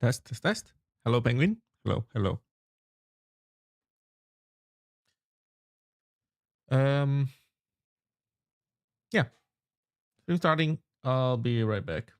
Test, test, test. Hello, Penguin. Hello, hello. Um, yeah, restarting. I'll be right back.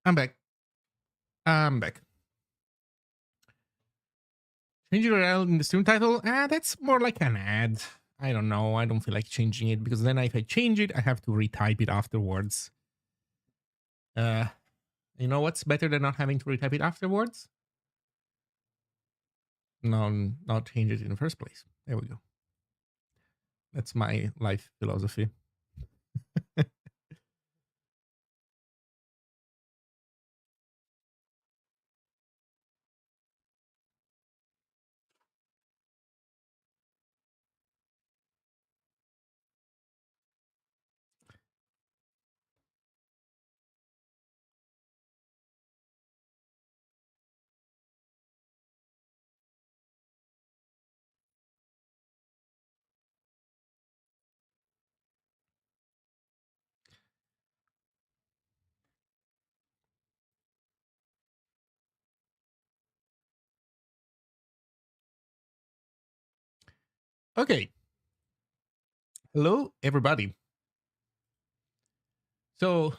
I'm back. I'm back. Change URL in the stream title? That's more like an ad. I don't know. I don't feel like changing it because then if I change it, I have to retype it afterwards. You know what's better than not having to retype it afterwards? No, not change it in the first place. There we go. That's my life philosophy. Okay. Hello, everybody. So,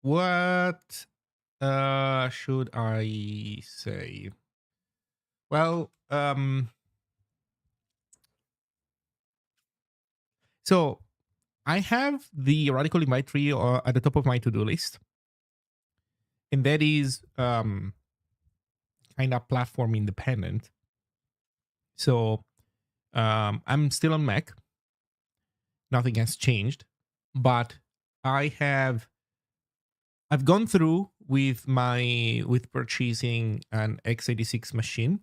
what should I say? Well, so I have the radical invite tree at the top of my to-do list, and that is kind of platform independent. So I'm still on Mac. Nothing has changed, but I've gone through with purchasing an x86 machine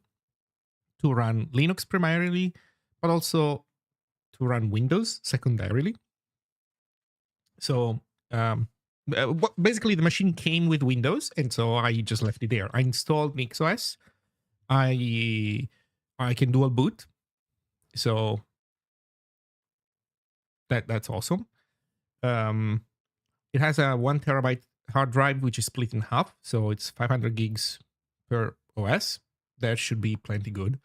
to run Linux primarily, but also to run Windows secondarily. So basically, the machine came with Windows, and so I just left it there. I installed NixOS. I can dual boot, so that's awesome. It has a 1 terabyte hard drive, which is split in half, so it's 500 gigs per OS. That should be plenty good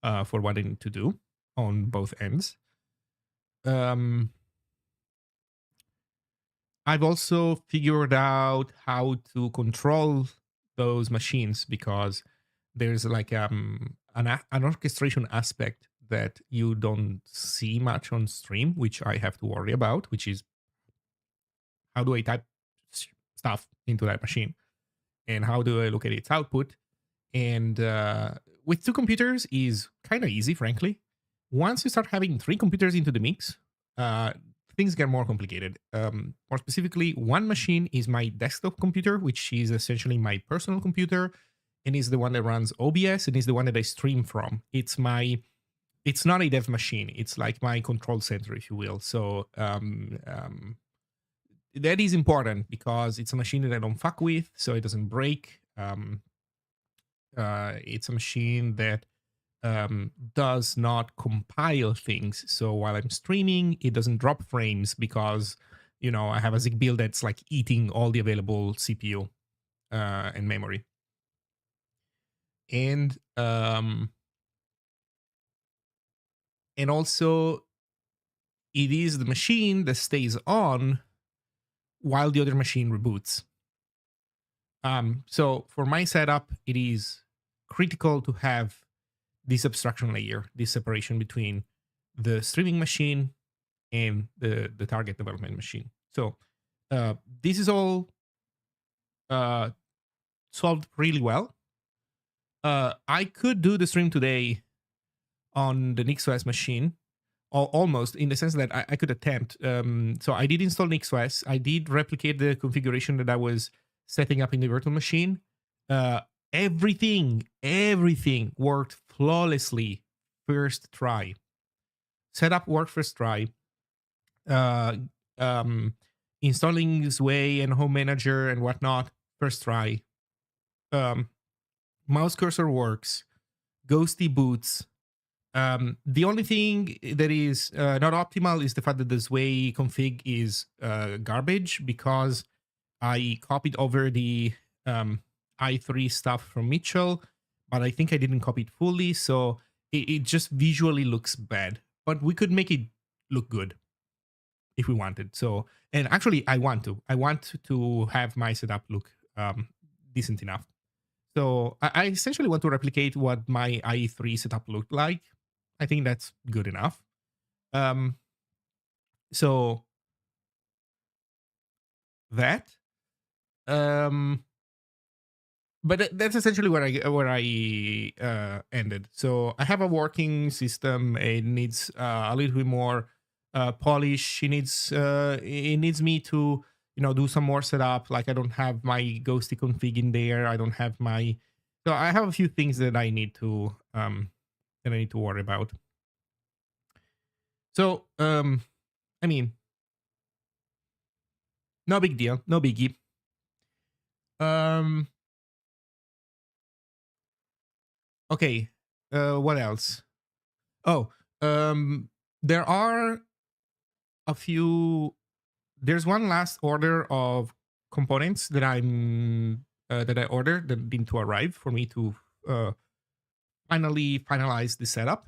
for what I need to do on both ends. I've also figured out how to control those machines because there's like an orchestration aspect that you don't see much on stream, which I have to worry about, which is how do I type stuff into that machine and how do I look at its output. And with two computers is kind of easy, frankly. Once you start having three computers into the mix, things get more complicated. More specifically, one machine is my desktop computer, which is essentially my personal computer, and is the one that runs OBS and is the one that I stream from. It's not a dev machine. It's like my control center, if you will. So that is important because it's a machine that I don't fuck with, so it doesn't break. It's a machine that does not compile things. So while I'm streaming, it doesn't drop frames because I have a Zig build that's like eating all the available CPU and memory. And also, it is the machine that stays on while the other machine reboots. So for my setup, it is critical to have this abstraction layer, this separation between the streaming machine and the target development machine. So this is all solved really well. I could do the stream today on the NixOS machine, almost in the sense that I could attempt. So I did install NixOS. I did replicate the configuration that I was setting up in the virtual machine. Everything worked flawlessly first try. Setup worked first try. Installing Sway and Home Manager and whatnot first try. Mouse cursor works. Ghosty boots. The only thing that is not optimal is the fact that the Sway config is garbage because I copied over the i3 stuff from Mitchell, but I think I didn't copy it fully, so it just visually looks bad. But we could make it look good if we wanted. So, and actually, I want to have my setup look decent enough. So I essentially want to replicate what my IE3 setup looked like. I think that's good enough. Um, so that, um, but that's essentially where I ended. So I have a working system. It needs a little bit more polish. It needs me to do some more setup. Like I don't have my ghosty config in there. I don't have my. So I have a few things that I need to worry about. So I mean, no big deal, no biggie. Um, okay. What else? Oh, um, there are a few. There's one last order of components that I ordered that need to arrive for me to uh, finally finalize the setup.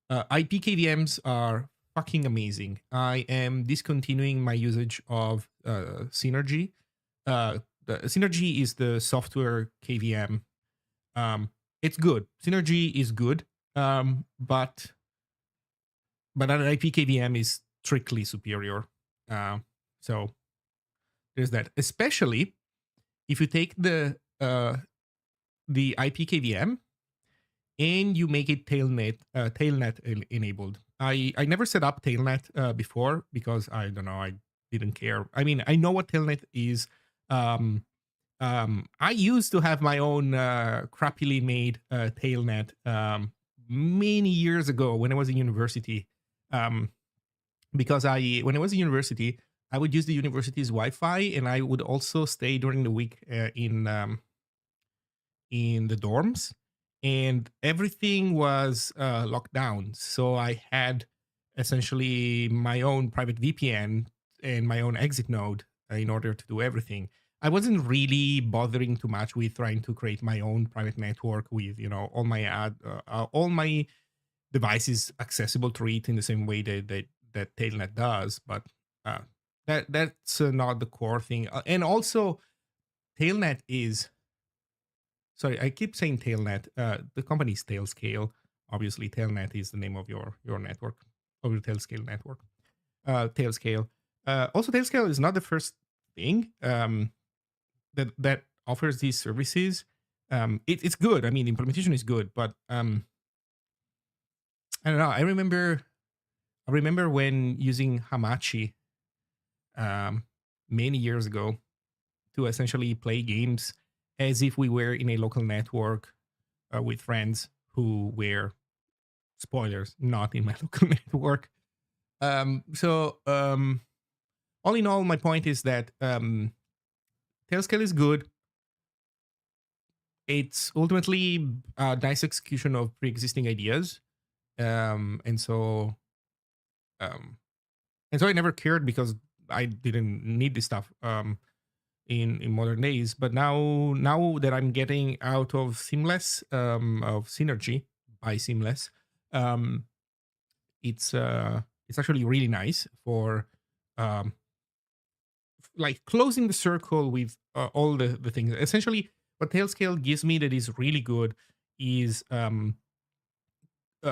IP KVMs are fucking amazing. I am discontinuing my usage of Synergy. The Synergy is the software KVM. Um, it's good. Synergy is good, but an IP KVM is strictly superior. Uh, so there's that. Especially if you take the IP KVM and you make it tailnet enabled. I never set up tailnet before because I don't know, I didn't care. I mean, I know what tailnet is. Um, I used to have my own crappily made tailnet many years ago when I was in university. Um, because when I was in university, I would use the university's Wi-Fi, and I would also stay during the week in the dorms, and everything was locked down. So I had essentially my own private VPN and my own exit node in order to do everything. I wasn't really bothering too much with trying to create my own private network with all my devices accessible to it in the same way that Tailnet does, but uh, that's not the core thing. And also, Tailnet is sorry, I keep saying Tailnet. The company is Tailscale. Obviously, Tailnet is the name of your network, of your Tailscale network. Tailscale. Also, Tailscale is not the first thing that offers these services. It's good. I mean, the implementation is good, but I don't know. I remember when using Hamachi many years ago to essentially play games as if we were in a local network with friends who were, spoilers, not in my local network. So all in all, my point is that Tailscale is good. It's ultimately a nice execution of pre-existing ideas, and so um, I never cared because I didn't need this stuff in modern days. But now that I'm getting out of Seamless, of Synergy by Seamless, um, it's actually really nice for um, like closing the circle with all the things. Essentially, what Tailscale gives me that is really good is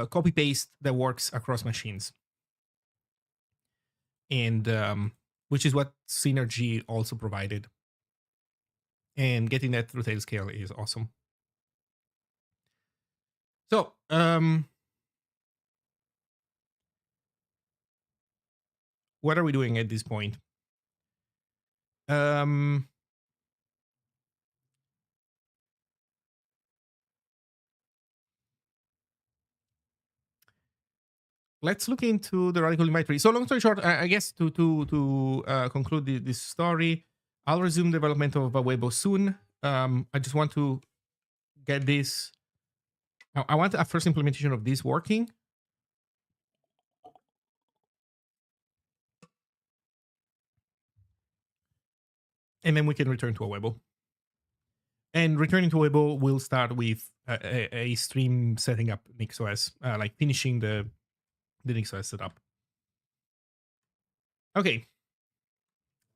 copy paste that works across machines, and which is what Synergy also provided. And getting that through Tailscale is awesome. So, what are we doing at this point? Um, let's look into the radical invite tree. So, long story short, I guess to conclude this story, I'll resume development of Weibo soon. I just want to get this. I want a first implementation of this working, and then we can return to a Weibo. And returning to Weibo will start with a stream setting up NixOS, like finishing the NixOS setup. Okay.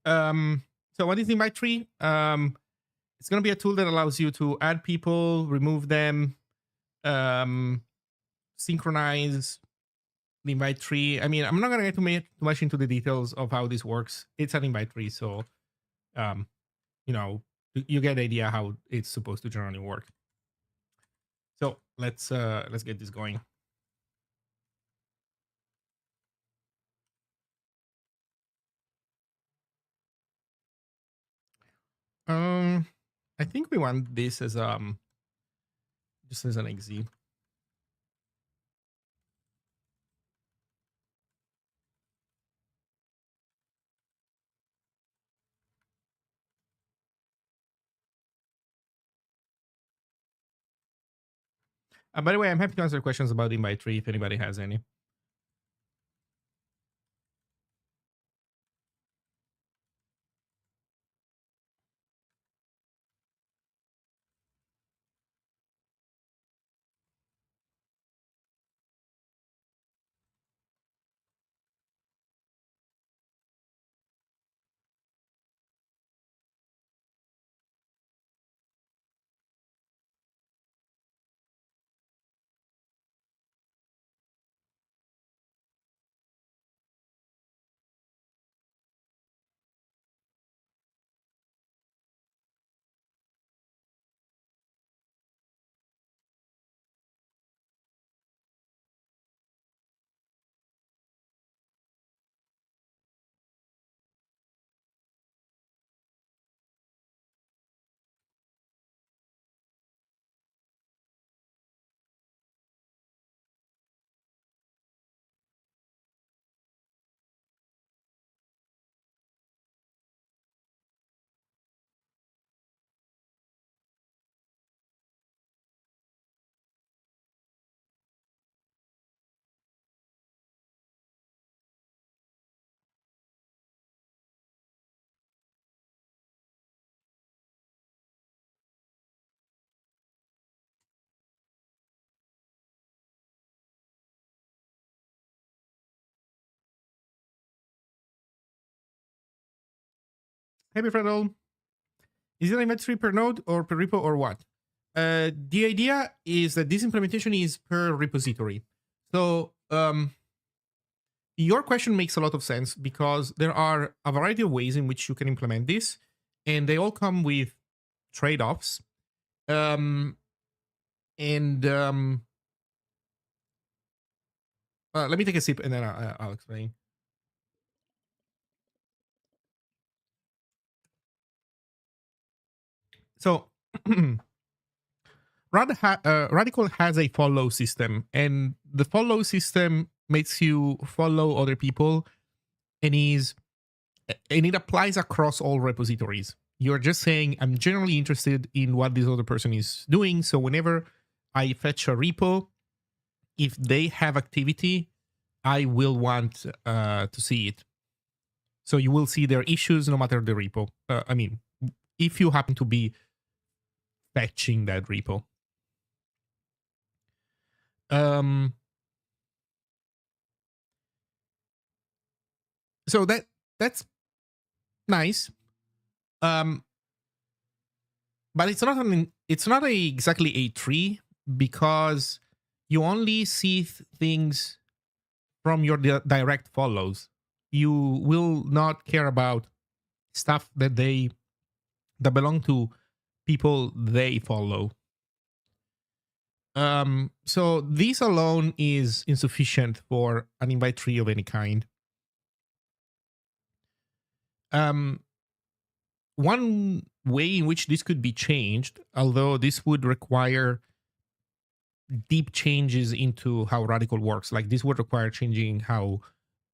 So what is invite tree? It's going to be a tool that allows you to add people, remove them, synchronize the invite tree. I mean, I'm not going to get too much into the details of how this works. It's an invite tree, so um, you know, you get the idea how it's supposed to generally work. So let's get this going. I think we want this as just as an exe. By the way, I'm happy to answer questions about the invite tree if anybody has any. Hey, Befredel. Is it an invite tree per node or per repo or what? The idea is that this implementation is per repository. So your question makes a lot of sense because there are a variety of ways in which you can implement this, and they all come with trade-offs. Let me take a sip and then I'll explain. So Radical has a follow system, and the follow system makes you follow other people, and it applies across all repositories. You're just saying, I'm generally interested in what this other person is doing. So whenever I fetch a repo, if they have activity, I will want to see it. So you will see their issues no matter the repo. I mean, if you happen to be fetching that repo. So that's nice. But it's not exactly a tree because you only see things from your direct follows. You will not care about stuff that belong to people they follow. So this alone is insufficient for an invite tree of any kind. One way in which this could be changed, although this would require deep changes into how Radical works, like this would require changing how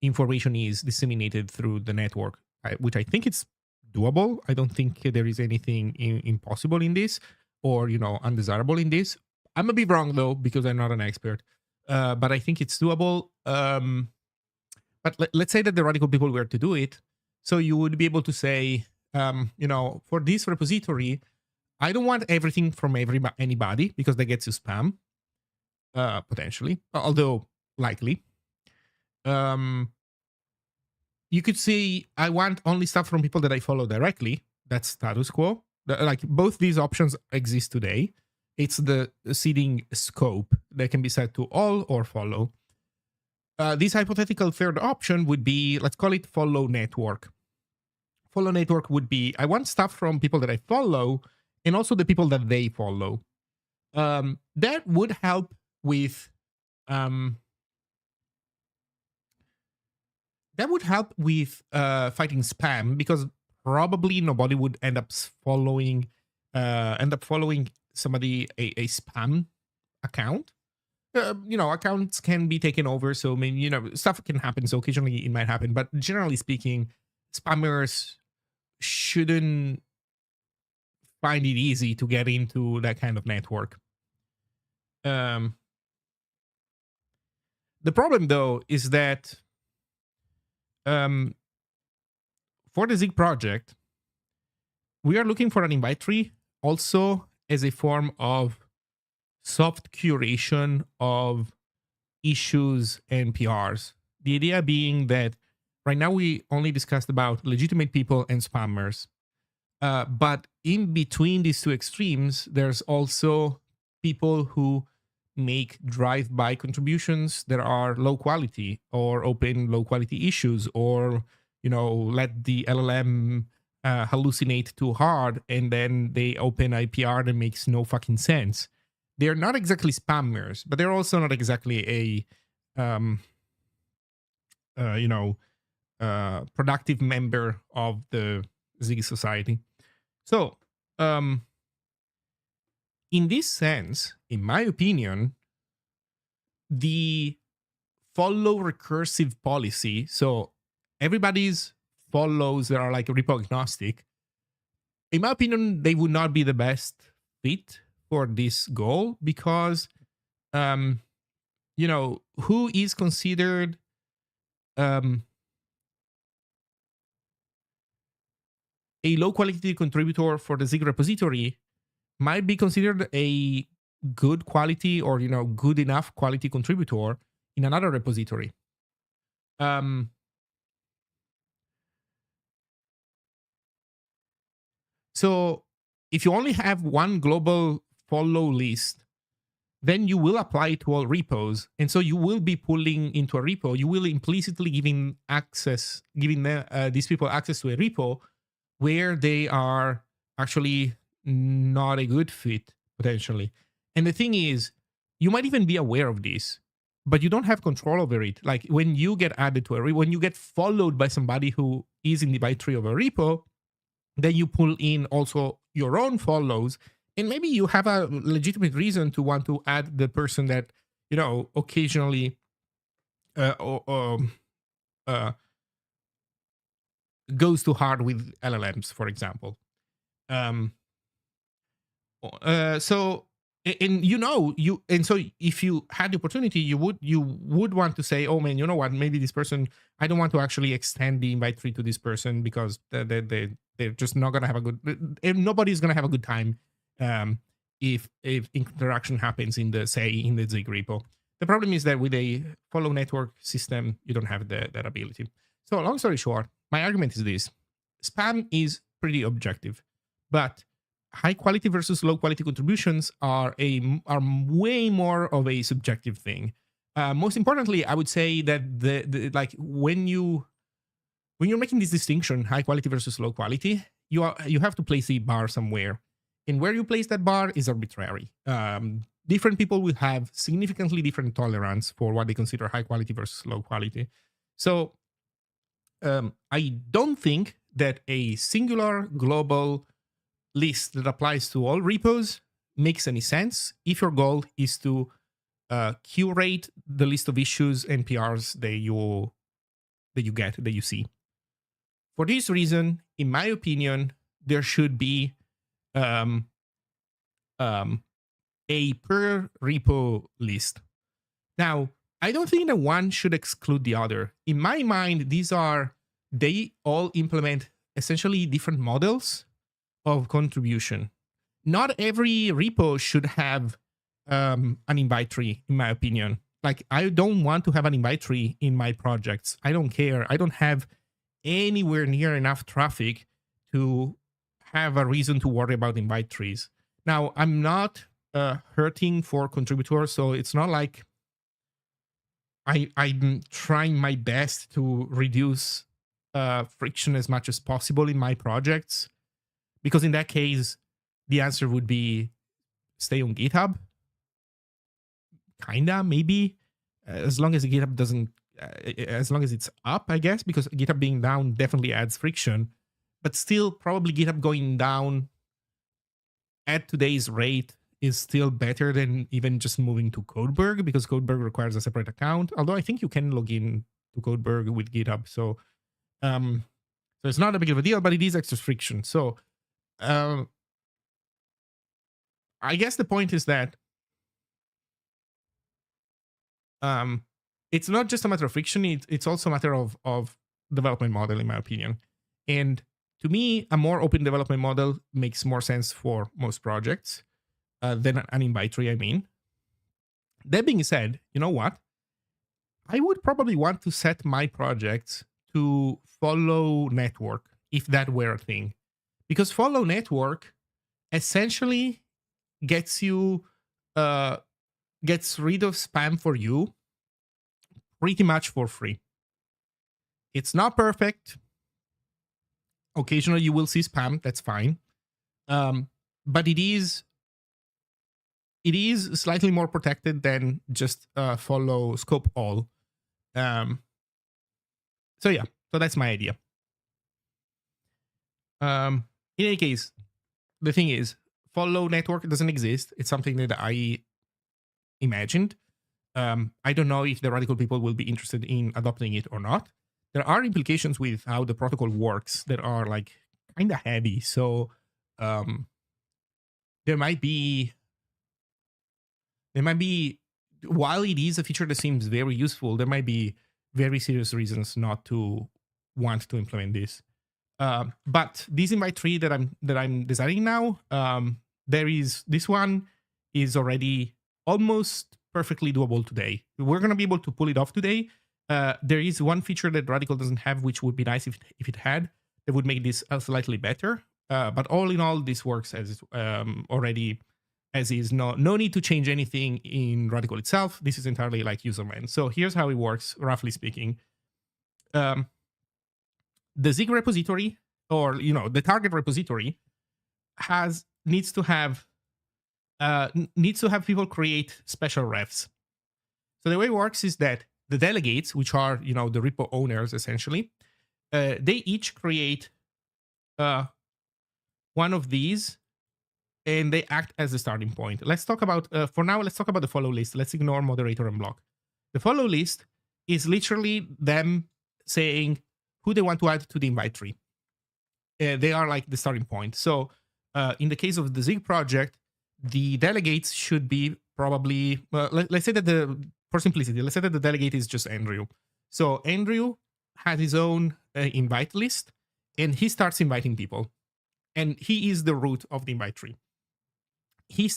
information is disseminated through the network, which I think it's doable. I don't think there is anything impossible in this or undesirable in this. I might be wrong though because I'm not an expert, but I think it's doable. But let's say that the Radical people were to do it, so you would be able to say, for this repository, I don't want everything from anybody because that gets you spam, potentially, although likely. You could say, I want only stuff from people that I follow directly. That's status quo. Like both these options exist today. It's the seeding scope that can be set to all or follow. This hypothetical third option would be, let's call it follow network. Follow network would be, I want stuff from people that I follow and also the people that they follow. That would help with fighting spam, because probably nobody would end up following somebody a spam account. Accounts can be taken over, so I mean, stuff can happen. So occasionally it might happen, but generally speaking, spammers shouldn't find it easy to get into that kind of network. The problem, though, is that for the Zig project, we are looking for an invite tree also as a form of soft curation of issues and PRs. The idea being that right now we only discussed about legitimate people and spammers. But in between these two extremes, there's also people who make drive-by contributions that are low quality or open low quality issues, or let the LLM hallucinate too hard and then they open a PR that makes no fucking sense. They're not exactly spammers, but they're also not exactly a productive member of the Zig society. So, in this sense, in my opinion, the follow recursive policy, so everybody's follows that are like repo agnostic, in my opinion, they would not be the best fit for this goal, because, who is considered a low quality contributor for the Zig repository might be considered a good quality or good enough quality contributor in another repository. So if you only have one global follow list, then you will apply it to all repos, and so you will be pulling into a repo. You will implicitly giving these people access to a repo where they are actually not a good fit, potentially. And the thing is, you might even be aware of this, but you don't have control over it. Like when you get added to a repo, when you get followed by somebody who is in the byte tree of a repo, then you pull in also your own follows, and maybe you have a legitimate reason to want to add the person that, occasionally goes too hard with LLMs, for example. So if you had the opportunity, you would want to say, oh man, you know what, maybe this person, I don't want to actually extend the invite tree to this person because they're just not gonna have a good, nobody's gonna have a good time if interaction happens in the Zig repo. The problem is that with a follow network system, you don't have that ability. So long story short, my argument is this: spam is pretty objective, but high quality versus low quality contributions are way more of a subjective thing. Most importantly, I would say that the when you're making this distinction, high quality versus low quality, you have to place a bar somewhere, and where you place that bar is arbitrary. Different people will have significantly different tolerance for what they consider high quality versus low quality. So I don't think that a singular global list that applies to all repos makes any sense if your goal is to curate the list of issues and PRs that you see. For this reason, in my opinion, there should be a per repo list. Now, I don't think that one should exclude the other. In my mind, they all implement essentially different models of contribution. Not every repo should have an invite tree, in my opinion. Like, I don't want to have an invite tree in my projects. I don't care. I don't have anywhere near enough traffic to have a reason to worry about invite trees. Now, I'm not hurting for contributors, so it's not like I'm trying my best to reduce friction as much as possible in my projects, because in that case, the answer would be stay on GitHub. Kinda, maybe, as long as the GitHub doesn't, as long as it's up, I guess, because GitHub being down definitely adds friction. But still, probably GitHub going down at today's rate is still better than even just moving to Codeberg, because Codeberg requires a separate account. Although I think you can log in to Codeberg with GitHub, so it's not a big of a deal, but it is extra friction. So I guess the point is that it's not just a matter of friction; it's also a matter of development model, in my opinion. And to me, a more open development model makes more sense for most projects than an invite tree, I mean. That being said, you know what? I would probably want to set my projects to follow network, if that were a thing. Because follow network essentially gets you, gets rid of spam for you pretty much for free. It's not perfect. Occasionally you will see spam, that's fine. But it is slightly more protected than just follow scope all. So yeah, so that's my idea. In any case, the thing is, follow network doesn't exist. It's something that I imagined. I don't know if the radical people will be interested in adopting it or not. There are implications with how the protocol works that are like kind of heavy. So there might be, while it is a feature that seems very useful, there might be very serious reasons not to want to implement this. But this invite tree that I'm designing now, this one is already almost perfectly doable today. We're gonna be able to pull it off today. There is one feature that Radical doesn't have, which would be nice if it had. That would make this slightly better. But all in all, this works as already as is. No need to change anything in Radical itself. This is entirely like user-man. So here's how it works, roughly speaking. The Zig repository, or the target repository, needs to have people create special refs. So the way it works is that the delegates, which are the repo owners essentially, they each create one of these, and they act as the starting point. Let's talk about for now. Let's talk about the follow list. Let's ignore moderator and block. The follow list is literally them saying who they want to add to the invite tree. They are like the starting point. So in the case of the Zig project, the delegates should be probably, let's say that for simplicity, let's say that the delegate is just Andrew. So Andrew has his own invite list, and he starts inviting people. And he is the root of the invite tree. He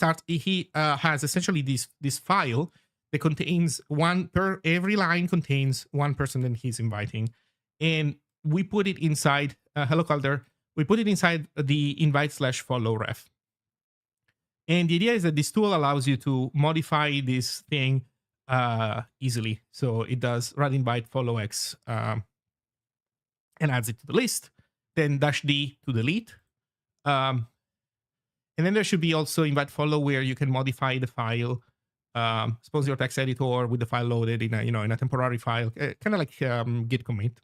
has essentially this file that contains every line contains one person that he's inviting. And we put it inside, hello Calder, we put it inside the invite/follow ref. And the idea is that this tool allows you to modify this thing easily. So it does rad invite follow x and adds it to the list, then -d to delete. And then there should be also invite follow, where you can modify the file. Suppose your text editor with the file loaded in a temporary file, kind of like git commit.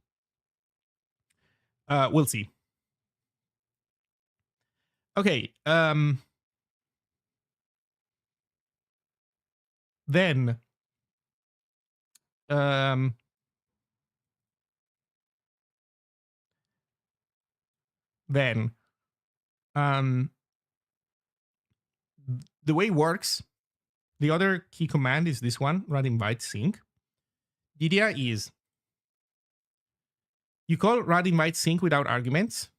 We'll see. Okay. Then the way it works, the other key command is this one, rad invite sync. The idea is you call rad invite sync without arguments.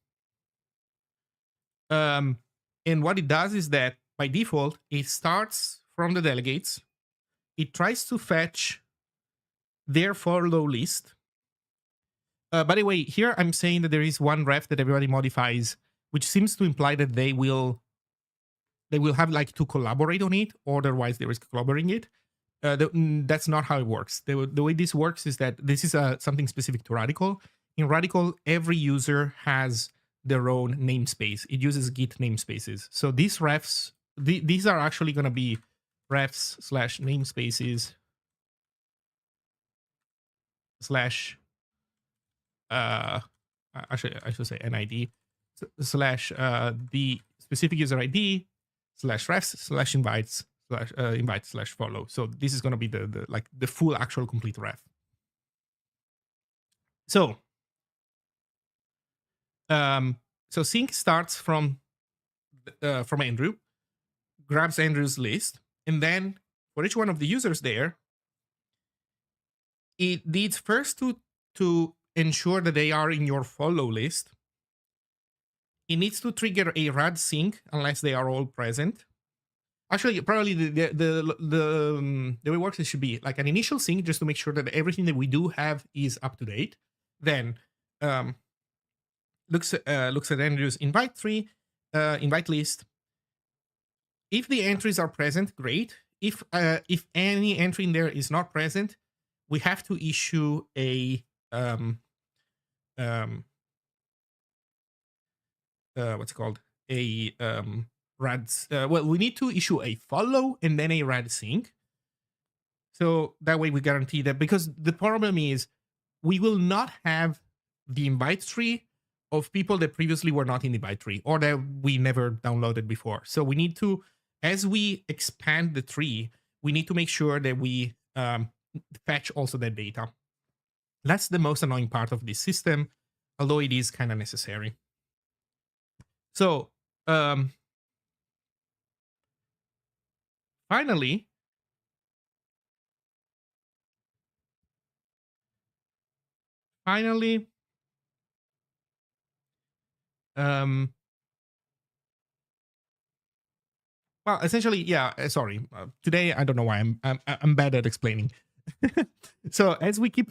And what it does is that by default, it starts from the delegates. It tries to fetch their follow list. By the way, here I'm saying that there is one ref that everybody modifies which seems to imply that they will have like to collaborate on it, otherwise they risk collaborating it. That's not how it works. The way this works is that this is something specific to Radical. In Radical, every user has their own namespace. It uses Git namespaces. So these refs, these are actually going to be refs slash namespaces slash actually I should say NID slash the specific user ID slash refs slash invites slash invite slash follow. So this is going to be the like the full actual complete ref. So so sync starts from Andrew, grabs Andrew's list, and then for each one of the users there, it needs first to ensure that they are in your follow list. It needs to trigger a rad sync unless they are all present. Actually, probably the way it works, it should be like an initial sync just to make sure that everything that we do have is up to date. Then looks at Andrew's invite tree, invite list. If the entries are present, great. If any entry in there is not present, we have to issue a what's it called? A rad. Well, we need to issue a follow and then a rad sync. So that way we guarantee that, because the problem is we will not have the invite tree of people that previously were not in the invite tree or that we never downloaded before. So we need to, as we expand the tree, we need to make sure that we fetch also that data. That's the most annoying part of this system, although it is kind of necessary. So finally, well, essentially, yeah. Sorry, today I don't know why I'm bad at explaining. So as we keep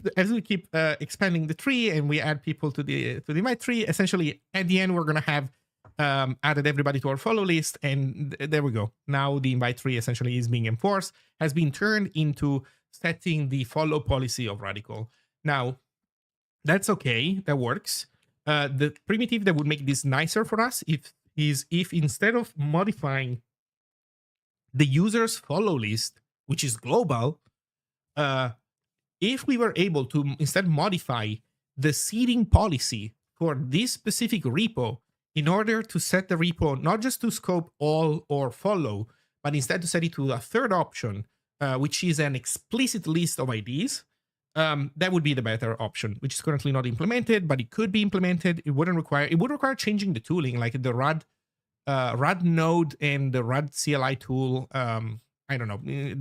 expanding the tree and we add people to the invite tree, essentially at the end we're gonna have added everybody to our follow list, and there we go. Now the invite tree essentially is being enforced, has been turned into setting the follow policy of Radical. Now that's okay, that works. The primitive that would make this nicer for us if instead of modifying the user's follow list, which is global, if we were able to instead modify the seeding policy for this specific repo in order to set the repo not just to scope all or follow, but instead to set it to a third option, which is an explicit list of IDs, that would be the better option, which is currently not implemented, but it could be implemented. It would require changing the tooling, like the rad node and the rad CLI tool. I don't know.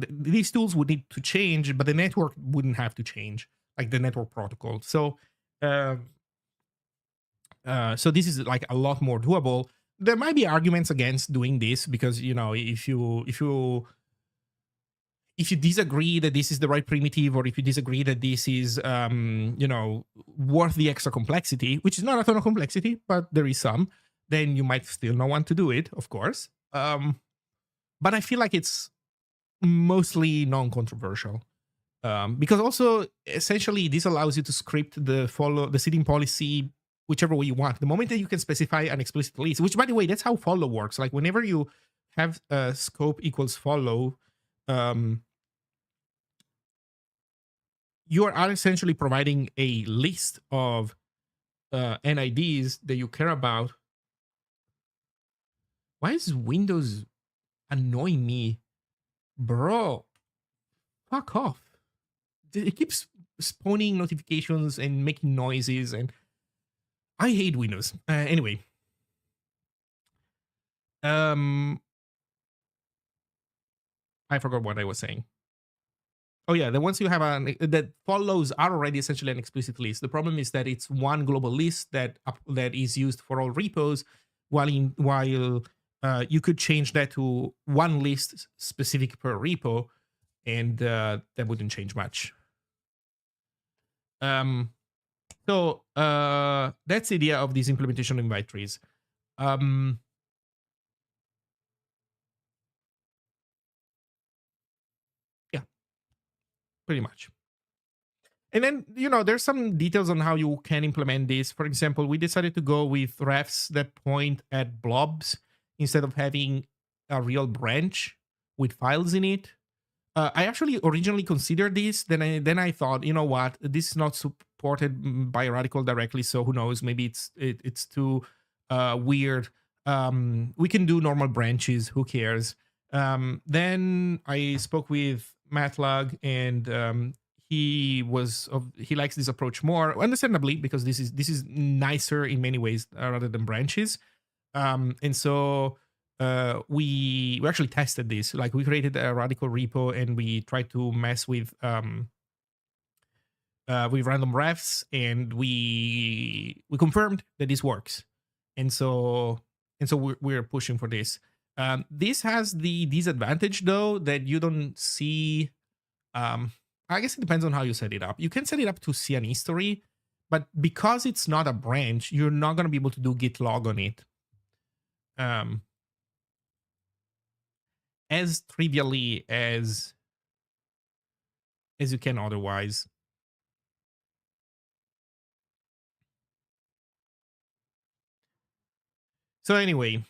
These tools would need to change, but the network wouldn't have to change, like the network protocol. So this is like a lot more doable. There might be arguments against doing this because, you know, if you disagree that this is the right primitive, or if you disagree that this is you know, worth the extra complexity, which is not a ton of complexity, but there is some, then you might still not want to do it, of course. But I feel like it's mostly non-controversial, because also essentially this allows you to script the seeding policy whichever way you want. The moment that you can specify an explicit list, which by the way, that's how follow works. Like whenever you have scope equals follow, you are essentially providing a list of NIDs that you care about. Why is Windows annoying me? Bro, fuck off. It keeps spawning notifications and making noises, and I hate Windows. Anyway. I forgot what I was saying. Oh yeah, the ones you have that follows are already essentially an explicit list. The problem is that it's one global list that is used for all repos, while you could change that to one list specific per repo, and that wouldn't change much. So that's the idea of this implementation of invite trees. Um, yeah, pretty much. And then, there's some details on how you can implement this. For example, we decided to go with refs that point at blobs instead of having a real branch with files in it. I actually originally considered this. Then I thought, you know what, this is not supported by Radical directly, so who knows? Maybe it's too weird. We can do normal branches. Who cares? Then I spoke with Matlug, and he likes this approach more, understandably, because this is nicer in many ways rather than branches. And so we actually tested this. Like, we created a Radical repo and we tried to mess with random refs, and we confirmed that this works. And so we're pushing for this. This has the disadvantage, though, that you don't see. um I guess it depends on how you set it up. You can set it up to see an history, but because it's not a branch, you're not going to be able to do git log on it um as trivially as you can otherwise. So anyway,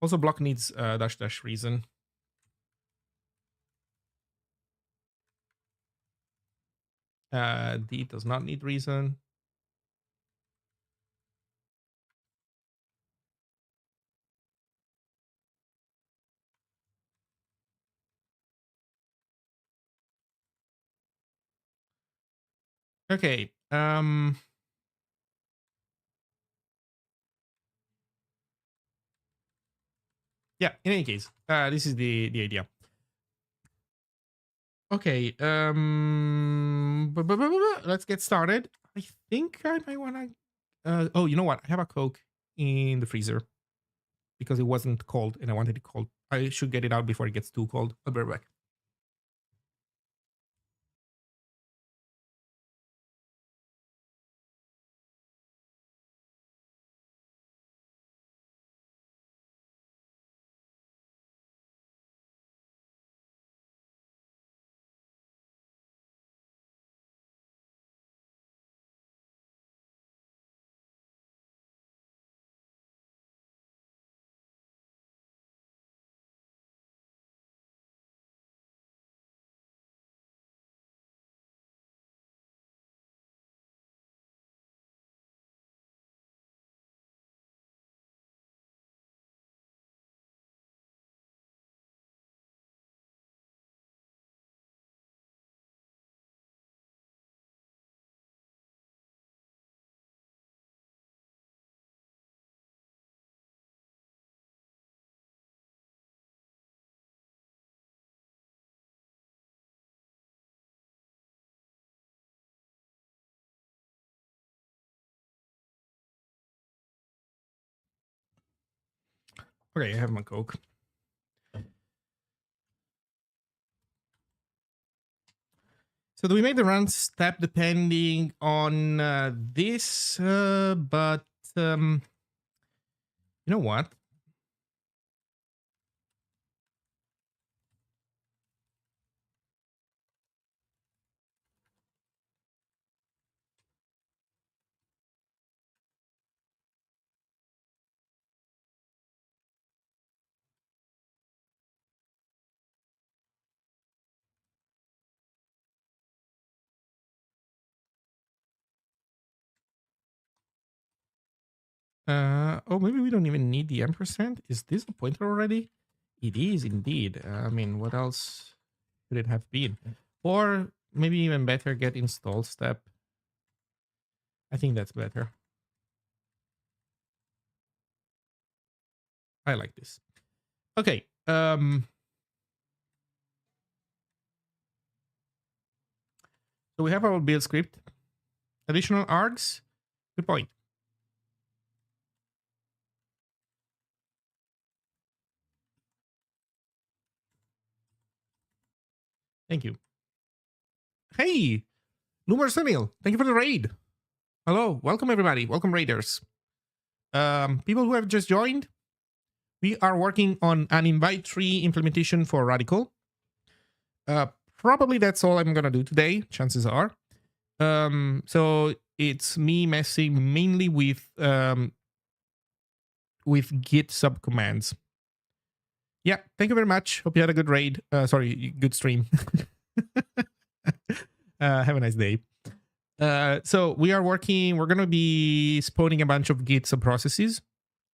also block needs dash dash reason. D does not need reason. Okay. Yeah, in any case, this is the idea. Okay. Let's get started. I think I might wanna oh, you know what? I have a Coke in the freezer because it wasn't cold and I wanted it cold. I should get it out before it gets too cold. I'll be right back. Okay, I have my Coke. So do we make the run step depending on this? But you know what? Oh, maybe we don't even need the ampersand. Is this a pointer already? It is indeed. I mean, what else could it have been? Or maybe even better, get install step. I think that's better. I like this. Okay. So we have our build script. Additional args. Good point. Thank you. Hey, Lumer Sunil, thank you for the raid. Hello, welcome everybody. Welcome raiders. People who have just joined, we are working on an invite tree implementation for Radical. Probably that's all I'm gonna do today, chances are. So it's me messing mainly with Git subcommands. Yeah, thank you very much. Hope you had a good raid. Sorry, good stream. Have a nice day. So we're going to be spawning a bunch of Git subprocesses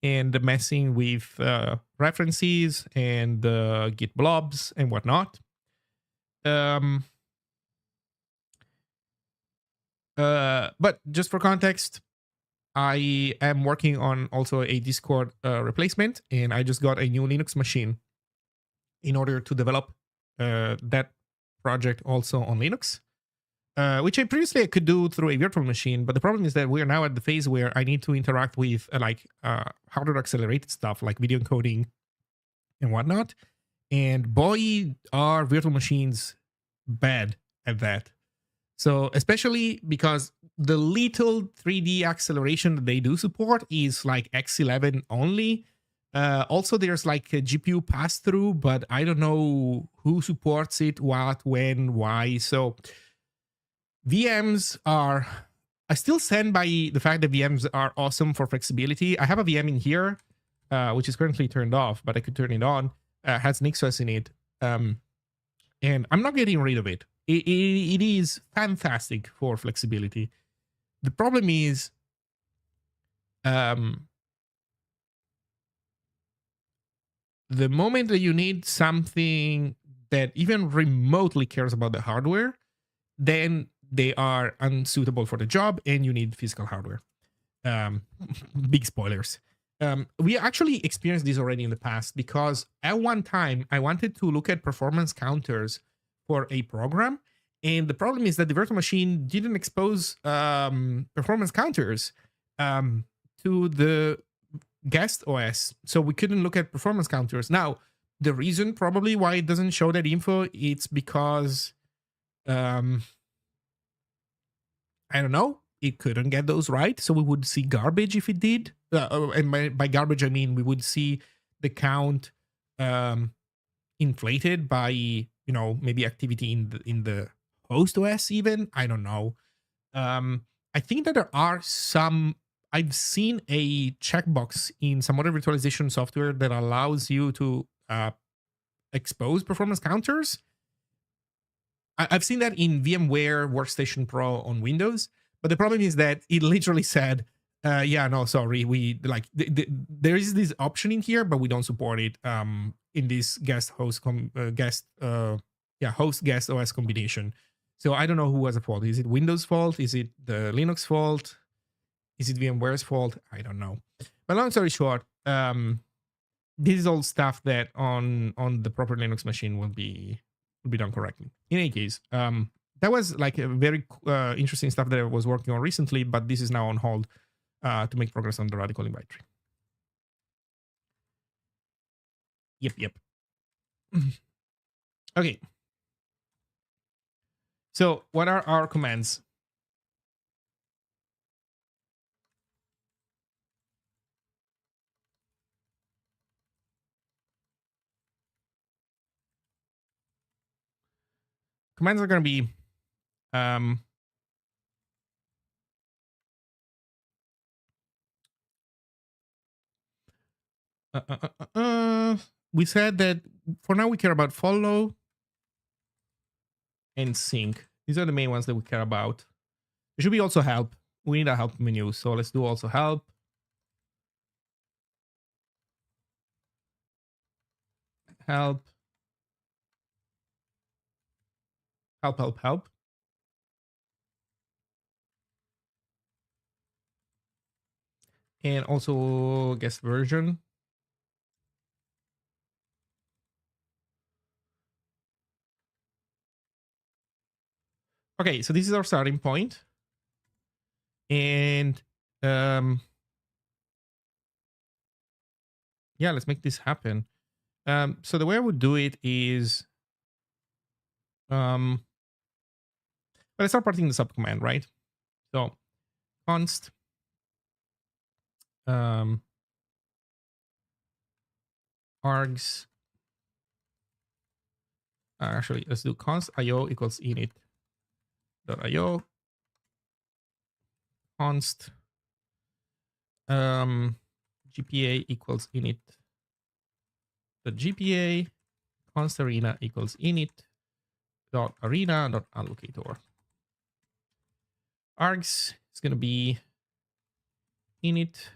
and messing with references and Git blobs and whatnot. But just for context, I am working on also a Discord replacement, and I just got a new Linux machine in order to develop that project also on Linux. Which I previously could do through a virtual machine, but the problem is that we are now at the phase where I need to interact with hardware accelerated stuff like video encoding and whatnot. And boy, are virtual machines bad at that. So especially because the little 3D acceleration that they do support is like X11 only. Also, there's like a GPU pass through, but I don't know who supports it, what, when, why. So VMs are, I still stand by the fact that VMs are awesome for flexibility. I have a VM in here, which is currently turned off, but I could turn it on. Has NixOS in it. And I'm not getting rid of it. It is fantastic for flexibility. The problem is, the moment that you need something that even remotely cares about the hardware, then they are unsuitable for the job and you need physical hardware. Big spoilers. We actually experienced this already in the past because at one time I wanted to look at performance counters for a program. And the problem is that the virtual machine didn't expose performance counters to the guest OS. So we couldn't look at performance counters. Now, the reason probably why it doesn't show that info, it's because I don't know, it couldn't get those right. So we would see garbage if it did. And by garbage, I mean we would see the count inflated by, maybe activity in the host OS even. I don't know. I think that there are some, I've seen a checkbox in some other virtualization software that allows you to expose performance counters. I've seen that in VMware Workstation Pro on Windows, but the problem is that it literally said, yeah, no, sorry, we like there is this option in here, but we don't support it in this host guest OS combination. So I don't know who has a fault. Is it Windows fault? Is it the Linux fault? Is it VMware's fault? I don't know. But long story short, this is all stuff that on the proper Linux machine will be done correctly. In any case, that was like a very interesting stuff that I was working on recently, but this is now on hold to make progress on the radical invite tree. Yep. Okay. So what are our commands? Commands are going to be we said that for now we care about follow and sync. These are the main ones that we care about. There should be also help. We need a help menu, so let's do also help. Help. And also guest version. Okay, so this is our starting point. And yeah, let's make this happen. So the way I would do it is But let's start parting the subcommand, right? So const args. Actually, let's do const io equals init.io. Const GPA equals init.gpa. Const arena equals init.arena.allocator. Args is going to be init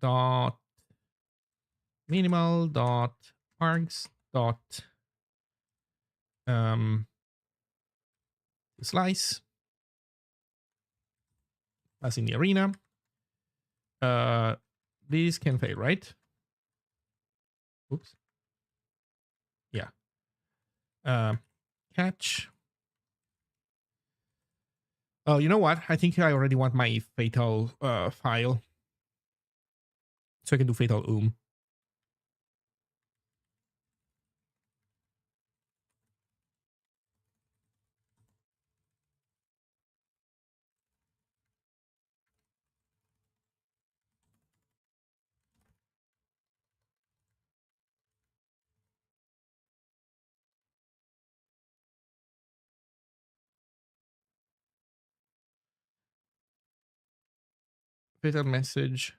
dot minimal dot args dot slice as in the arena. These can fail, right? Oops. Yeah. Catch. Oh, you know what? I think I already want my fatal file, so I can do fatal fatal message.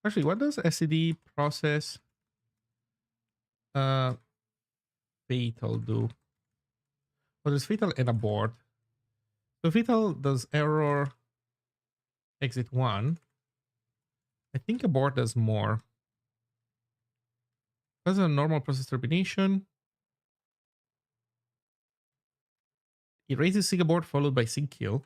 Actually, what does SCD process fatal do? Well, there's fatal and abort. So fatal does error exit 1. I think abort does more. Does a normal process termination. It raises sig abort followed by sig kill.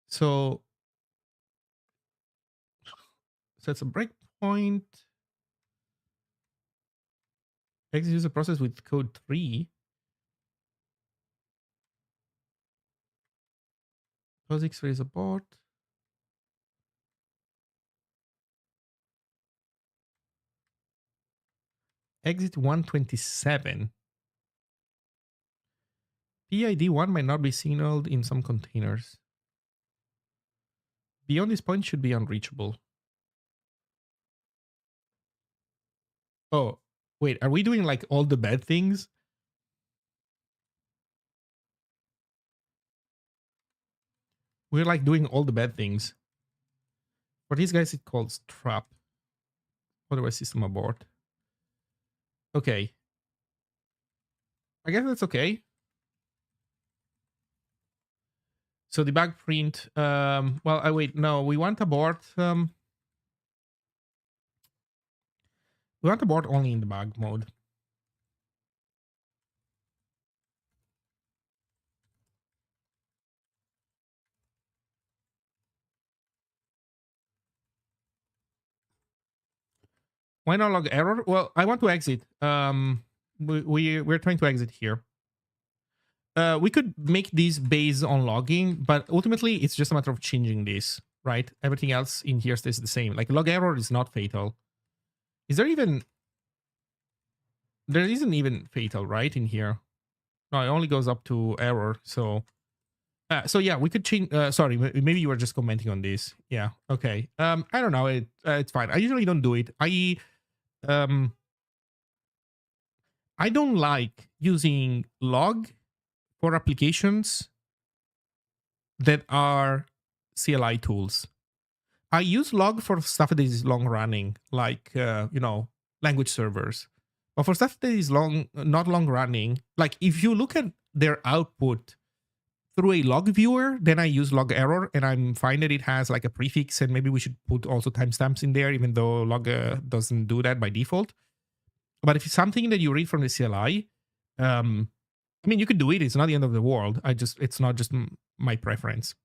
So sets a breakpoint. Executes a process with code 3. POSIX raise abort. Exit 127. PID 1 might not be signaled in some containers. Beyond this point should be unreachable. Oh, wait, are we doing like all the bad things? We're like doing all the bad things. For these guys, it calls trap. Otherwise, system abort. Okay. I guess that's okay. So debug print. Well, I wait. No, we want abort. We want abort only in debug mode. Why not log error? Well, I want to exit. We're trying to exit here. We could make these based on logging, but ultimately it's just a matter of changing this, right? Everything else in here stays the same. Like log error is not fatal. Is there even? There isn't even fatal, right? In here, no, it only goes up to error. So yeah, we could change. Sorry, maybe you were just commenting on this. Yeah. Okay. I don't know. It's fine. I usually don't do it. I don't like using log for applications that are CLI tools. I use log for stuff that is long running, like language servers. But for stuff that is not long running, like if you look at their output through a log viewer, then I use log error and I'm fine that it has like a prefix, and maybe we should put also timestamps in there, even though log doesn't do that by default. But if it's something that you read from the CLI, I mean, you could do it. It's not the end of the world. It's not just my preference.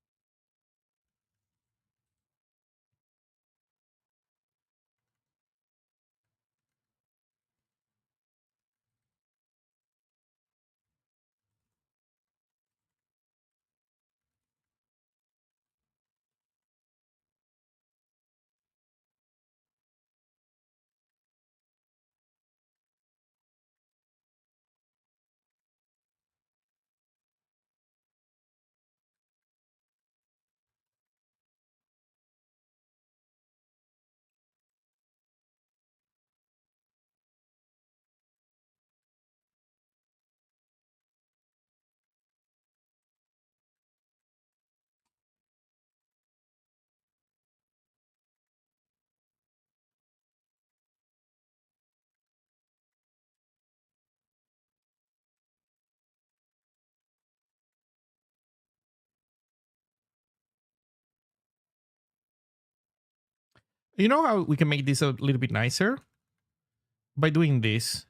You know how we can make this a little bit nicer? By doing this.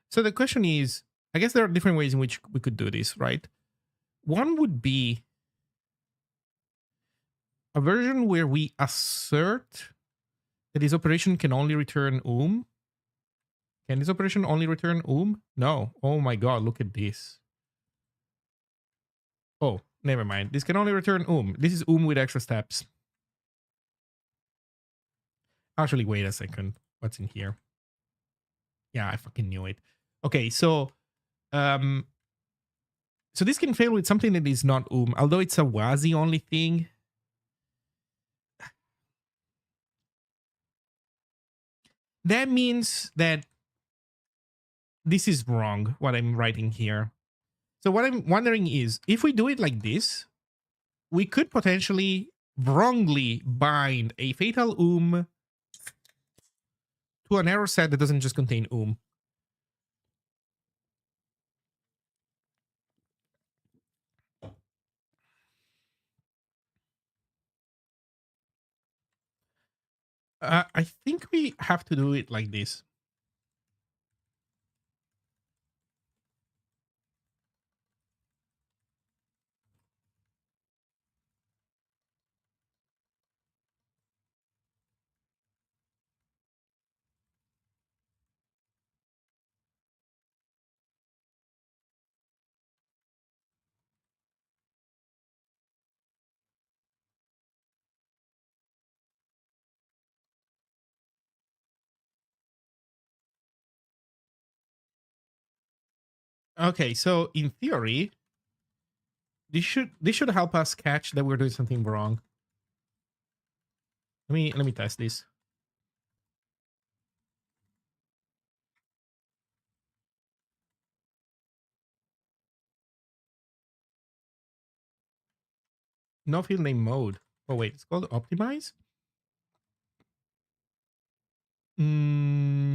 So the question is, I guess there are different ways in which we could do this, right? One would be a version where we assert that this operation can only return Can this operation only return No. Oh my god, look at this. Oh, never mind. This can only return This is with extra steps. Actually, wait a second. What's in here? Yeah, I fucking knew it. Okay, um so this can fail with something that is not although it's a WASI only thing. That means that this is wrong, what I'm writing here. So what I'm wondering is, if we do it like this, we could potentially wrongly bind a fatal to an error set that doesn't just contain I think we have to do it like this. Okay, so in theory, this should help us catch that we're doing something wrong. Let me test this. No field name mode. Oh wait, it's called optimize. Hmm.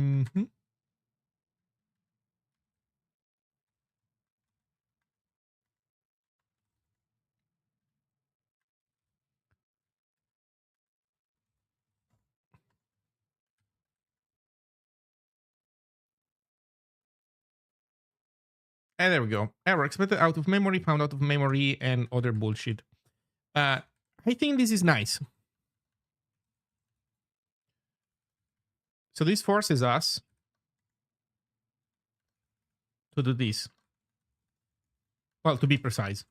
And there we go. Error expected out of memory, found out of memory, and other bullshit. I think this is nice. So this forces us to do this. Well, to be precise.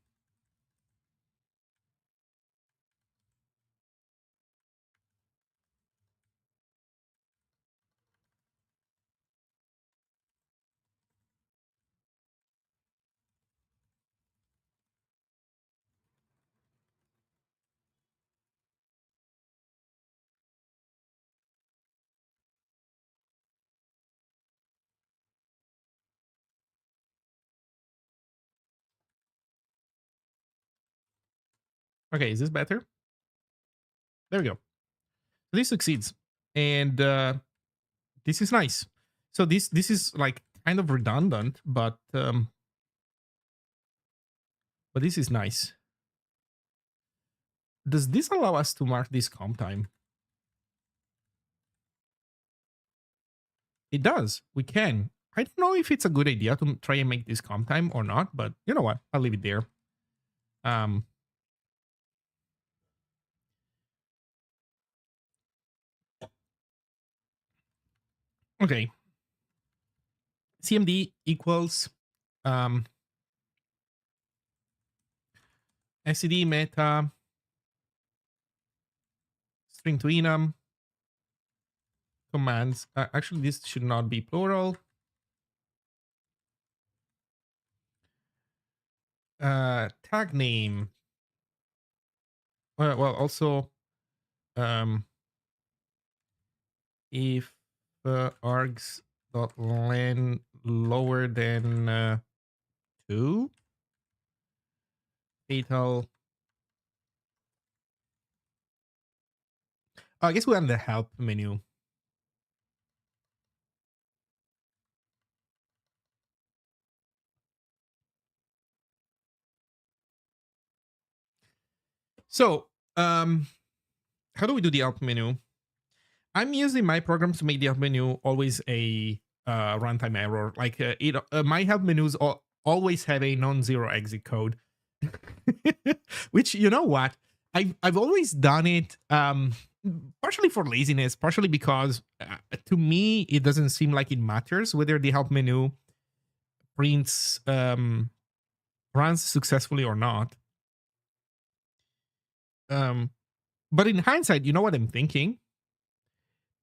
Okay, is this better? There we go. This succeeds. And this is nice. So this is like kind of redundant, but this is nice. Does this allow us to mark this comp time? It does. We can. I don't know if it's a good idea to try and make this comp time or not, but you know what? I'll leave it there. Um, okay. CMD equals um, SCD meta string to enum commands. Actually, this should not be plural. Tag name. Well, also if args dot len lower than 2, fatal. I guess we're on the help menu. So, how do we do the help menu? I'm using my programs to make the help menu always a runtime error. Like my help menus always have a non-zero exit code, which you know what I've always done it. Partially for laziness, partially because to me it doesn't seem like it matters whether the help menu prints runs successfully or not. But in hindsight, you know what I'm thinking?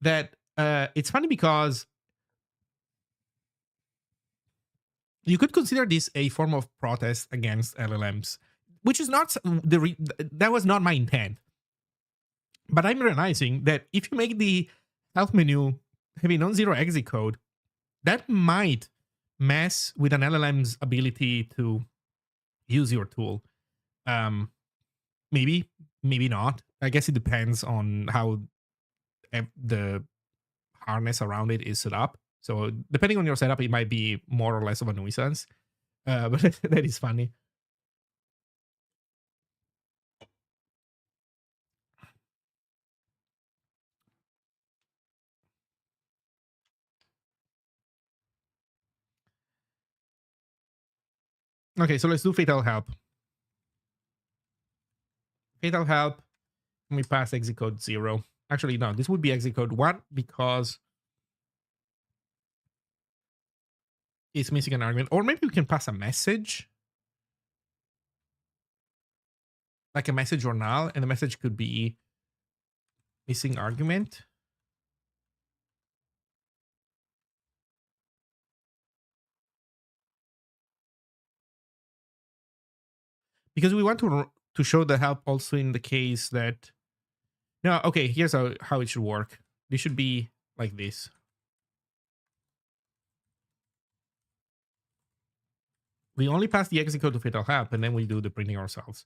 That it's funny because you could consider this a form of protest against LLMs, which is not that was not my intent. But I'm realizing that if you make the help menu have a non-zero exit code, that might mess with an LLM's ability to use your tool. Um, maybe, maybe not. I guess it depends on how the harness around it is set up. So depending on your setup, it might be more or less of a nuisance. But that is funny. Okay, so let's do fatal help. Fatal help. We pass exit code 0. Actually, no, this would be exit code 1 because it's missing an argument. Or maybe we can pass a message, like a message or null, and the message could be missing argument. Because we want to show the help also in the case that no, okay, here's how it should work. This should be like this. We only pass the exit code to fatal help, and then we do the printing ourselves.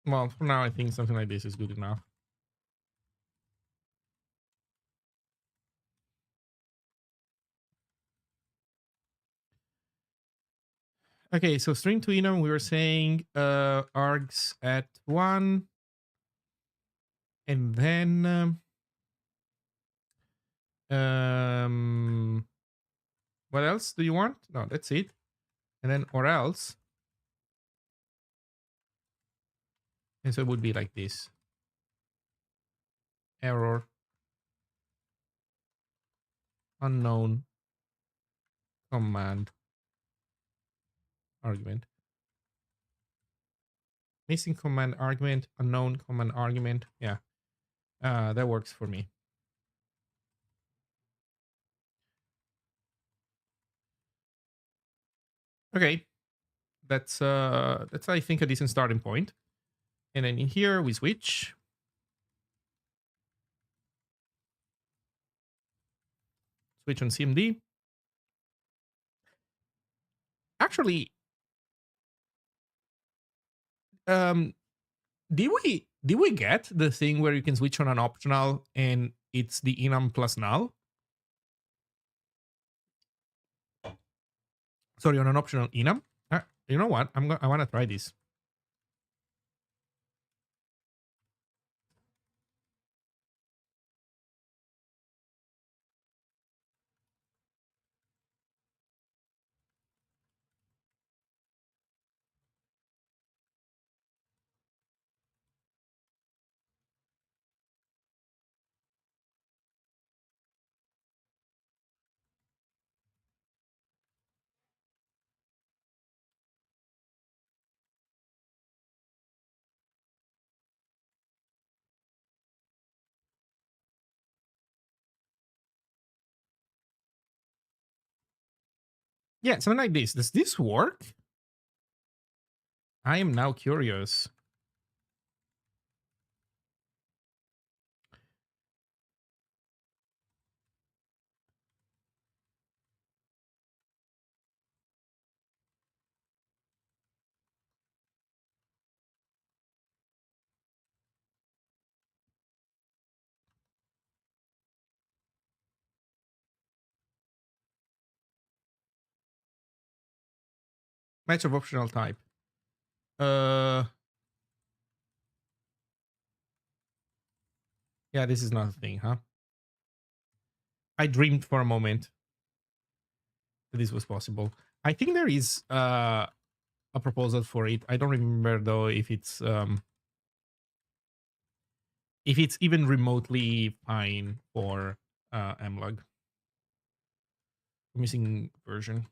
Well, for now, I think something like this is good enough. Okay, so string to enum, we were saying args at 1. And then what else do you want? No, that's it. And then or else. And so it would be like this. Error unknown command argument. Missing command argument, unknown command argument. Yeah, that works for me. Okay, that's I think a decent starting point. And then in here we switch. Switch on CMD. Actually, um, did we get the thing where you can switch on an optional and it's the enum plus null? Sorry, on an optional enum. You know what? I want to try this. Yeah, something like this. Does this work? I am now curious. Match of optional type. Yeah, this is not a thing, huh? I dreamed for a moment that this was possible. I think there is a proposal for it. I don't remember though if it's even remotely fine for mlog. Missing version.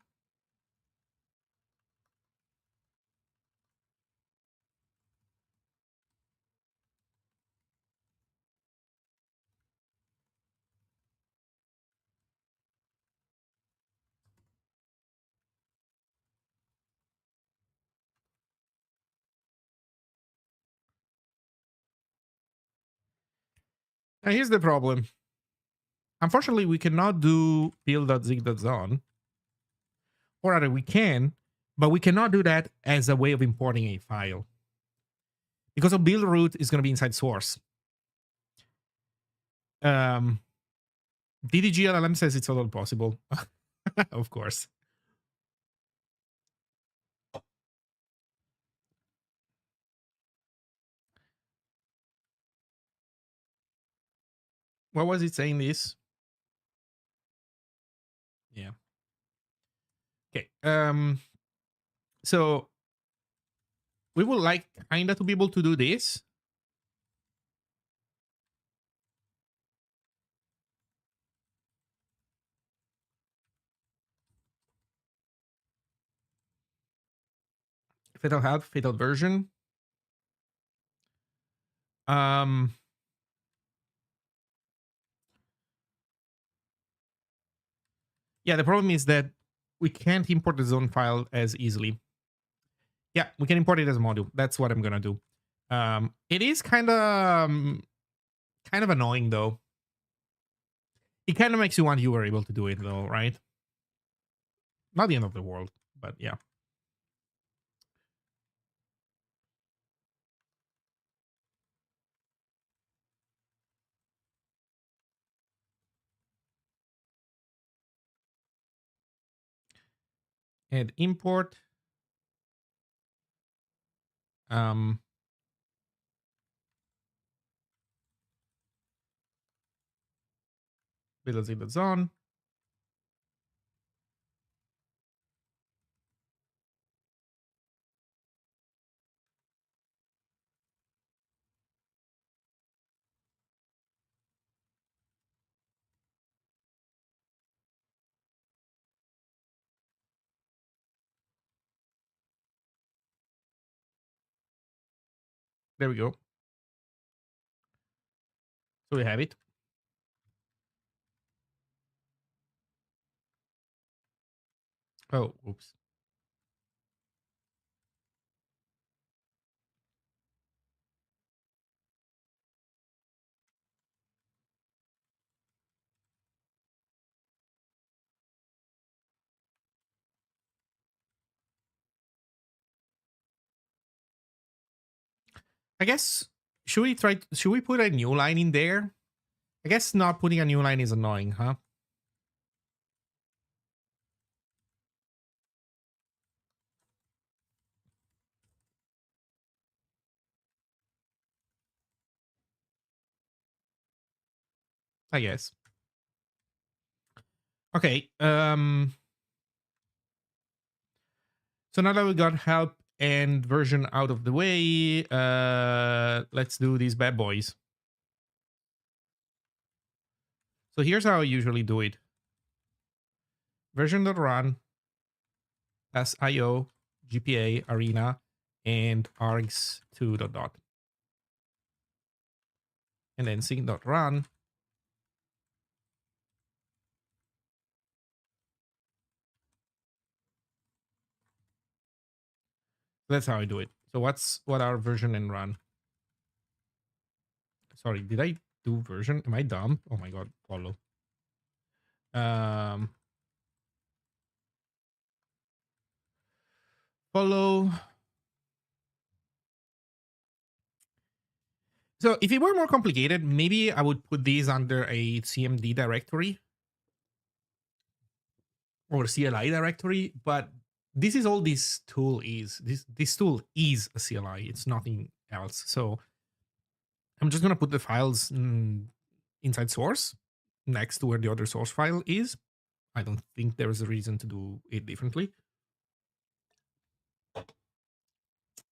Now here's the problem. Unfortunately, we cannot do build.zig.zone. Or rather, we can, but we cannot do that as a way of importing a file. Because a build root is going to be inside source. DDG LLM says it's all possible. Of course. What was it saying this? Yeah. Okay. So we would like kinda to be able to do this. Fatal health, fatal version. Um yeah, the problem is that we can't import the zone file as easily. Yeah, we can import it as a module. That's what I'm gonna do. It is kind of annoying though. It kind of makes you want you were able to do it though, right? Not the end of the world, but yeah. Add import. Zone. There we go. So we have it. Oh, oops. I guess should we put a new line in there? I guess not putting a new line is annoying, huh? I guess. Okay. So now that we got help and version out of the way, let's do these bad boys. So here's how I usually do it. Version.run, SIO, GPA, arena, and args2 dot dot. And then sync.run. That's how I do it. So what our version and run? Sorry, did I do version? Am I dumb? Oh my god, follow. Follow. So if it were more complicated, maybe I would put these under a CMD directory or CLI directory, but this is all this tool is. This tool is a CLI. It's nothing else. So I'm just gonna put the files inside source next to where the other source file is. I don't think there is a reason to do it differently.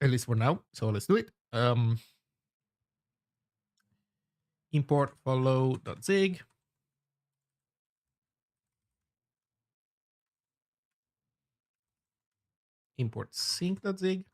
At least for now. So let's do it. Import follow.zig. Import sync.zig.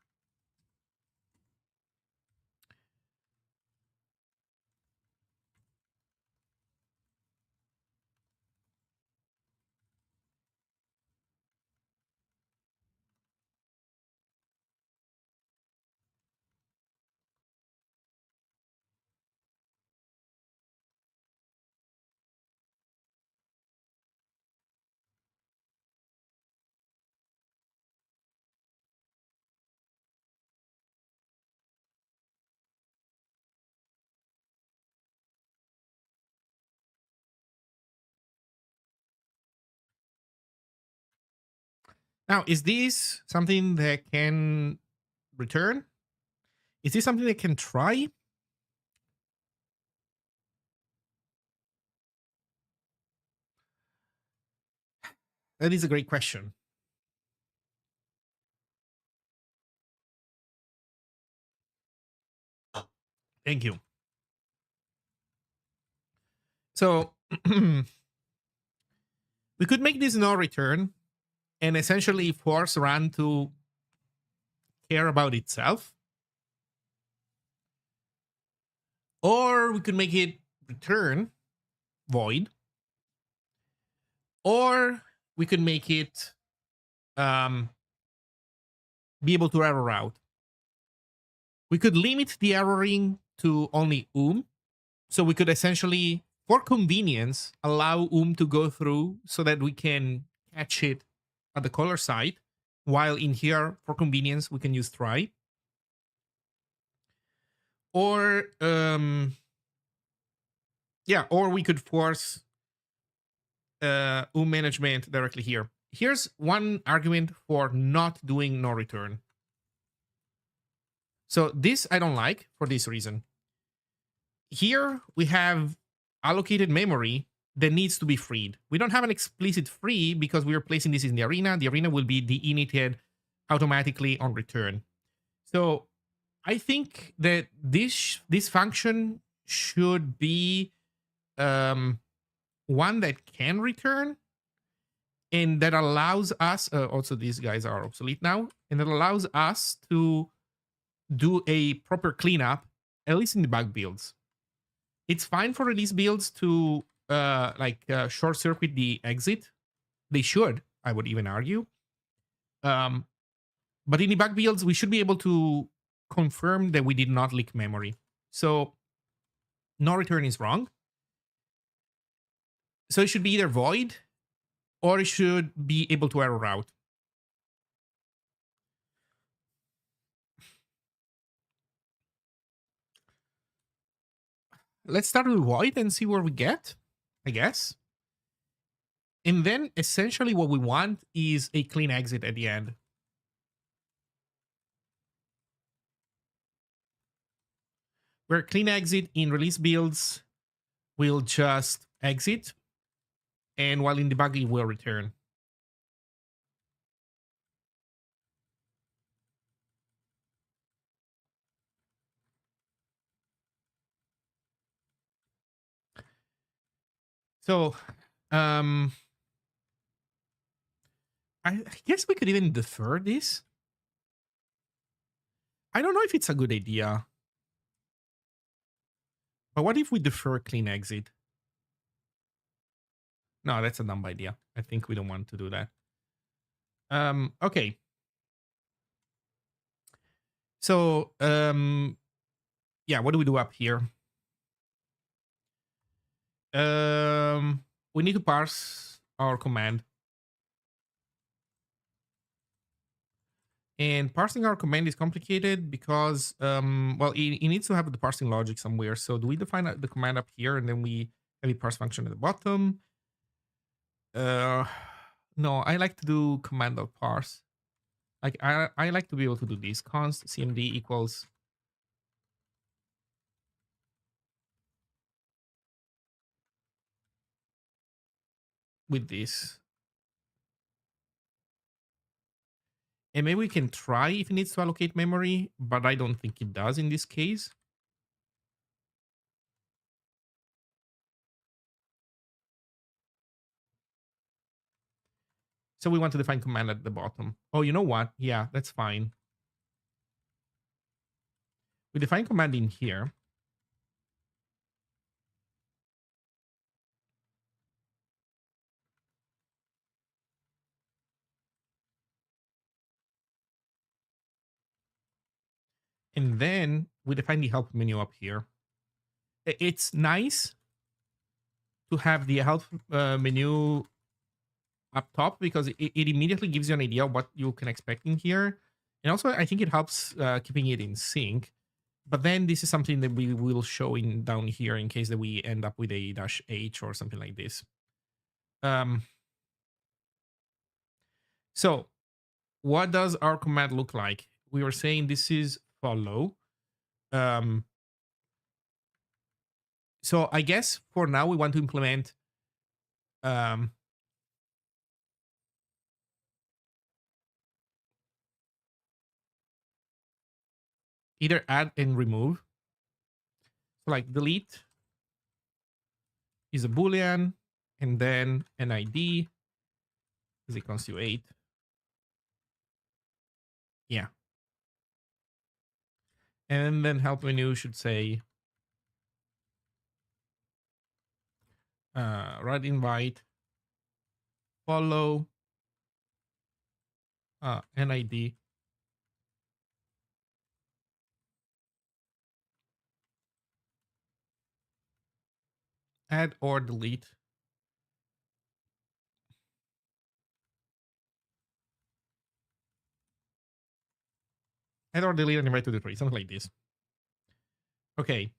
Now, is this something that can return? Is this something that can try? That is a great question. Thank you. So we could make this no return and essentially force run to care about itself. Or we could make it return void. Or we could make it be able to error out. We could limit the erroring to only So we could essentially, for convenience, allow to go through so that we can catch it at the caller side. While in here, for convenience, we can use try. Or or we could force management directly here. here's one argument for not doing no return. So this I don't like for this reason. Here we have allocated memory that needs to be freed. We don't have an explicit free because we are placing this in the arena. The arena will be deinitiated automatically on return. So I think that this function should be one that can return and that allows us. Also, these guys are obsolete now, and that allows us to do a proper cleanup, at least in the bug builds. It's fine for release builds to short circuit the exit. They should, I would even argue. But in the bug builds, we should be able to confirm that we did not leak memory. So no return is wrong. So it should be either void or it should be able to error out. Let's start with void and see where we get, I guess. And then essentially what we want is a clean exit at the end. Where clean exit in release builds will just exit, and while in debug it will return. So I guess we could even defer this. I don't know if it's a good idea. But what if we defer clean exit? No, that's a dumb idea. I think we don't want to do that. Okay. So, yeah, what do we do up here? We need to parse our command. And parsing our command is complicated because, well, it needs to have the parsing logic somewhere. So do we define the command up here and then we have a parse function at the bottom? No, I like to do command.parse. Like I like to be able to do this. Const cmd equals with this. And maybe we can try if it needs to allocate memory, but I don't think it does in this case. So we want to define command at the bottom. Oh, you know what? Yeah, that's fine. We define command in here. And then we define the help menu up here. It's nice to have the help menu up top because it immediately gives you an idea of what you can expect in here. And also, I think it helps keeping it in sync. But then this is something that we will show in down here in case that we end up with a -h or something like this. So what does our command look like? We were saying this is follow. So I guess for now we want to implement either add and remove. So like delete is a boolean, and then an ID is equals to 8. Yeah. And then help menu should say write invite, follow, NID, add or delete. Add or delete and invite to the tree, something like this. Okay.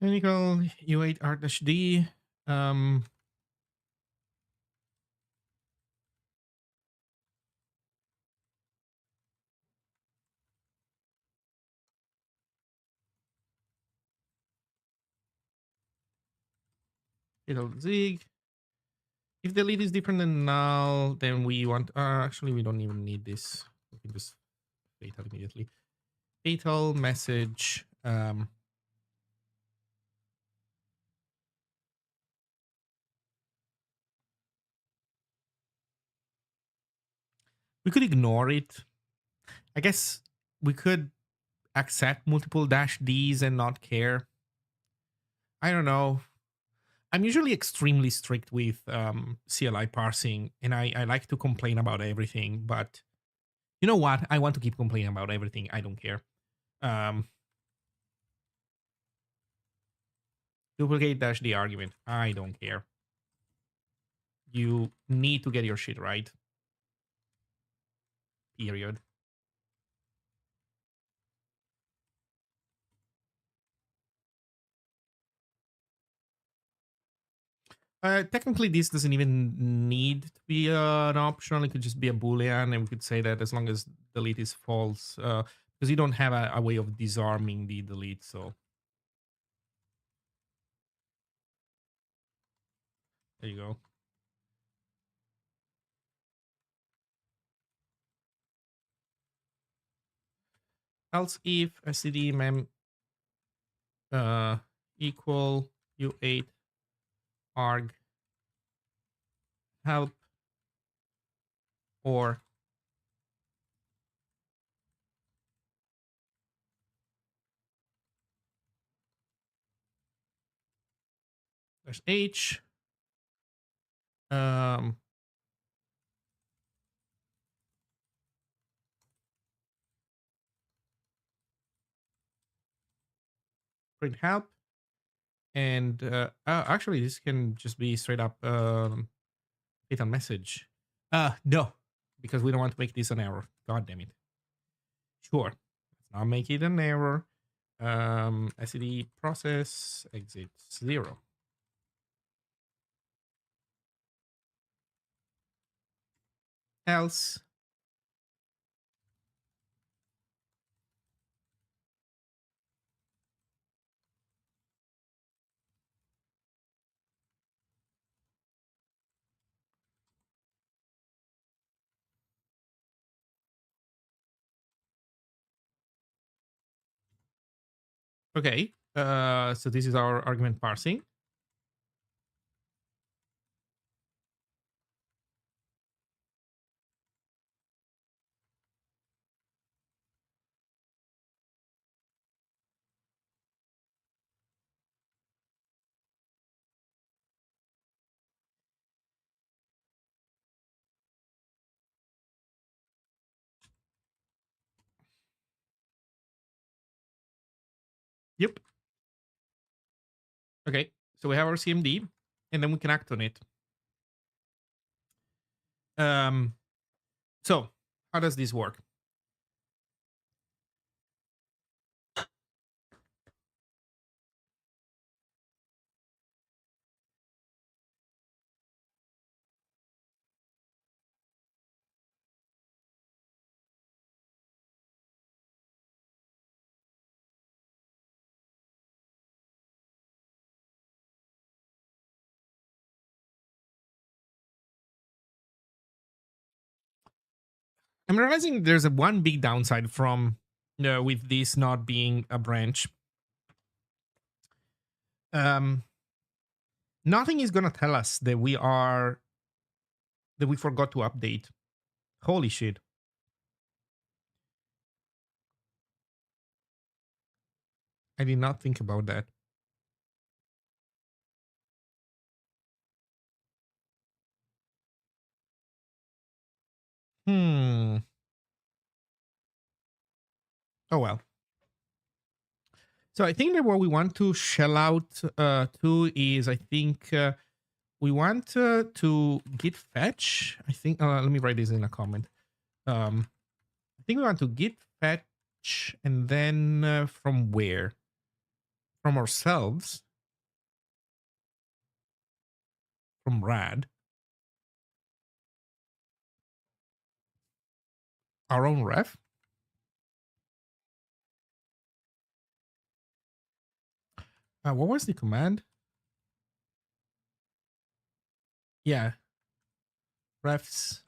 Technical U8 R-D. It'll Zig. If the lead is different than null, then we want. Actually, we don't even need this. We can just fatal immediately. Fatal message. We could ignore it. I guess we could accept multiple dash Ds and not care. I don't know. I'm usually extremely strict with CLI parsing, and I like to complain about everything. But you know what? I want to keep complaining about everything. I don't care. Duplicate dash D argument. I don't care. You need to get your shit right. Period. Technically, this doesn't even need to be an optional. It could just be a boolean, and we could say that as long as delete is false, because you don't have a way of disarming the delete. So there you go. Else if std mem equal u8 arg help or dash h print help, and actually this can just be straight up fatal message. No, because we don't want to make this an error. God damn it. Sure, let's not make it an error. SCD process exit 0. Else okay. So this is our argument parsing. Yep. Okay. So we have our CMD, and then we can act on it. Um. So how does this work? I'm realizing there's a one big downside from with this not being a branch. Nothing is gonna tell us that we forgot to update. Holy shit. I did not think about that. Oh well. So I think that what we want to shell out to is I think we want to git fetch. I think let me write this in a comment. I think we want to git fetch and then from where? from ourselves, from RAD, our own ref. What was the command? Yeah, refs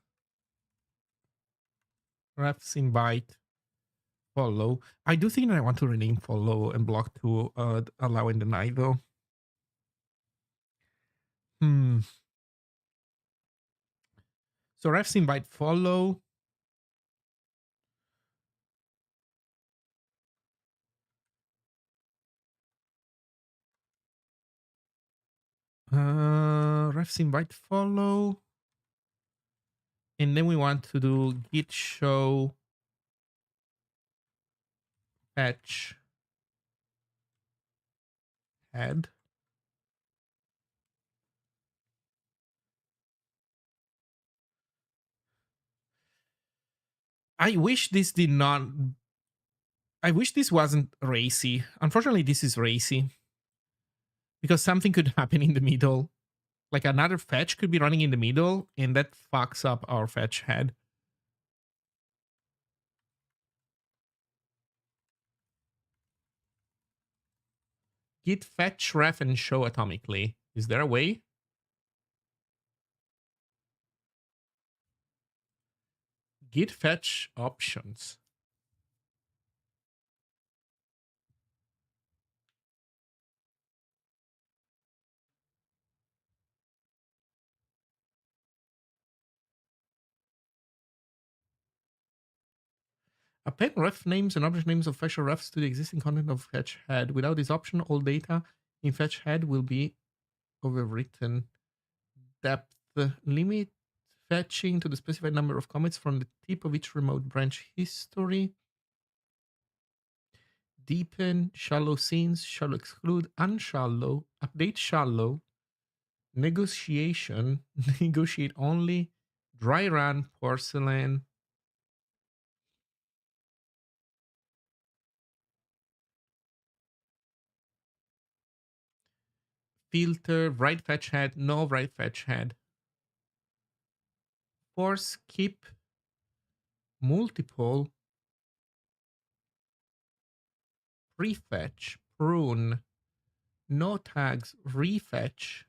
invite follow. I do think that I want to rename follow and block to allow and deny though. Hmm. So refs invite follow. Refs invite follow. And then we want to do git show fetch head. I wish this did not. I wish this wasn't racy. Unfortunately, this is racy because something could happen in the middle. Like another fetch could be running in the middle, and that fucks up our fetch head. Git fetch ref and show atomically. Is there a way? Git fetch options. Append ref names and object names of fetch refs to the existing content of fetch head. Without this option, all data in fetch head will be overwritten. Depth limit fetching to the specified number of commits from the tip of each remote branch history. Deepen, shallow scenes, shallow exclude, unshallow, update shallow, negotiation, negotiate only, dry run, porcelain, filter, write fetch head, no write fetch head, force skip, multiple, prefetch, prune, no tags, refetch,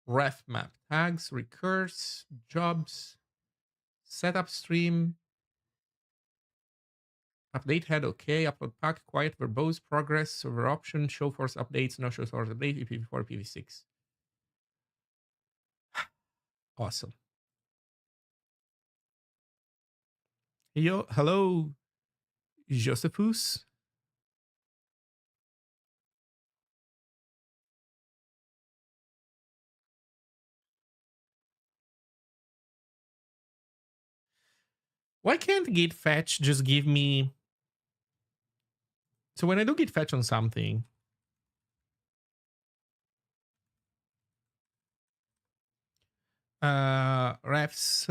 ref map tags, recurse, jobs, setup stream, update head, okay, upload pack, quiet, verbose, progress, server option, show force updates, no show source update, PV4, PV6. Awesome. Yo, hello, Josephus. Why can't git fetch just give me? So when I do git fetch on something, refs,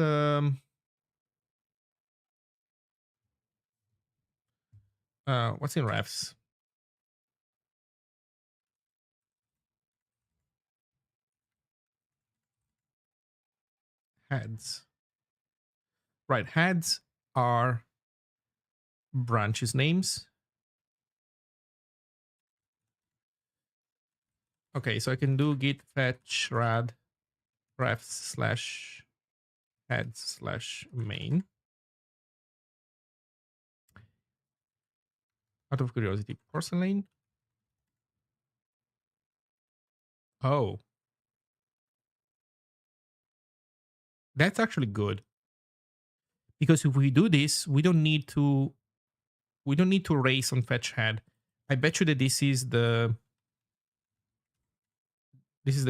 what's in refs? Heads. Right, heads are branches names. Okay, so I can do git fetch rad refs slash heads slash main. Out of curiosity, porcelain. Oh, that's actually good because if we do this, we don't need to race on fetch head. I bet you that this is the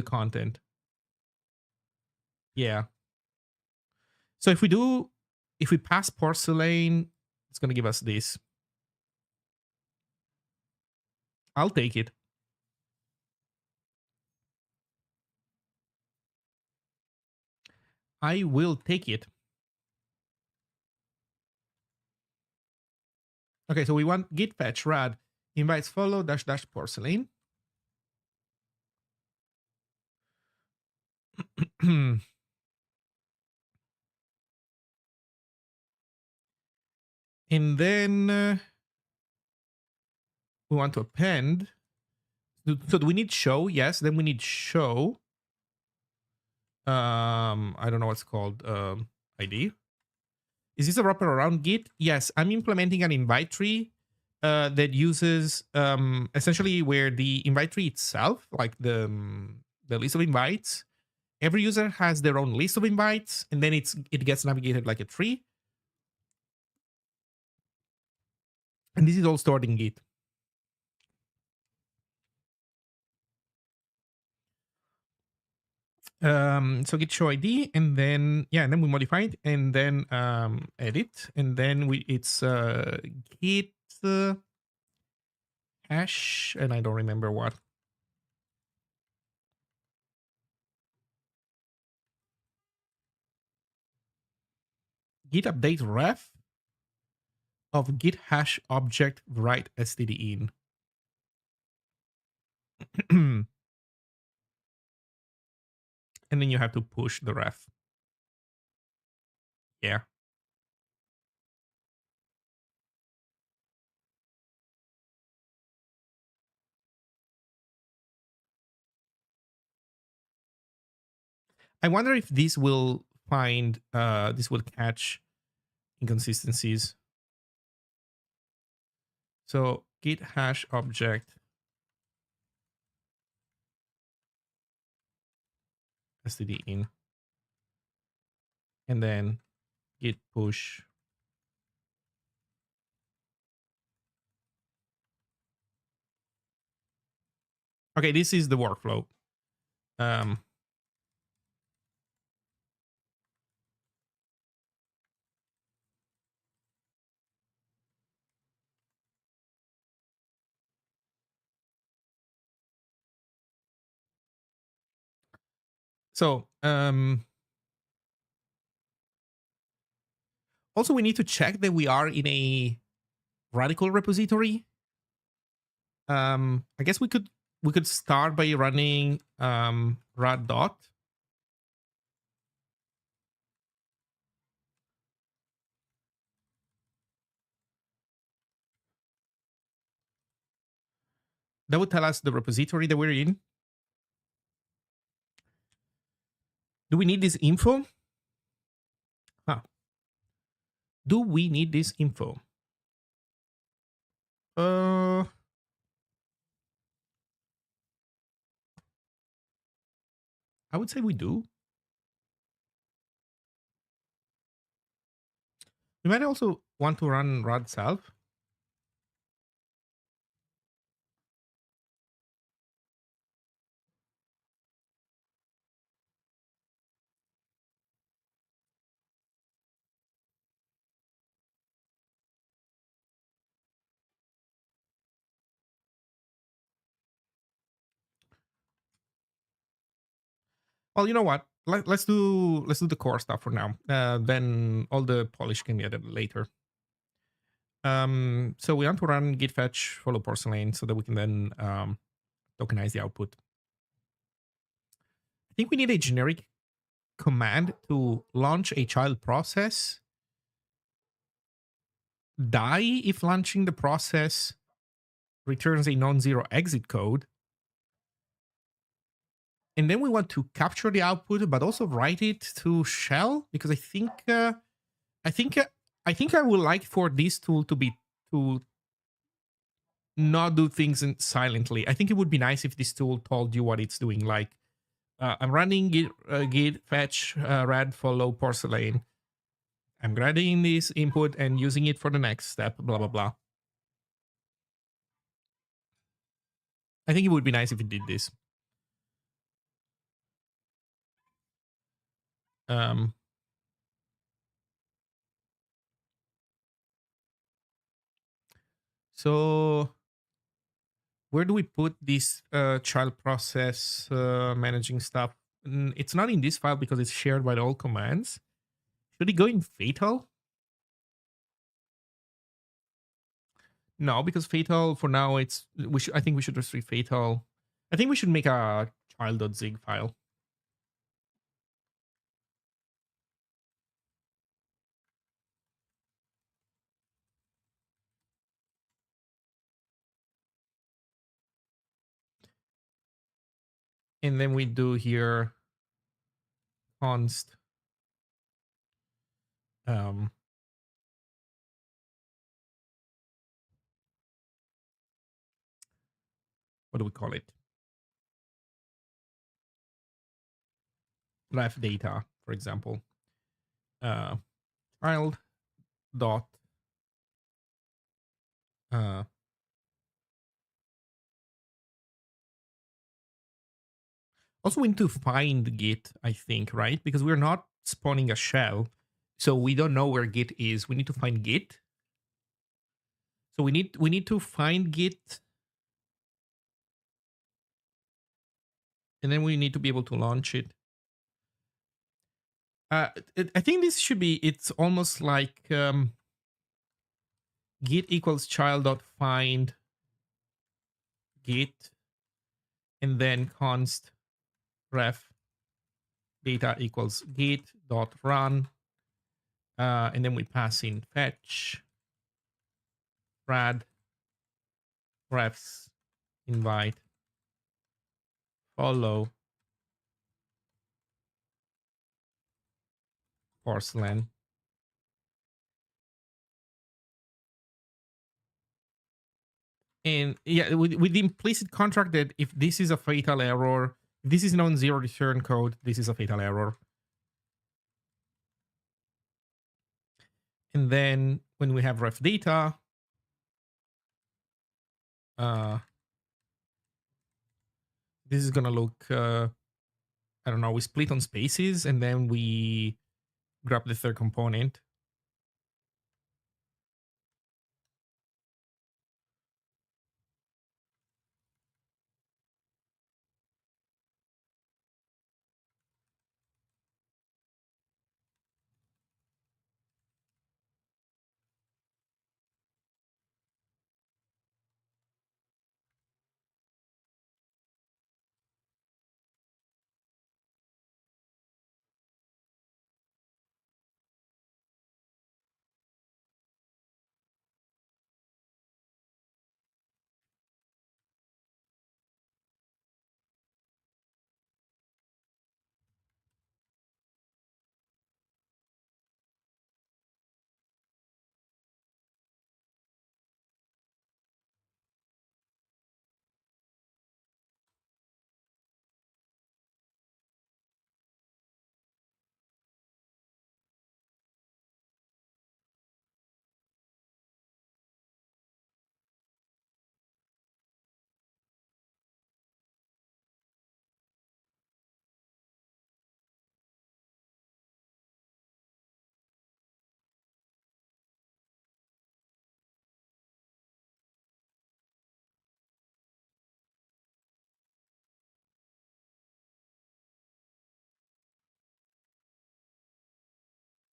content. Yeah. So if we pass porcelain, it's gonna give us this. I'll take it. I will take it. Okay, so we want git fetch rad invites follow dash dash porcelain. And then we want to append. So do we need show? Yes. Then we need show. I don't know what's called. ID. Is this a wrapper around Git? Yes. I'm implementing an invite tree that uses essentially where the invite tree itself, like the list of invites, every user has their own list of invites, and then it gets navigated like a tree. And this is all stored in Git. So git show ID, and then and then we modify it, and then edit, and then it's git hash, and I don't remember what. Git update ref of git hash object write std in. And then you have to push the ref. Yeah. I wonder if this will catch inconsistencies. So git hash object std in, and then git push. Okay, this is the workflow. So also we need to check that we are in a radical repository. I guess we could start by running rad dot. That would tell us the repository that we're in. Do we need this info? Huh. Do we need this info? I would say we do. We might also want to run rad self. Well, you know what? Let's do the core stuff for now. Then all the polish can be added later. So we want to run git fetch follow porcelain so that we can then tokenize the output. I think we need a generic command to launch a child process. Die if launching the process returns a non-zero exit code. And then we want to capture the output, but also write it to shell, because I think I would like for this tool to not do things silently. I think it would be nice if this tool told you what it's doing. Like, I'm running git fetch rad follow porcelain. I'm grabbing this input and using it for the next step. Blah blah blah. I think it would be nice if it did this. So where do we put this child process managing stuff? It's not in this file because it's shared by all commands. Should it go in fatal? No, because fatal for now it's I think we should restrict fatal. I think we should make a child.zig file. And then we do here const um what do we call it? Ref data, for example. Child dot uh also we need to find git, I think, right? Because we're not spawning a shell. So we don't know where git is. We need to find git. So we need to find git, and then we need to be able to launch it. I think this should be, it's almost like git equals child.find git, and then const ref data equals git dot run, and then we pass in fetch rad refs invite follow porcelain. And yeah, with the implicit contract that if this is a fatal error, if this is non-zero return code, this is a fatal error. And then when we have ref data, this is gonna look, I don't know, we split on spaces and then we grab the third component.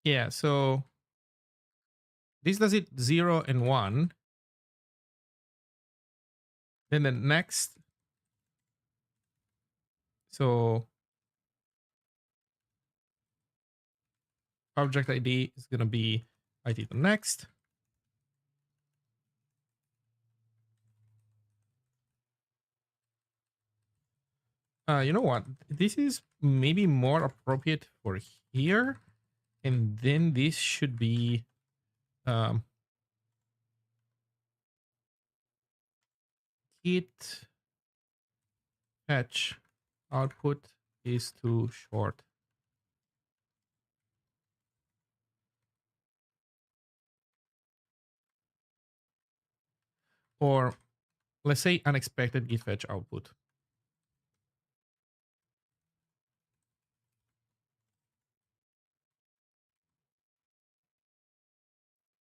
Yeah, so this does it 0 and 1. Then the next, so object ID is gonna be ID to next. You know what? This is maybe more appropriate for here. And then this should be git fetch output is too short. Or let's say unexpected git fetch output.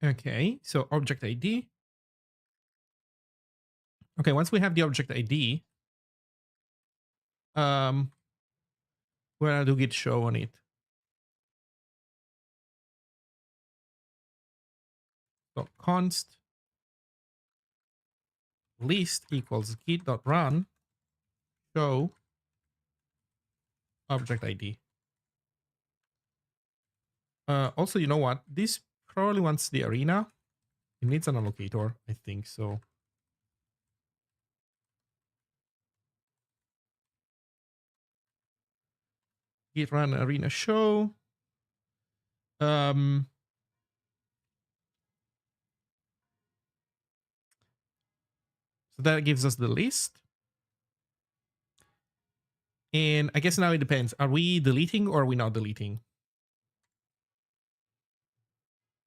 Okay, so object ID. Okay, once we have the object ID, we're gonna do git show on it. So const list equals git.run show object ID. Also, you know what? This probably wants the arena. It needs an allocator, I think so. Git run arena show. So that gives us the list. And I guess now it depends. Are we deleting or are we not deleting?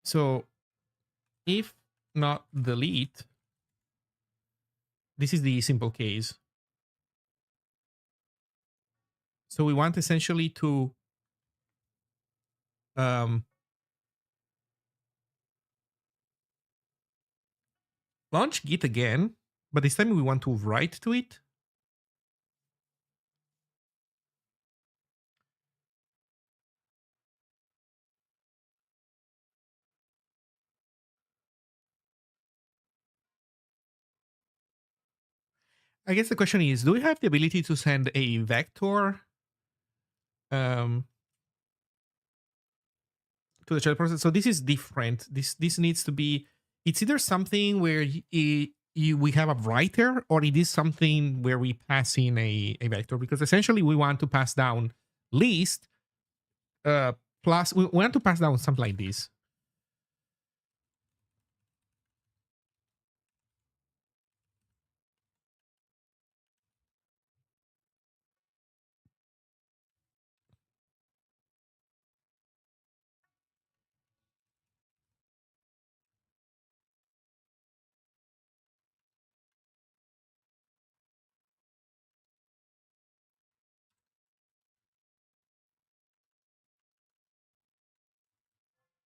So if not delete, this is the simple case. So we want essentially to launch Git again, but this time we want to write to it. I guess the question is, do we have the ability to send a vector to the child process? So this is different. This needs to be, it's either something where we have a writer, or it is something where we pass in a vector, because essentially we want to pass down list plus, we want to pass down something like this.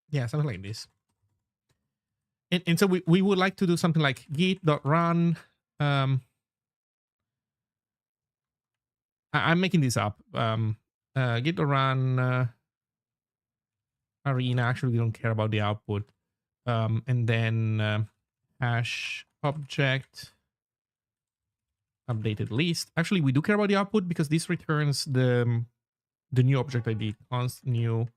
Yeah, something like this. And so we would like to do something like git.run. I'm making this up. Git.run arena. Actually, we don't care about the output. And then hash object updated list. Actually, we do care about the output because this returns the new object ID, const new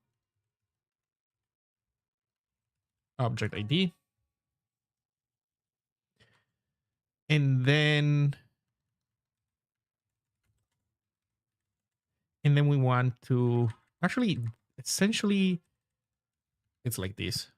object ID. And then we want to actually, essentially, it's like this.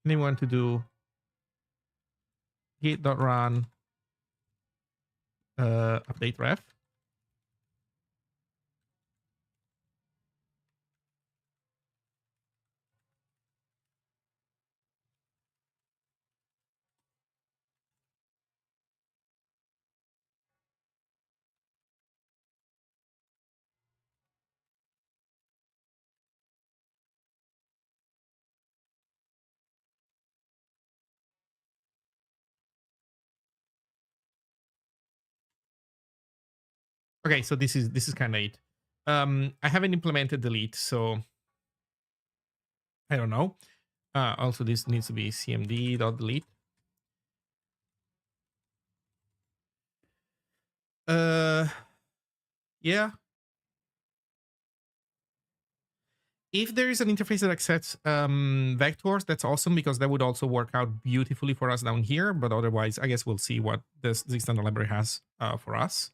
And then we want to do git.run update ref. Okay, so this is kind of it. I haven't implemented delete, so I don't know. Also, this needs to be cmd.delete. Yeah. If there is an interface that accepts vectors, that's awesome, because that would also work out beautifully for us down here. But otherwise, I guess we'll see what this standard library has for us.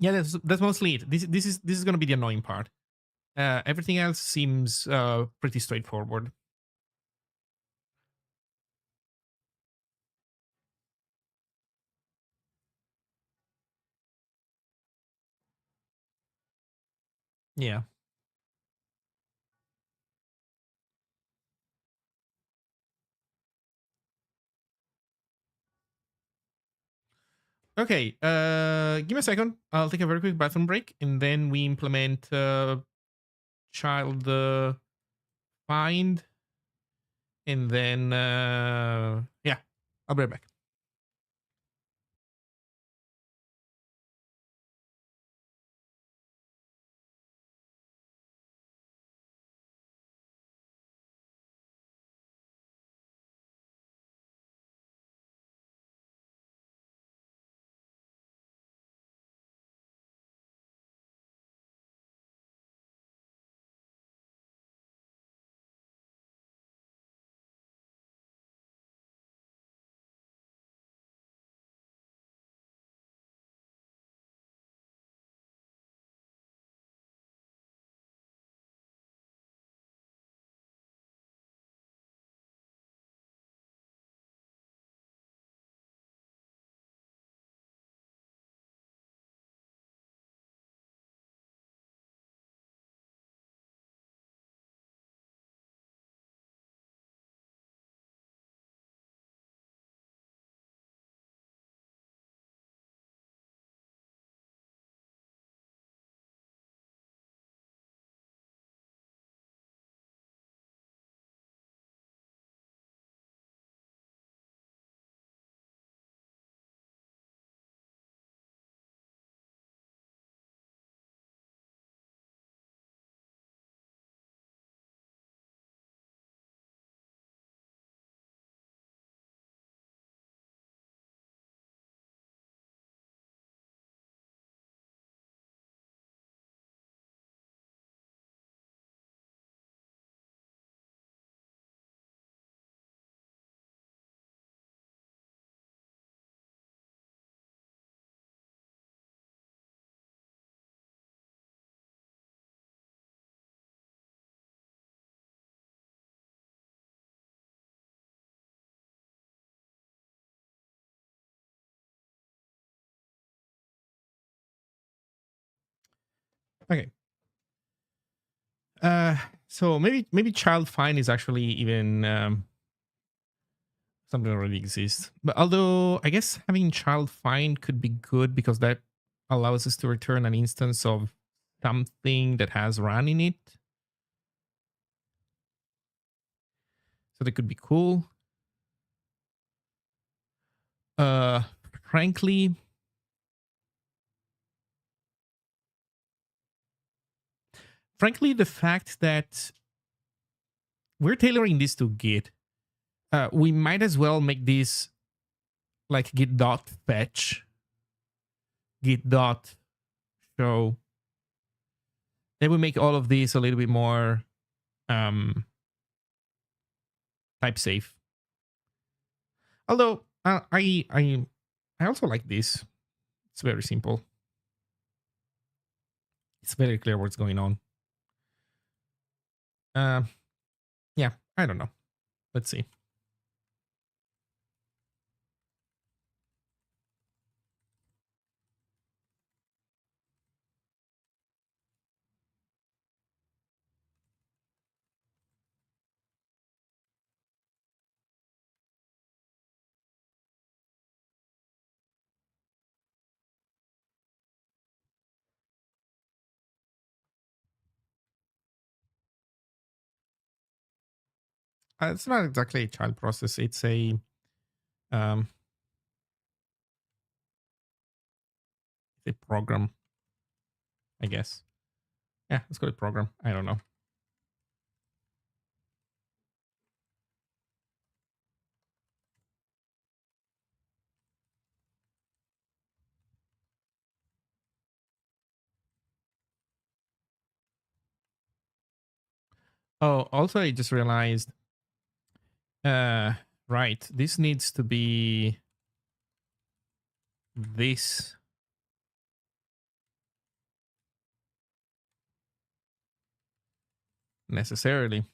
Yeah, that's mostly it. This is going to be the annoying part. Everything else seems pretty straightforward. Yeah. Okay, give me a second. I'll take a very quick bathroom break, and then we implement child find, and then yeah, I'll be right back. Okay. Uh, so maybe child find is actually even something that already exists. But although I guess having child find could be good because that allows us to return an instance of something that has run in it. So that could be cool. Uh, frankly, the fact that we're tailoring this to Git, we might as well make this like Git dot fetch, Git dot show. Then we make all of these a little bit more um, type safe. Although I also like this. It's very simple. It's very clear what's going on. Uh, yeah, I don't know. Let's see. It's not exactly a child process. It's um, a program, I guess. Yeah, let's call it program. I don't know. Oh, also, I just realized. Uh, right. This needs to be this necessarily.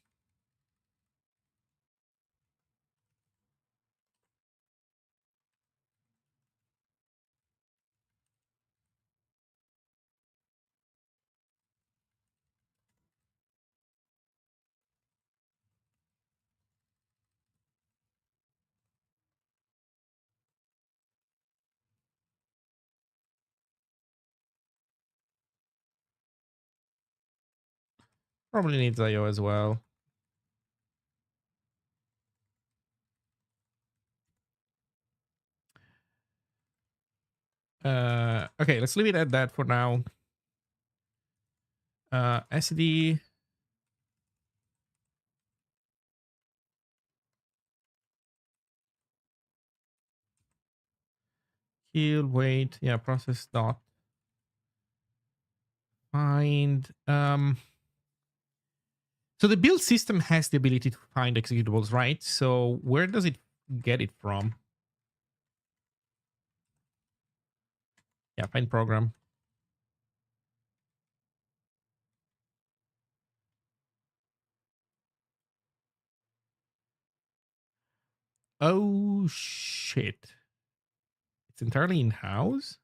Probably needs IO as well. Okay, let's leave it at that for now. SD. Kill, wait, yeah, process dot find. So the build system has the ability to find executables, right? So where does it get it from? Yeah, find program. Oh shit. It's entirely in-house?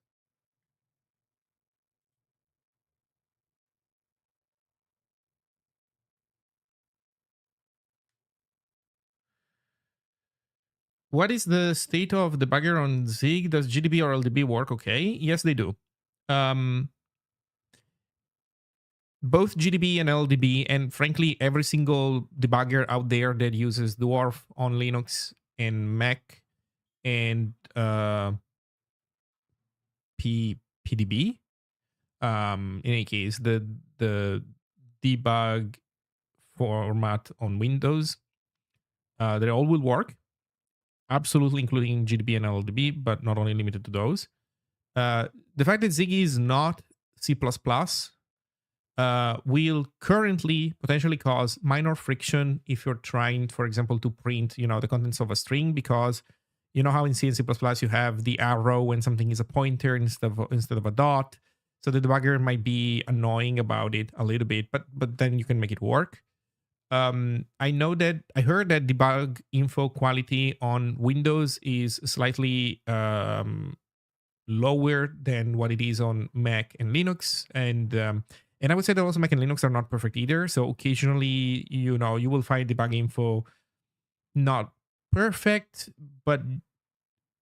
What is the state of the debugger on Zig? Does GDB or LDB work okay? Yes, they do. Um, both GDB and LDB, and frankly, every single debugger out there that uses Dwarf on Linux and Mac and PDB. In any case, the debug format on Windows, they all will work, absolutely, including GDB and LDB, but not only limited to those. The fact that Ziggy is not C++ will currently potentially cause minor friction if you're trying, for example, to print, the contents of a string, because you know how in C and C++ you have the arrow when something is a pointer instead of a dot. So the debugger might be annoying about it a little bit, but then you can make it work. I heard that debug info quality on Windows is slightly lower than what it is on Mac and Linux, and I would say that also Mac and Linux are not perfect either. So occasionally, you will find debug info not perfect, but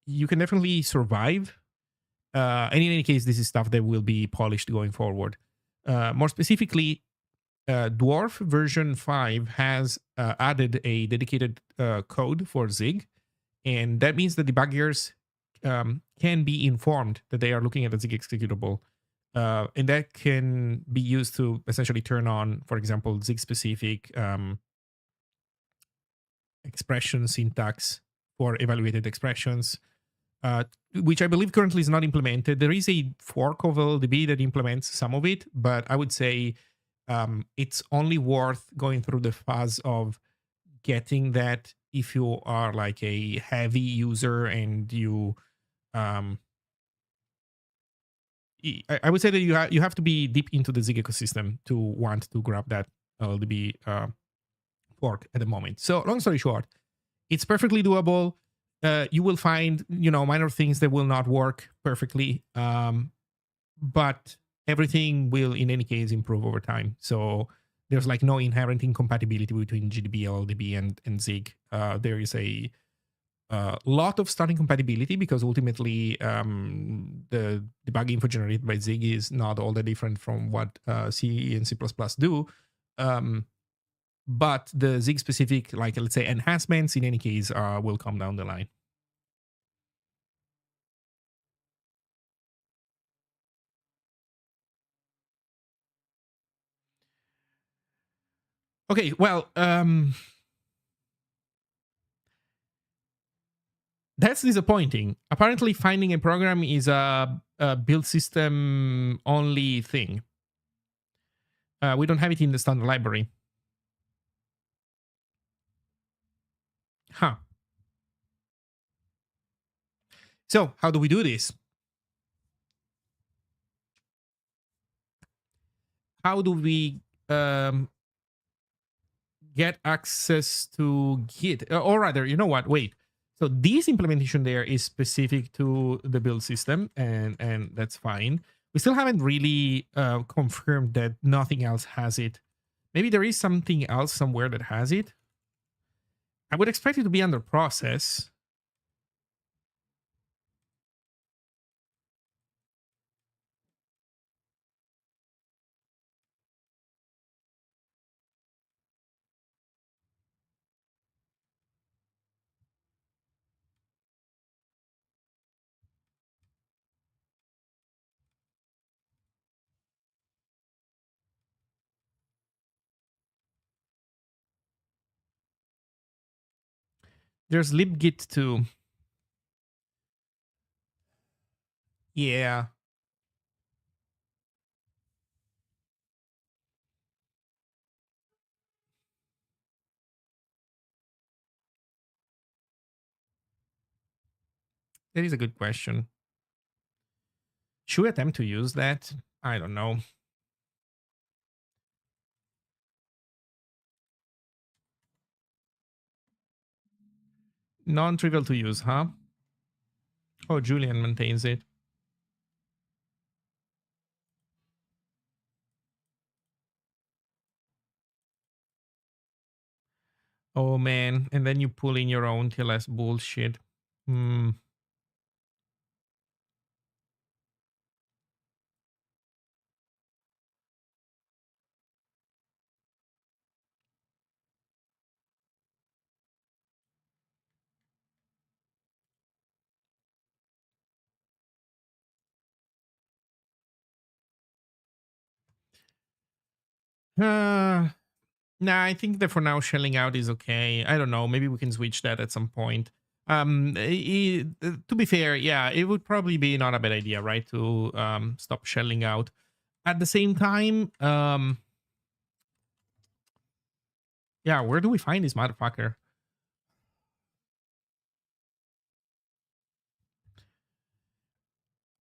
you can definitely survive. And in any case, this is stuff that will be polished going forward. More specifically, Dwarf version 5 has added a dedicated code for Zig, and that means that debuggers can be informed that they are looking at a Zig executable. And that can be used to essentially turn on, for example, Zig specific expression syntax for evaluated expressions, uh, which I believe currently is not implemented. There is a fork of LDB that implements some of it, but I would say it's only worth going through the fuzz of getting that if you are like a heavy user and you um I would say that you have to be deep into the Zig ecosystem to want to grab that LDB fork at the moment. So long story short, it's perfectly doable. You will find minor things that will not work perfectly, but everything will in any case improve over time. So there's like no inherent incompatibility between GDB, LDB, and Zig. There is a lot of starting compatibility because ultimately the debug info generated by Zig is not all that different from what C and C++ do. But the Zig specific, like let's say enhancements, in any case, will come down the line. Okay, well, that's disappointing. Apparently, finding a program is a build system only thing. We don't have it in the standard library. Huh. So, how do we do this? How do we get access to Git? Or rather, you know what? Wait. So this implementation there is specific to the build system, and that's fine. We still haven't really confirmed that nothing else has it. Maybe there is something else somewhere that has it. I would expect it to be under process. There's libgit too. Yeah. That is a good question. Should we attempt to use that? I don't know. Non-trivial to use, huh? Oh, Julian maintains it. Oh man, and then you pull in your own TLS bullshit. Hmm. Nah, I think that for now shelling out is okay. I don't know. Maybe we can switch that at some point. To be fair, yeah, it would probably be not a bad idea, right? To stop shelling out. At the same time, yeah, where do we find this motherfucker?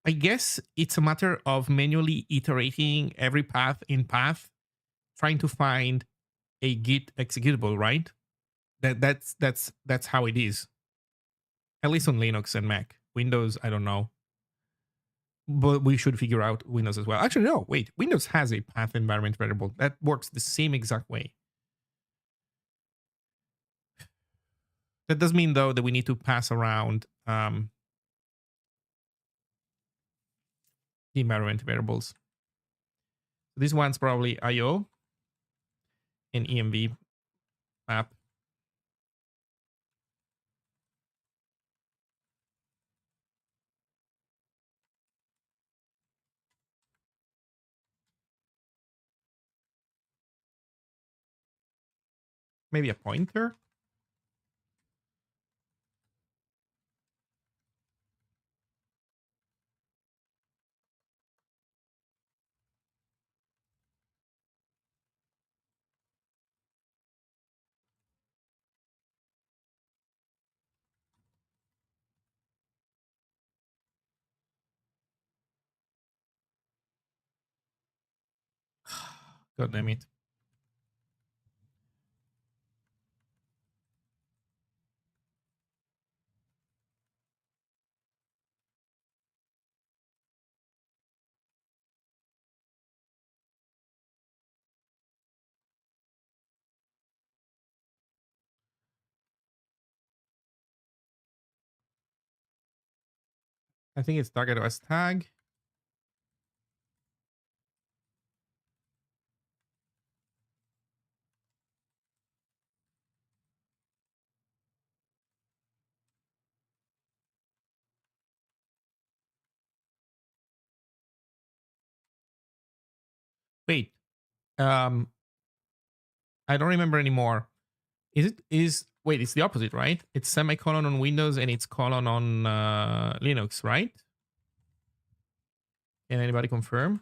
I guess it's a matter of manually iterating every path in path, trying to find a Git executable, right? That's how it is. At least on Linux and Mac. Windows, I don't know. But we should figure out Windows as well. Actually, no, wait. Windows has a path environment variable that works the same exact way. That does mean though that we need to pass around the environment variables. This one's probably IO and env map. Maybe a pointer. God damn it. I think it's target OS tag. Wait, um, I don't remember anymore. Wait, it's the opposite, right? It's semicolon on Windows and it's colon on Linux, right? Can anybody confirm?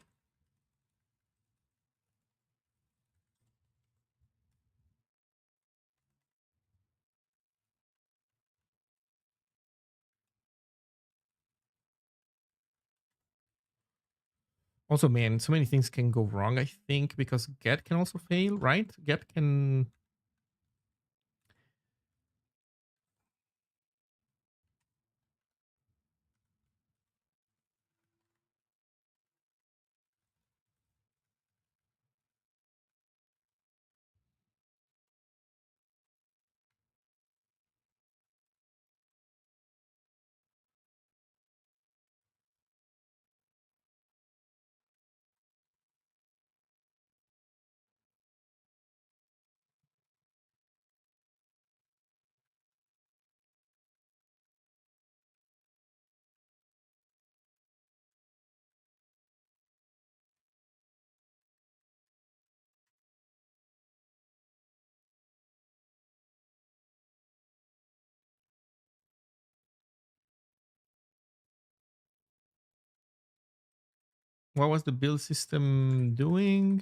Also, man, so many things can go wrong, I think, because get can also fail, right? Get can. What was the build system doing?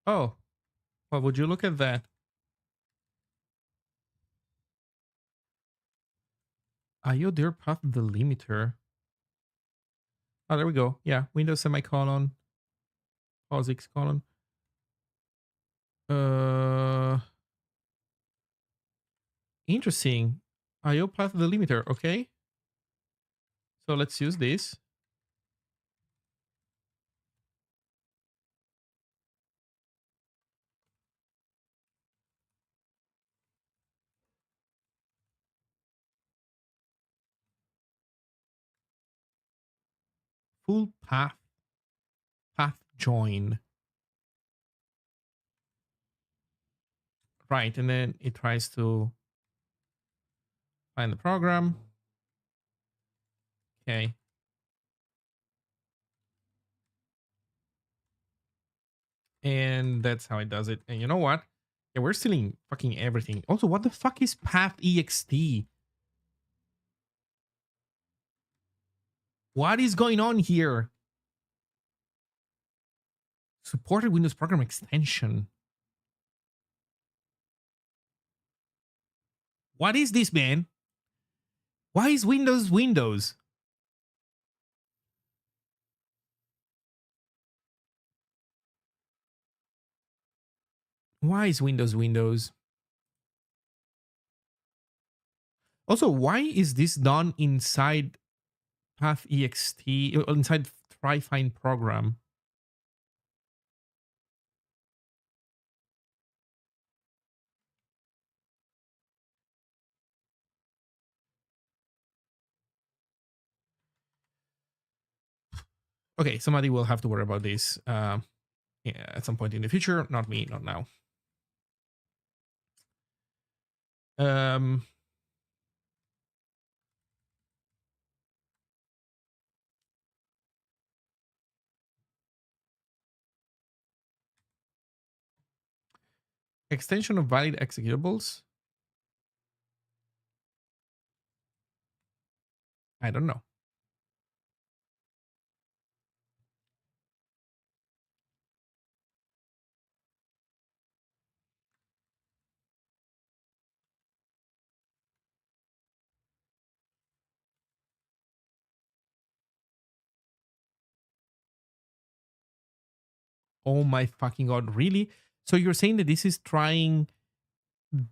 Oh, well, would you look at that? IO dir path delimiter. Oh, there we go. Yeah, Windows semicolon, POSIX colon. Interesting. IO path delimiter. Okay. So let's use this. Full path join. Right, and then it tries to find the program. Okay. And that's how it does it. And you know what? Yeah, we're stealing fucking everything. Also, what the fuck is path ext? What is going on here? Supported Windows program extension. What is this, man? Why is Windows Windows? Why is Windows Windows? Also, why is this done inside path ext, inside try find program? Okay, somebody will have to worry about this yeah, at some point in the future. Not me, not now. Um, extension of valid executables. I don't know. Oh my fucking god, really? So you're saying that this is trying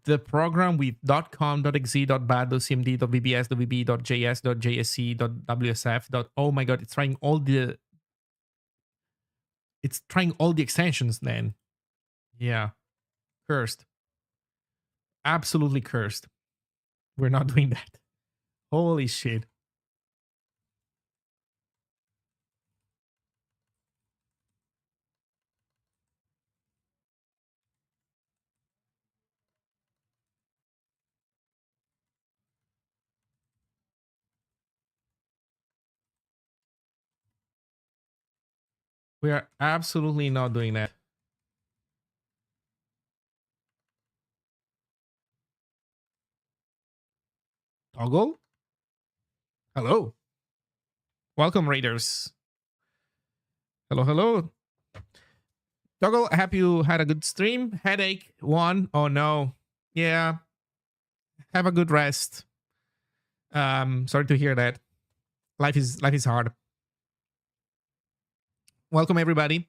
the program with .com, .exe, .bat, .cmd, .vbs, .vb, .js, .jsc, .wsf, oh my god, it's trying all the extensions then. Yeah. Cursed. Absolutely cursed. We're not doing that. Holy shit. We are absolutely not doing that. Toggle? Hello. Welcome, Raiders. Hello, hello. Toggle, I hope you had a good stream. Headache, one. Oh no. Yeah. Have a good rest. Sorry to hear that. Life is hard. Welcome everybody.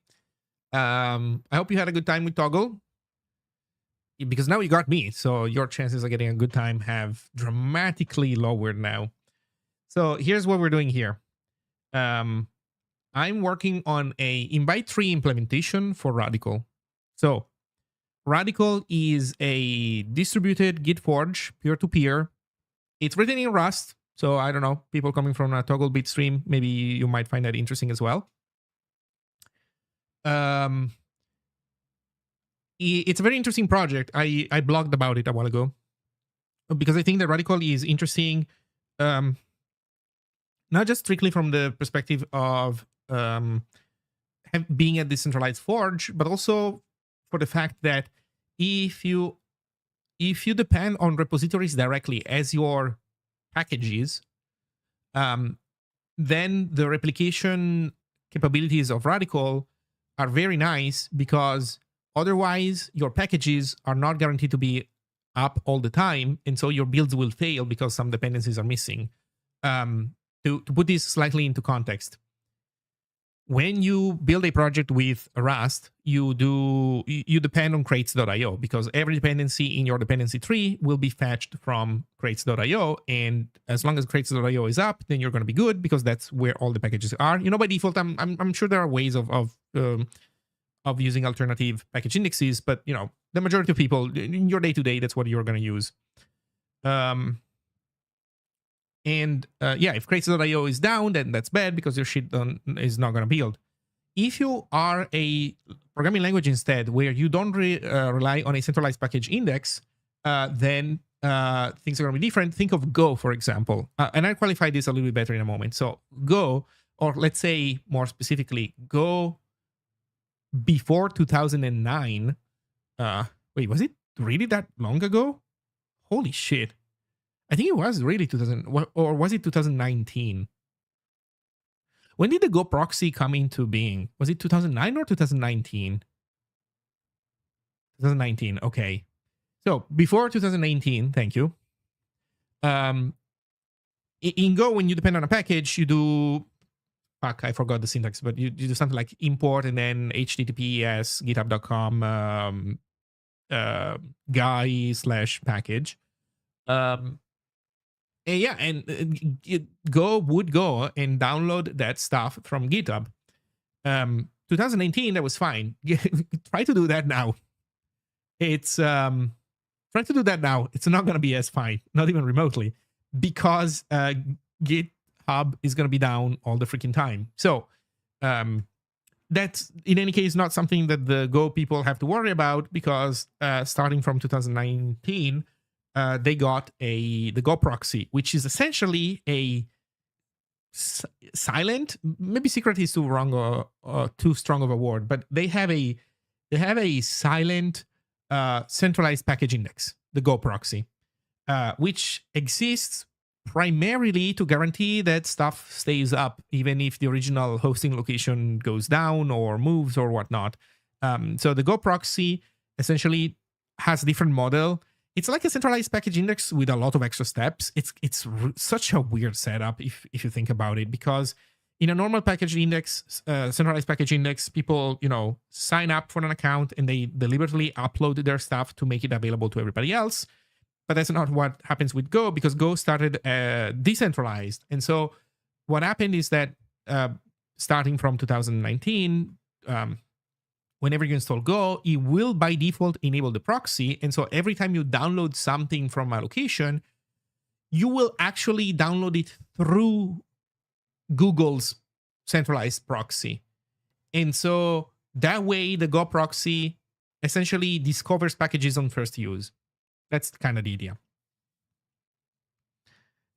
I hope you had a good time with Toggle. Because now you got me, so your chances of getting a good time have dramatically lowered now. So here's what we're doing here. I'm working on a invite tree implementation for Radical. So Radical is a distributed GitForge peer-to-peer. It's written in Rust, so I don't know, people coming from a Toggle Bit stream, maybe you might find that interesting as well. It's a very interesting project. I blogged about it a while ago because I think that Radical is interesting, not just strictly from the perspective of being a decentralized forge, but also for the fact that if you depend on repositories directly as your packages, then the replication capabilities of Radical are very nice, because otherwise your packages are not guaranteed to be up all the time, and so your builds will fail because some dependencies are missing. To put this slightly into context, when you build a project with Rust, you depend on crates.io, because every dependency in your dependency tree will be fetched from crates.io, and as long as crates.io is up, then you're going to be good, because that's where all the packages are. By default, I'm sure there are ways of using alternative package indexes, but the majority of people in your day-to-day, that's what you're going to use. If crates.io is down, then that's bad, because your shit is not going to build. If you are a programming language instead, where you don't rely on a centralized package index, then things are going to be different. Think of Go, for example. And I'll qualify this a little bit better in a moment. So Go, or let's say more specifically, Go before 2009. Wait, was it really that long ago? Holy shit. I think it was really 2000, or was it 2019? When did the Go proxy come into being? Was it 2009 or 2019? 2019, okay. So before 2019, thank you. In Go, when you depend on a package, you do, I forgot the syntax, but you do something like import and then https github.com guy/package. Go would go and download that stuff from GitHub. 2019, that was fine. Try to do that now. It's try to do that now. It's not going to be as fine, not even remotely, because GitHub is going to be down all the freaking time. So that's in any case not something that the Go people have to worry about, because starting from 2019. They got the Go proxy, which is essentially a silent, maybe secret is too wrong or too strong of a word, but they have a silent centralized package index, the Go proxy, which exists primarily to guarantee that stuff stays up, even if the original hosting location goes down or moves or whatnot. So the Go proxy essentially has a different model. It's like a centralized package index with a lot of extra steps. It's such a weird setup if you think about it, because in a normal package index, centralized package index, people sign up for an account and they deliberately upload their stuff to make it available to everybody else. But that's not what happens with Go, because Go started decentralized. And so what happened is that starting from 2019, whenever you install Go, it will by default enable the proxy. And so every time you download something from a location, you will actually download it through Google's centralized proxy. And so that way, the Go proxy essentially discovers packages on first use. That's kind of the idea.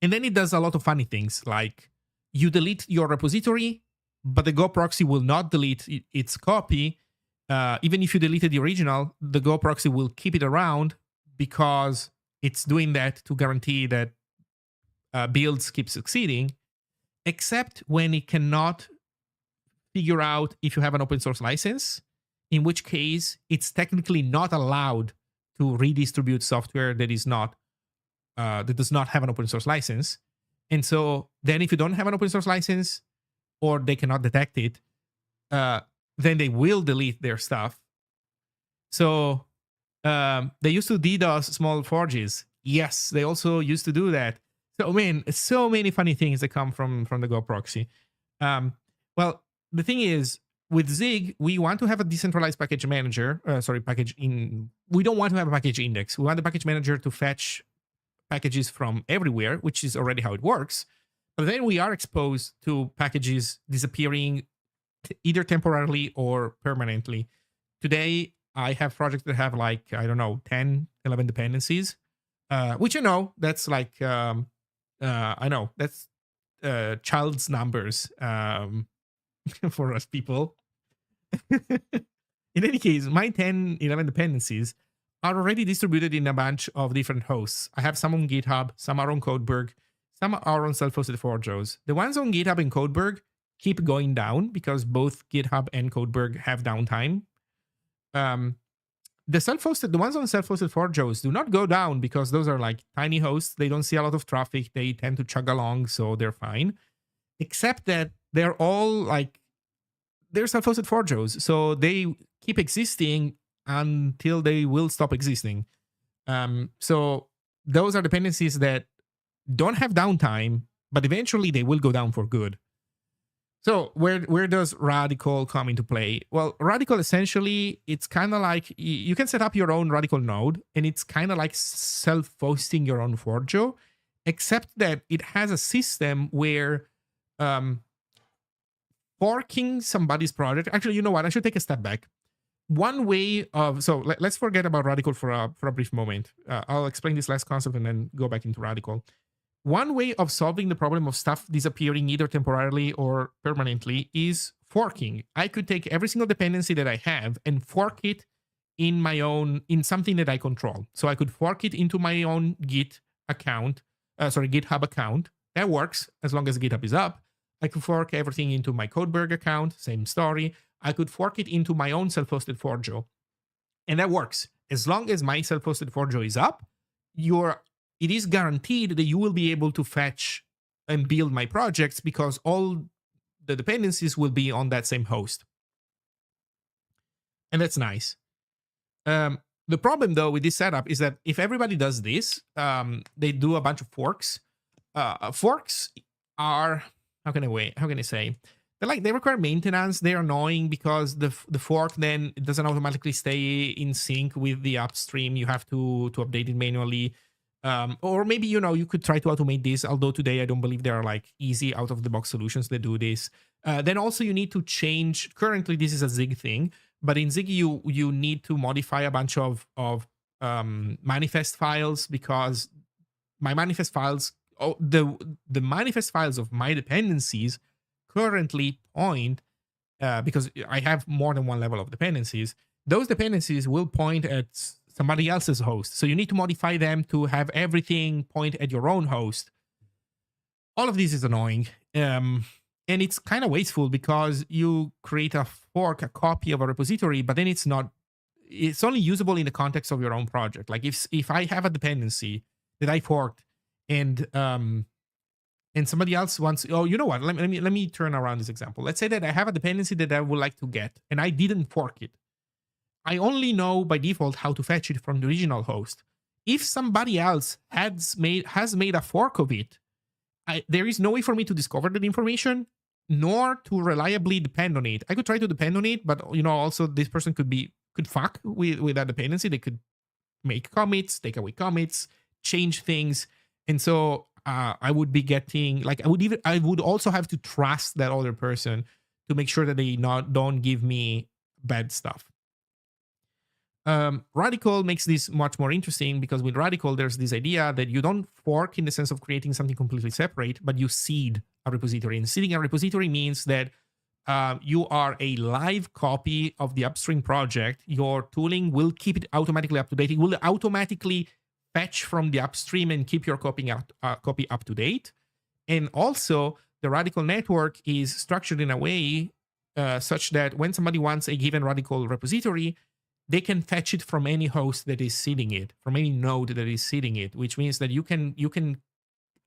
And then it does a lot of funny things, like you delete your repository, but the Go proxy will not delete its copy. Even if you deleted the original, the Go proxy will keep it around, because it's doing that to guarantee that builds keep succeeding, except when it cannot figure out if you have an open source license, in which case it's technically not allowed to redistribute software that is not that does not have an open source license. And so then if you don't have an open source license, or they cannot detect it, then they will delete their stuff. So they used to DDoS small forges. Yes, they also used to do that. So man, so many funny things that come from the Go proxy. Well, the thing is, with Zig, we want to have a decentralized package manager. We don't want to have a package index. We want the package manager to fetch packages from everywhere, which is already how it works. But then we are exposed to packages disappearing either temporarily or permanently. Today, I have projects that have 10, 11 dependencies, which, that's like, I know, that's child's numbers for us people. In any case, my 10, 11 dependencies are already distributed in a bunch of different hosts. I have some on GitHub, some are on Codeberg, Some are on self-hosted forjos. The ones on GitHub and Codeberg keep going down because both GitHub and Codeberg have downtime. The ones on self-hosted forjos do not go down because those are like tiny hosts. They don't see a lot of traffic. They tend to chug along, so they're fine. Except that they're all like, they're self-hosted forjos, so they keep existing until they will stop existing. So those are dependencies that don't have downtime, but eventually they will go down for good. So where does Radical come into play? Well, Radical essentially, it's kind of like you can set up your own Radical node, and it's kind of like self-hosting your own forjo, except that it has a system where forking somebody's project. Actually, you know what? I should take a step back. One way of, so let's forget about Radical for a brief moment. I'll explain this last concept and then go back into Radical. One way of solving the problem of stuff disappearing either temporarily or permanently is forking. I could take every single dependency that I have and fork it in my own, in something that I control. So I could fork it into my own GitHub account. That works as long as GitHub is up. I could fork everything into my Codeberg account, same story. I could fork it into my own self-hosted forjo. And that works. As long as my self-hosted forjo is up, it is guaranteed that you will be able to fetch and build my projects because all the dependencies will be on that same host. And that's nice. The problem, though, with this setup is that if everybody does this, they do a bunch of forks. Forks are, how can I say? They require maintenance. They're annoying because the fork then it doesn't automatically stay in sync with the upstream. You have to update it manually. Or maybe, you could try to automate this, although today I don't believe there are like easy out of the box solutions that do this. Then also you need to change, currently this is a Zig thing, but in Zig you need to modify a bunch of manifest files because my manifest files, the manifest files of my dependencies currently point, because I have more than one level of dependencies, those dependencies will point at somebody else's host. So you need to modify them to have everything point at your own host. All of this is annoying. And it's kind of wasteful because you create a copy of a repository, but then it's only usable in the context of your own project. Like if I have a dependency that I forked and somebody else wants, you know what, let me turn around this example. Let's say that I have a dependency that I would like to get and I didn't fork it. I only know by default how to fetch it from the original host. If somebody else has made a fork of it, there is no way for me to discover that information, nor to reliably depend on it. I could try to depend on it, but also this person could fuck with that dependency. They could make commits, take away commits, change things, and so I would be getting I would also have to trust that other person to make sure that they don't give me bad stuff. Radical makes this much more interesting because with Radical, there's this idea that you don't fork in the sense of creating something completely separate, but you seed a repository. And seeding a repository means that you are a live copy of the upstream project. Your tooling will keep it automatically up to date. It will automatically fetch from the upstream and keep your copy up to date. And also, the Radical network is structured in a way such that when somebody wants a given Radical repository, they can fetch it from any host that is seeding it, from any node that is seeding it, which means that you can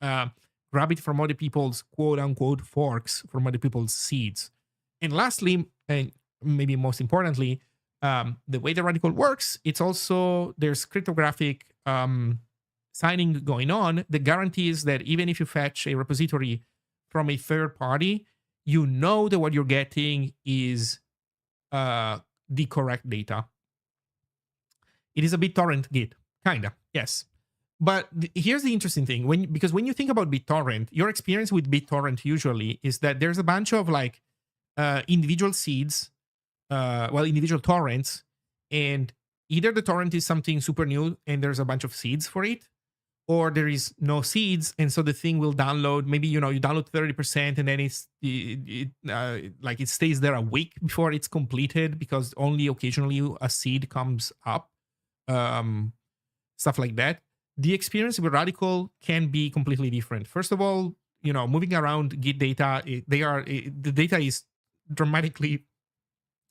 grab it from other people's quote unquote forks, from other people's seeds. And lastly, and maybe most importantly, the way the Radical works, it's also there's cryptographic signing going on that guarantees that even if you fetch a repository from a third party, you know that what you're getting is the correct data. It is a BitTorrent Git, kinda, yes. But here's the interesting thing: because when you think about BitTorrent, your experience with BitTorrent usually is that there's a bunch of individual seeds, individual torrents, and either the torrent is something super new and there's a bunch of seeds for it, or there is no seeds, and so the thing will download. Maybe you download 30%, and then it stays there a week before it's completed because only occasionally a seed comes up. Stuff like that. the experience with Radical can be completely different. First of all, moving around Git data, the data is dramatically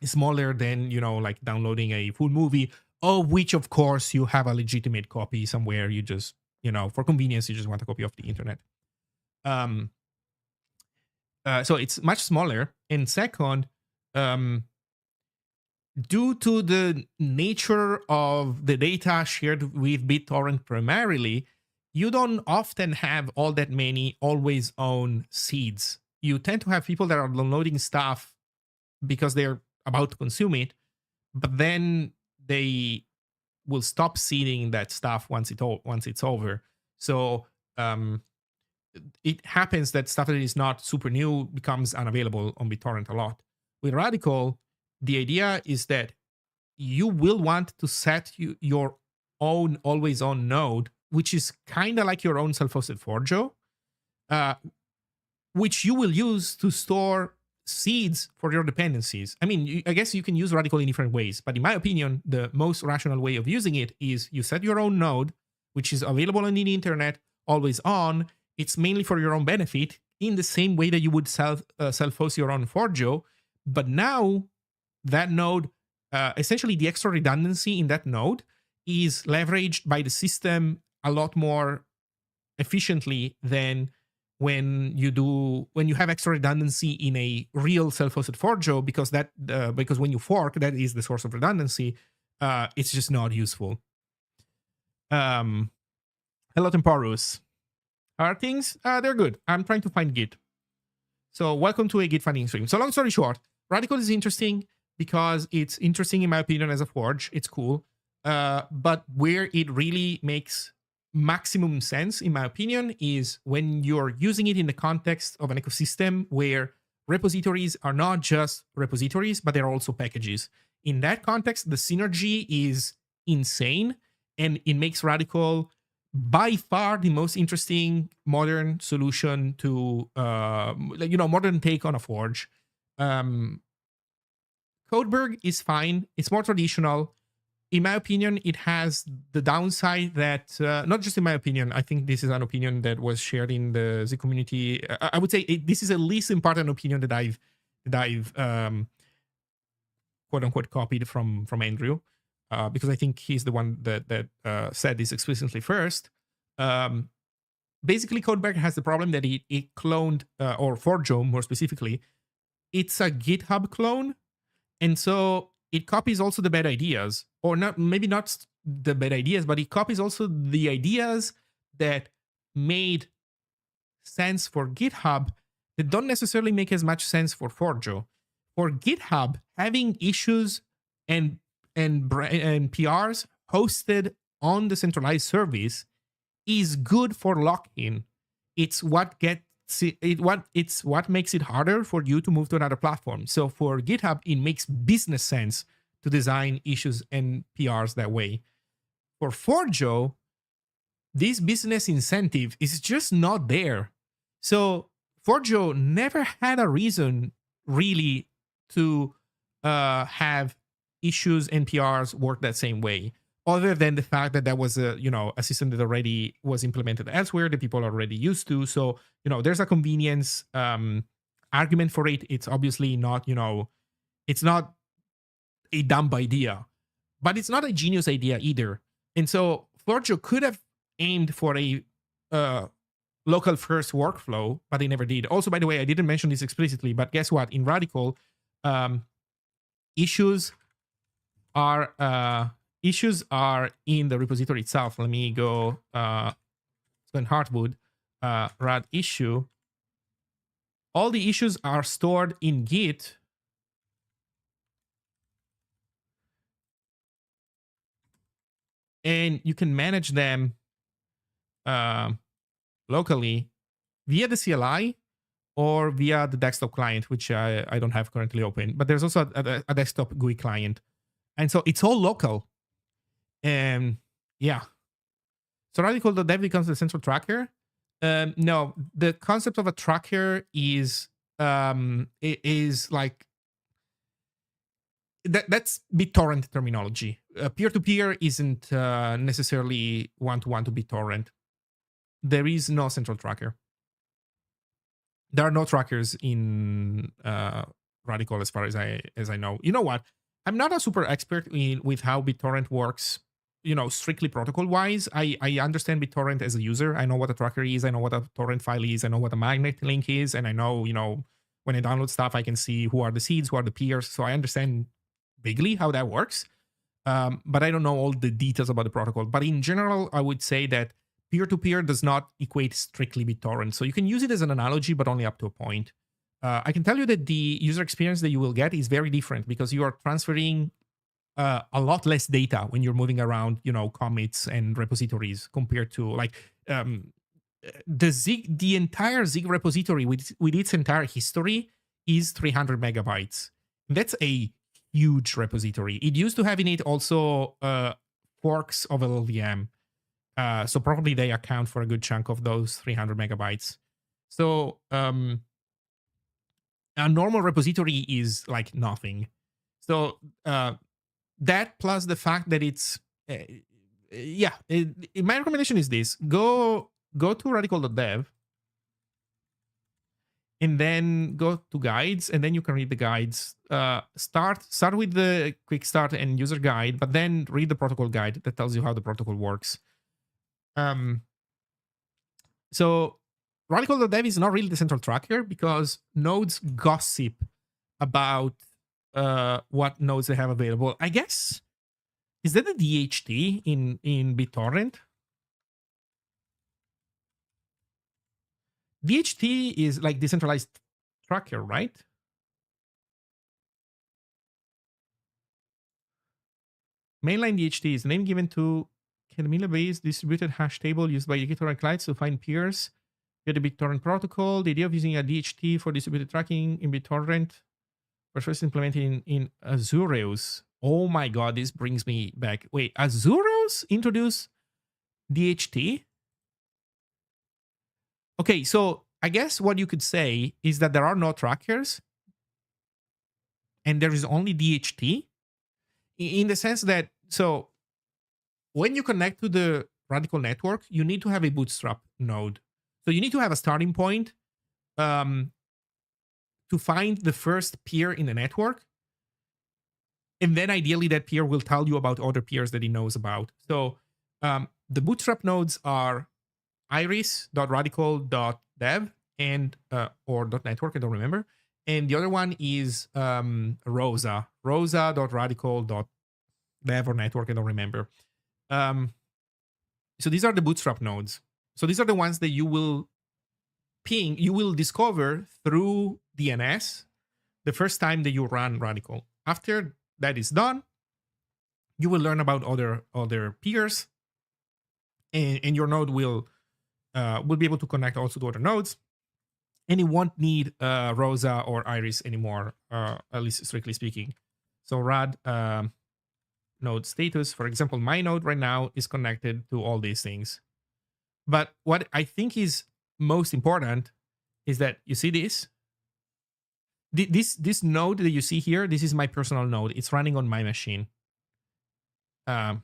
smaller than like downloading a full movie, of which of course you have a legitimate copy somewhere. You just for convenience you just want a copy of the internet. So it's much smaller. And second, due to the nature of the data shared with BitTorrent primarily, you don't often have all that many always on seeds. You tend to have people that are downloading stuff because they're about to consume it, but then they will stop seeding that stuff once it's over. So it happens that stuff that is not super new becomes unavailable on BitTorrent a lot. With Radical, the idea is that you will want to set your own always on node, which is kind of like your own self-hosted Forjo, which you will use to store seeds for your dependencies. I mean, I guess you can use Radical in different ways, but in my opinion, the most rational way of using it is you set your own node, which is available on the internet, always on. It's mainly for your own benefit, in the same way that you would self-host your own Forjo. But now that node, essentially the extra redundancy in that node is leveraged by the system a lot more efficiently than when you have extra redundancy in a real self-hosted Forjo, because when you fork, that is the source of redundancy. It's just not useful. Hello, Temporus. Are things? They're good. I'm trying to find Git. So welcome to a Git finding stream. So long story short, Radical is interesting because it's interesting in my opinion as a forge. It's cool. But where it really makes maximum sense, in my opinion, is when you're using it in the context of an ecosystem where repositories are not just repositories, but they're also packages. In that context, the synergy is insane, and it makes Radical by far the most interesting modern solution to modern take on a forge. Codeberg is fine. It's more traditional. In my opinion, it has the downside that, not just in my opinion, I think this is an opinion that was shared in the Zig community. I would say this is a least important opinion that I've quote unquote copied from Andrew, because I think he's the one that said this explicitly first. Basically, Codeberg has the problem that it cloned, or Forjo more specifically, it's a GitHub clone, and so it copies also the bad ideas, or maybe not the bad ideas, but it copies also the ideas that made sense for GitHub that don't necessarily make as much sense for Forjo. For GitHub, having issues and PRs hosted on the centralized service is good for lock-in. It's what makes it harder for you to move to another platform. So for GitHub, it makes business sense to design issues and PRs that way. For Forjo, this business incentive is just not there. So Forjo never had a reason really to have issues and PRs work that same way, other than the fact that was a system that already was implemented elsewhere that people are already used to. So there's a convenience argument for it. It's obviously not it's not a dumb idea, but it's not a genius idea either. And so Forjo could have aimed for a local first workflow, but they never did. Also, by the way, I didn't mention this explicitly, but guess what? In Radical, issues are in the repository itself. Let me go in Heartwood, rad issue. All the issues are stored in Git. And you can manage them locally via the CLI or via the desktop client, which I don't have currently open. But there's also a desktop GUI client. And so it's all local. And yeah. So Radical.dev becomes the central tracker. No, the concept of a tracker is like that's BitTorrent terminology. peer-to-peer isn't necessarily one-to-one to BitTorrent. There is no central tracker. There are no trackers in Radical as far as I know. You know what? I'm not a super expert with how BitTorrent works. Strictly protocol wise. I understand BitTorrent as a user. I know what a tracker is. I know what a torrent file is. I know what a magnet link is, and I know when I download stuff, I can see who are the seeds, who are the peers. So I understand vaguely how that works. But I don't know all the details about the protocol. But in general, I would say that peer-to-peer does not equate strictly BitTorrent. So you can use it as an analogy, but only up to a point. I can tell you that the user experience that you will get is very different because you are transferring a lot less data when you're moving around, commits and repositories compared to the entire Zig repository with its entire history is 300 megabytes. That's a huge repository. It used to have in it also forks of LLVM. So probably they account for a good chunk of those 300 megabytes. So a normal repository is like nothing. So that plus the fact that it's my recommendation is this: go to radical.dev and then go to guides, and then you can read the guides. Start with the quick start and user guide, but then read the protocol guide that tells you how the protocol works. So radical.dev is not really the central tracker because nodes gossip about what nodes they have available. I guess, is that the DHT in BitTorrent? DHT is like decentralized tracker, right? Mainline DHT is the name given to Cadmila-based distributed hash table used by BitTorrent clients to find peers via the BitTorrent protocol. The idea of using a DHT for distributed tracking in BitTorrent was first implemented in Azureus. Oh my god, this brings me back. Wait, Azureus introduced DHT? Okay, so I guess what you could say is that there are no trackers and there is only DHT in the sense that, so when you connect to the Radical network, you need to have a bootstrap node. So you need to have a starting point to find the first peer in the network. And then ideally that peer will tell you about other peers that he knows about. So the bootstrap nodes are iris.radical.dev and or .network, I don't remember. And the other one is rosa.radical.dev or network, I don't remember. So these are the bootstrap nodes. So these are the ones that you will discover through DNS the first time that you run Radical. After that is done, you will learn about other peers, and your node will be able to connect also to other nodes, and it won't need Rosa or Iris anymore, at least strictly speaking. So rad node status, for example, my node right now is connected to all these things. But what I think is most important is that you see this. This node that you see here, this is my personal node. It's running on my machine. Node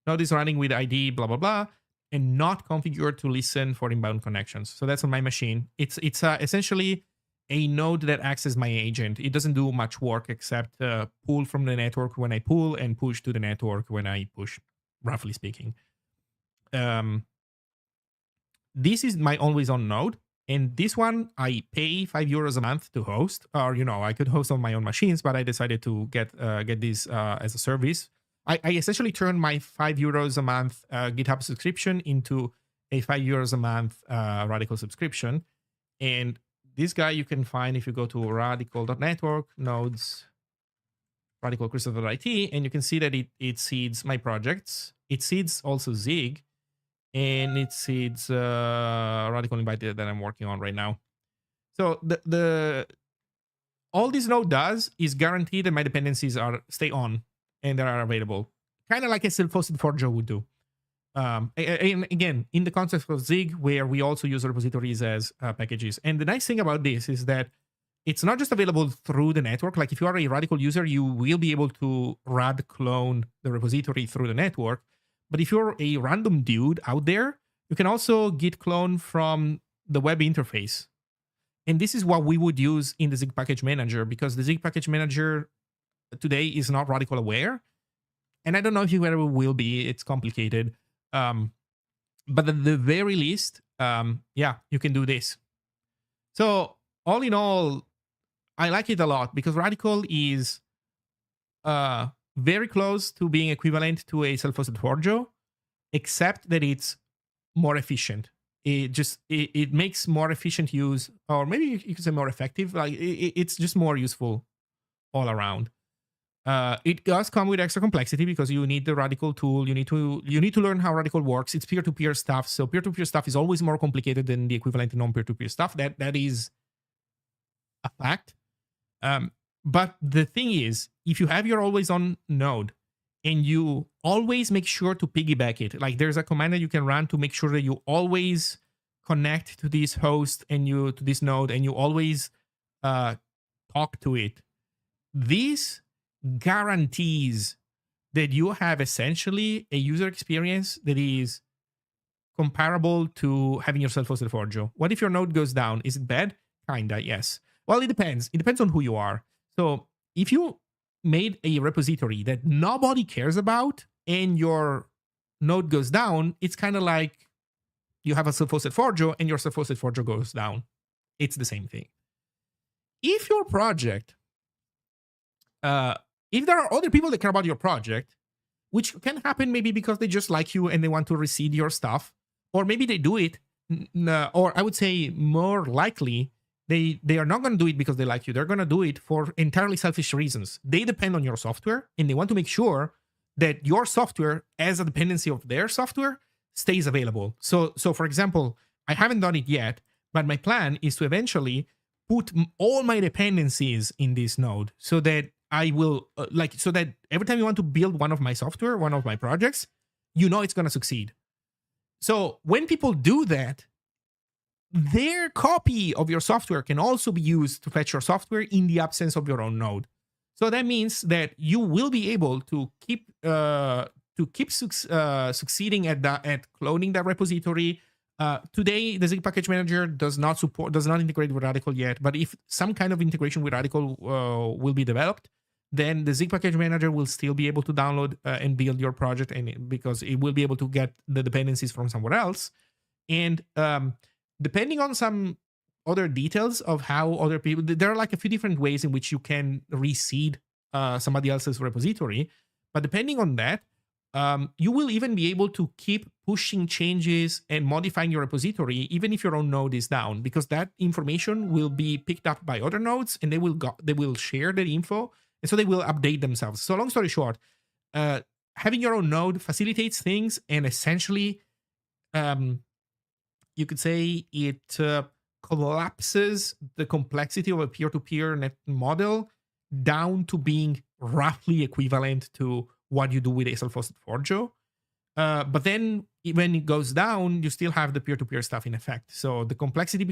is running with ID, blah, blah, blah, and not configured to listen for inbound connections. So that's on my machine. It's essentially a node that acts as my agent. It doesn't do much work except pull from the network when I pull and push to the network when I push, roughly speaking. This is my always on node. And this one, I pay €5 a month to host, or I could host on my own machines, but I decided to get this as a service. I essentially turned my €5 a month GitHub subscription into a €5 a month Radical subscription. And this guy you can find if you go to radical.network, nodes, radicalcrystal.it, and you can see that it seeds my projects. It seeds also Zig, and it seeds Radical Invite that I'm working on right now. So all this node does is guarantee that my dependencies stay on and they are available, kind of like a self-hosted Forjo would do. And again, in the context of Zig, where we also use repositories as packages. And the nice thing about this is that it's not just available through the network. Like if you are a Radical user, you will be able to rad clone the repository through the network. But if you're a random dude out there, you can also git clone from the web interface. And this is what we would use in the Zig Package Manager, because the Zig Package Manager today is not Radical aware. And I don't know if you ever will be. It's complicated. But at the very least, yeah, you can do this. So all in all, I like it a lot because Radical is very close to being equivalent to a self-hosted Forjo, except that it's more efficient. It makes more efficient use, or maybe you could say more effective. Like it's just more useful all around. It does come with extra complexity because you need the Radical tool. You need to learn how Radical works. It's peer-to-peer stuff, so peer-to-peer stuff is always more complicated than the equivalent non-peer-to-peer stuff. That is a fact. But the thing is, if you have your always-on node and you always make sure to piggyback it, like there's a command that you can run to make sure that you always connect to this host and to this node, and you always talk to it. This guarantees that you have essentially a user experience that is comparable to having your self-hosted Forjo. What if your node goes down? Is it bad? Kinda, yes. Well, it depends. It depends on who you are. So if you made a repository that nobody cares about and your node goes down, it's kind of like you have a self-hosted Forjo and your self-hosted Forjo goes down. It's the same thing. If your project, if there are other people that care about your project, which can happen maybe because they just like you and they want to reseed your stuff, or maybe they do it, or I would say more likely, they are not going to do it because they like you. They're going to do it for entirely selfish reasons. They depend on your software, and they want to make sure that your software, as a dependency of their software, stays available. So for example, I haven't done it yet, but my plan is to eventually put all my dependencies in this node so that I will, so that every time you want to build one of my software, one of my projects, you know it's going to succeed. So when people do that, their copy of your software can also be used to fetch your software in the absence of your own node. So that means that you will be able to keep succeeding at cloning that repository. Today, the Zig Package Manager does not integrate with Radical yet. But if some kind of integration with Radical will be developed, then the Zig Package Manager will still be able to download and build your project, and because it will be able to get the dependencies from somewhere else. And depending on some other details of how other people, there are like a few different ways in which you can reseed somebody else's repository. But depending on that, you will even be able to keep pushing changes and modifying your repository, even if your own node is down, because that information will be picked up by other nodes, and they will share that info, and so they will update themselves. So long story short, having your own node facilitates things, and essentially, you could say it collapses the complexity of a peer-to-peer net model down to being roughly equivalent to what you do with a self-hosted Forjo. But then when it goes down, you still have the peer-to-peer stuff in effect. So the complexity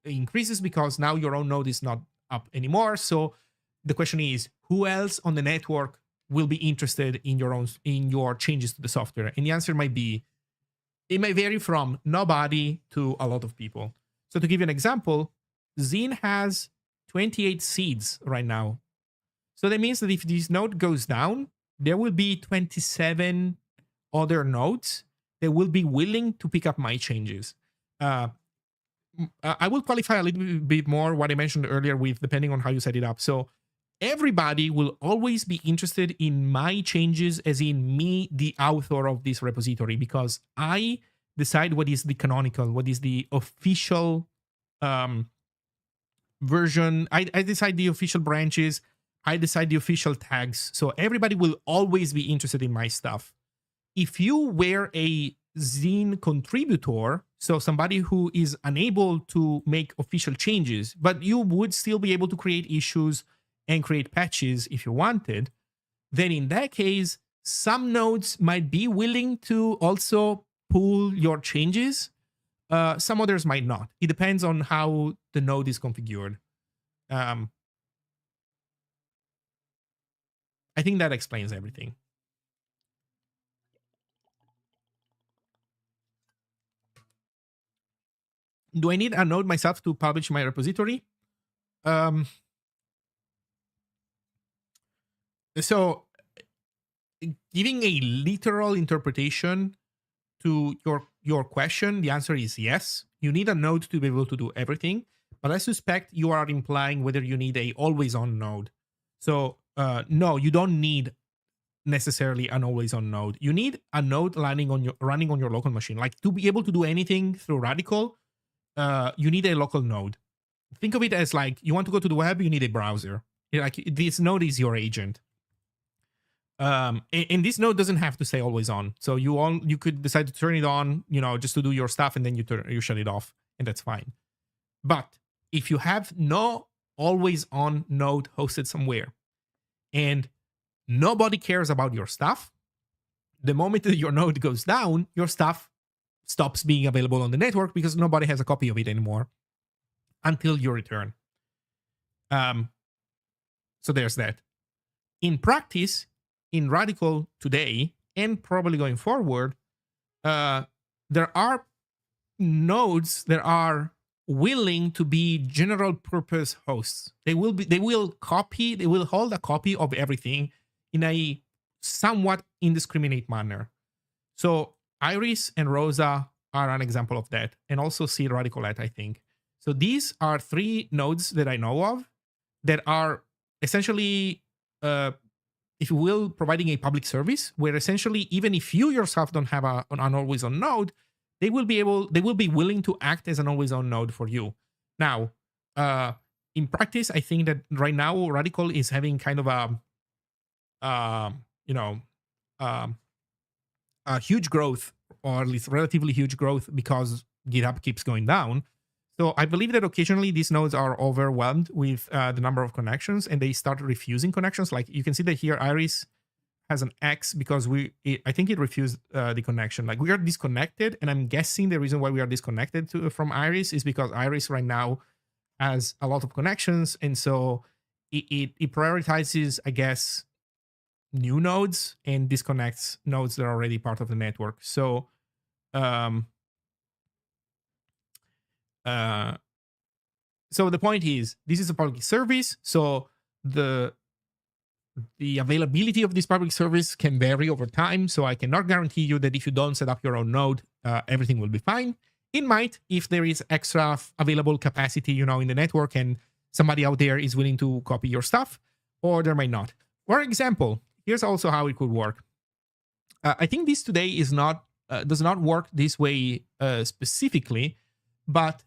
increases because now your own node is not up anymore. So the question is, who else on the network will be interested in your changes to the software? And the answer might be, it may vary from nobody to a lot of people. So to give you an example, Zine has 28 seeds right now. So that means that if this node goes down, there will be 27 other nodes that will be willing to pick up my changes. I will qualify a little bit more what I mentioned earlier with depending on how you set it up. So everybody will always be interested in my changes, as in me, the author of this repository, because I decide what is the canonical, what is the official version. I decide the official branches. I decide the official tags. So everybody will always be interested in my stuff. If you were a Zine contributor, so somebody who is unable to make official changes, but you would still be able to create issues and create patches if you wanted, then in that case, some nodes might be willing to also pull your changes. Some others might not. It depends on how the node is configured. Um, I think that explains everything. Do I need a node myself to publish my repository? Um, so giving a literal interpretation to your question, the answer is yes. You need a node to be able to do everything, but I suspect you are implying whether you need a always on node. So no, you don't need necessarily an always on node. You need a node running on your local machine. Like to be able to do anything through Radical, you need a local node. Think of it as like you want to go to the web, you need a browser. Like this node is your agent. And this node doesn't have to stay always on. So you could decide to turn it on, just to do your stuff, and then you shut it off, and that's fine. But if you have no always on node hosted somewhere, and nobody cares about your stuff, the moment that your node goes down, your stuff stops being available on the network because nobody has a copy of it anymore until you return. So there's that. In practice, in Radical today, and probably going forward, there are nodes that are willing to be general purpose hosts. They will hold a copy of everything in a somewhat indiscriminate manner. So Iris and Rosa are an example of that, and also C Radicalet, I think. So these are 3 nodes that I know of that are essentially, if you will, providing a public service where essentially, even if you yourself don't have an always on node, they will be willing to act as an always on node for you. Now, in practice, I think that right now Radical is having kind of a huge growth, or at least relatively huge growth, because GitHub keeps going down. So I believe that occasionally these nodes are overwhelmed with the number of connections, and they start refusing connections. Like you can see that here, Iris has an X because I think it refused the connection. Like we are disconnected, and I'm guessing the reason why we are disconnected from Iris is because Iris right now has a lot of connections, and so it prioritizes, I guess, new nodes and disconnects nodes that are already part of the network. So so the point is, this is a public service, so the availability of this public service can vary over time. So I cannot guarantee you that if you don't set up your own node, everything will be fine. It might, if there is extra available capacity, in the network, and somebody out there is willing to copy your stuff, or there might not. For example, here's also how it could work. I think this today is not does not work this way specifically, but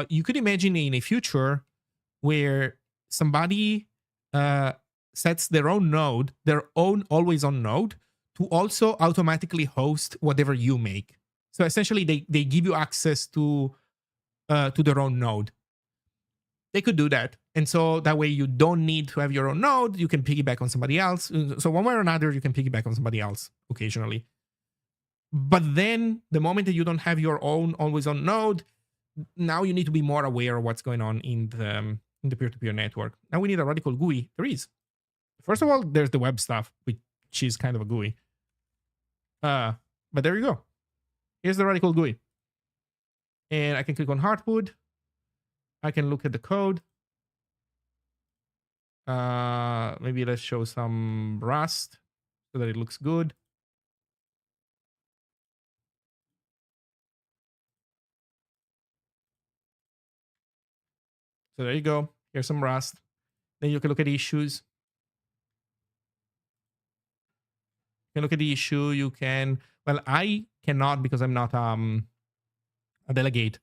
you could imagine in a future where somebody sets their own always on node, to also automatically host whatever you make. So essentially, they give you access to their own node. They could do that, and so that way you don't need to have your own node. You can piggyback on somebody else. So one way or another, you can piggyback on somebody else occasionally. But then the moment that you don't have your own always on node, now you need to be more aware of what's going on in the peer-to-peer network. Now we need a Radical GUI. There is. First of all, there's the web stuff, which is kind of a GUI. But there you go. Here's the Radical GUI. And I can click on Hardwood. I can look at the code. Maybe let's show some Rust so that it looks good. So there you go. Here's some Rust. Then you can look at the issues. You can look at the issue. You can, well, I cannot because I'm not a delegate.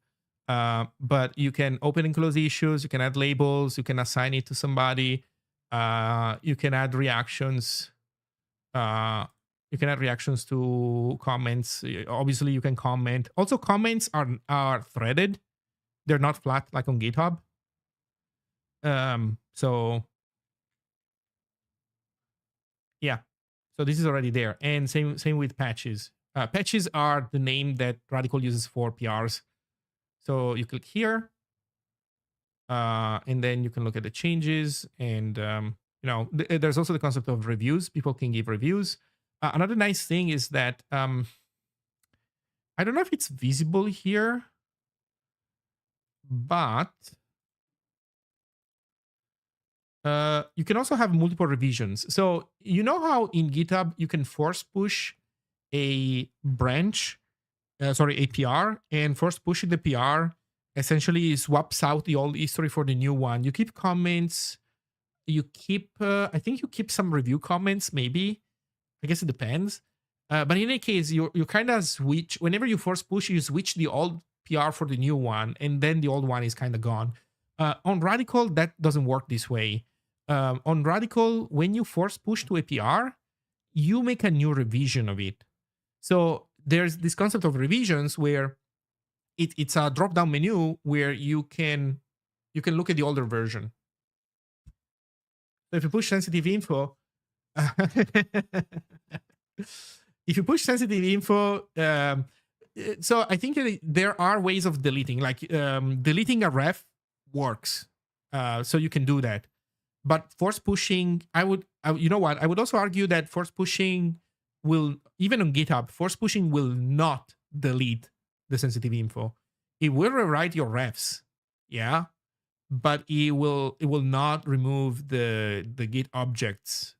But you can open and close the issues. You can add labels. You can assign it to somebody. You can add reactions. You can add reactions to comments. Obviously, you can comment. Also, comments are threaded. They're not flat like on GitHub. So yeah. So this is already there. And same with patches. Patches are the name that Radical uses for PRs. So you click here. And then you can look at the changes. And there's also the concept of reviews. People can give reviews. Another nice thing is that I don't know if it's visible here, but you can also have multiple revisions. So you know how in GitHub you can force push a branch, a PR, and force pushing the PR essentially swaps out the old history for the new one. You keep comments. You keep, I think you keep some review comments, maybe. I guess it depends. But in any case, you kind of switch. Whenever you force push, you switch the old PR for the new one, and then the old one is kind of gone. On Radical, that doesn't work this way. On Radical, when you force push to a PR, you make a new revision of it. So there's this concept of revisions where it's a drop-down menu where you can look at the older version. So if you push sensitive info, if you push sensitive info, so I think that there are ways of deleting, like deleting a ref works. So you can do that. But force pushing, you know what? I would also argue that force pushing will, even on GitHub, force pushing will not delete the sensitive info. It will rewrite your refs, yeah, but it will not remove the Git objects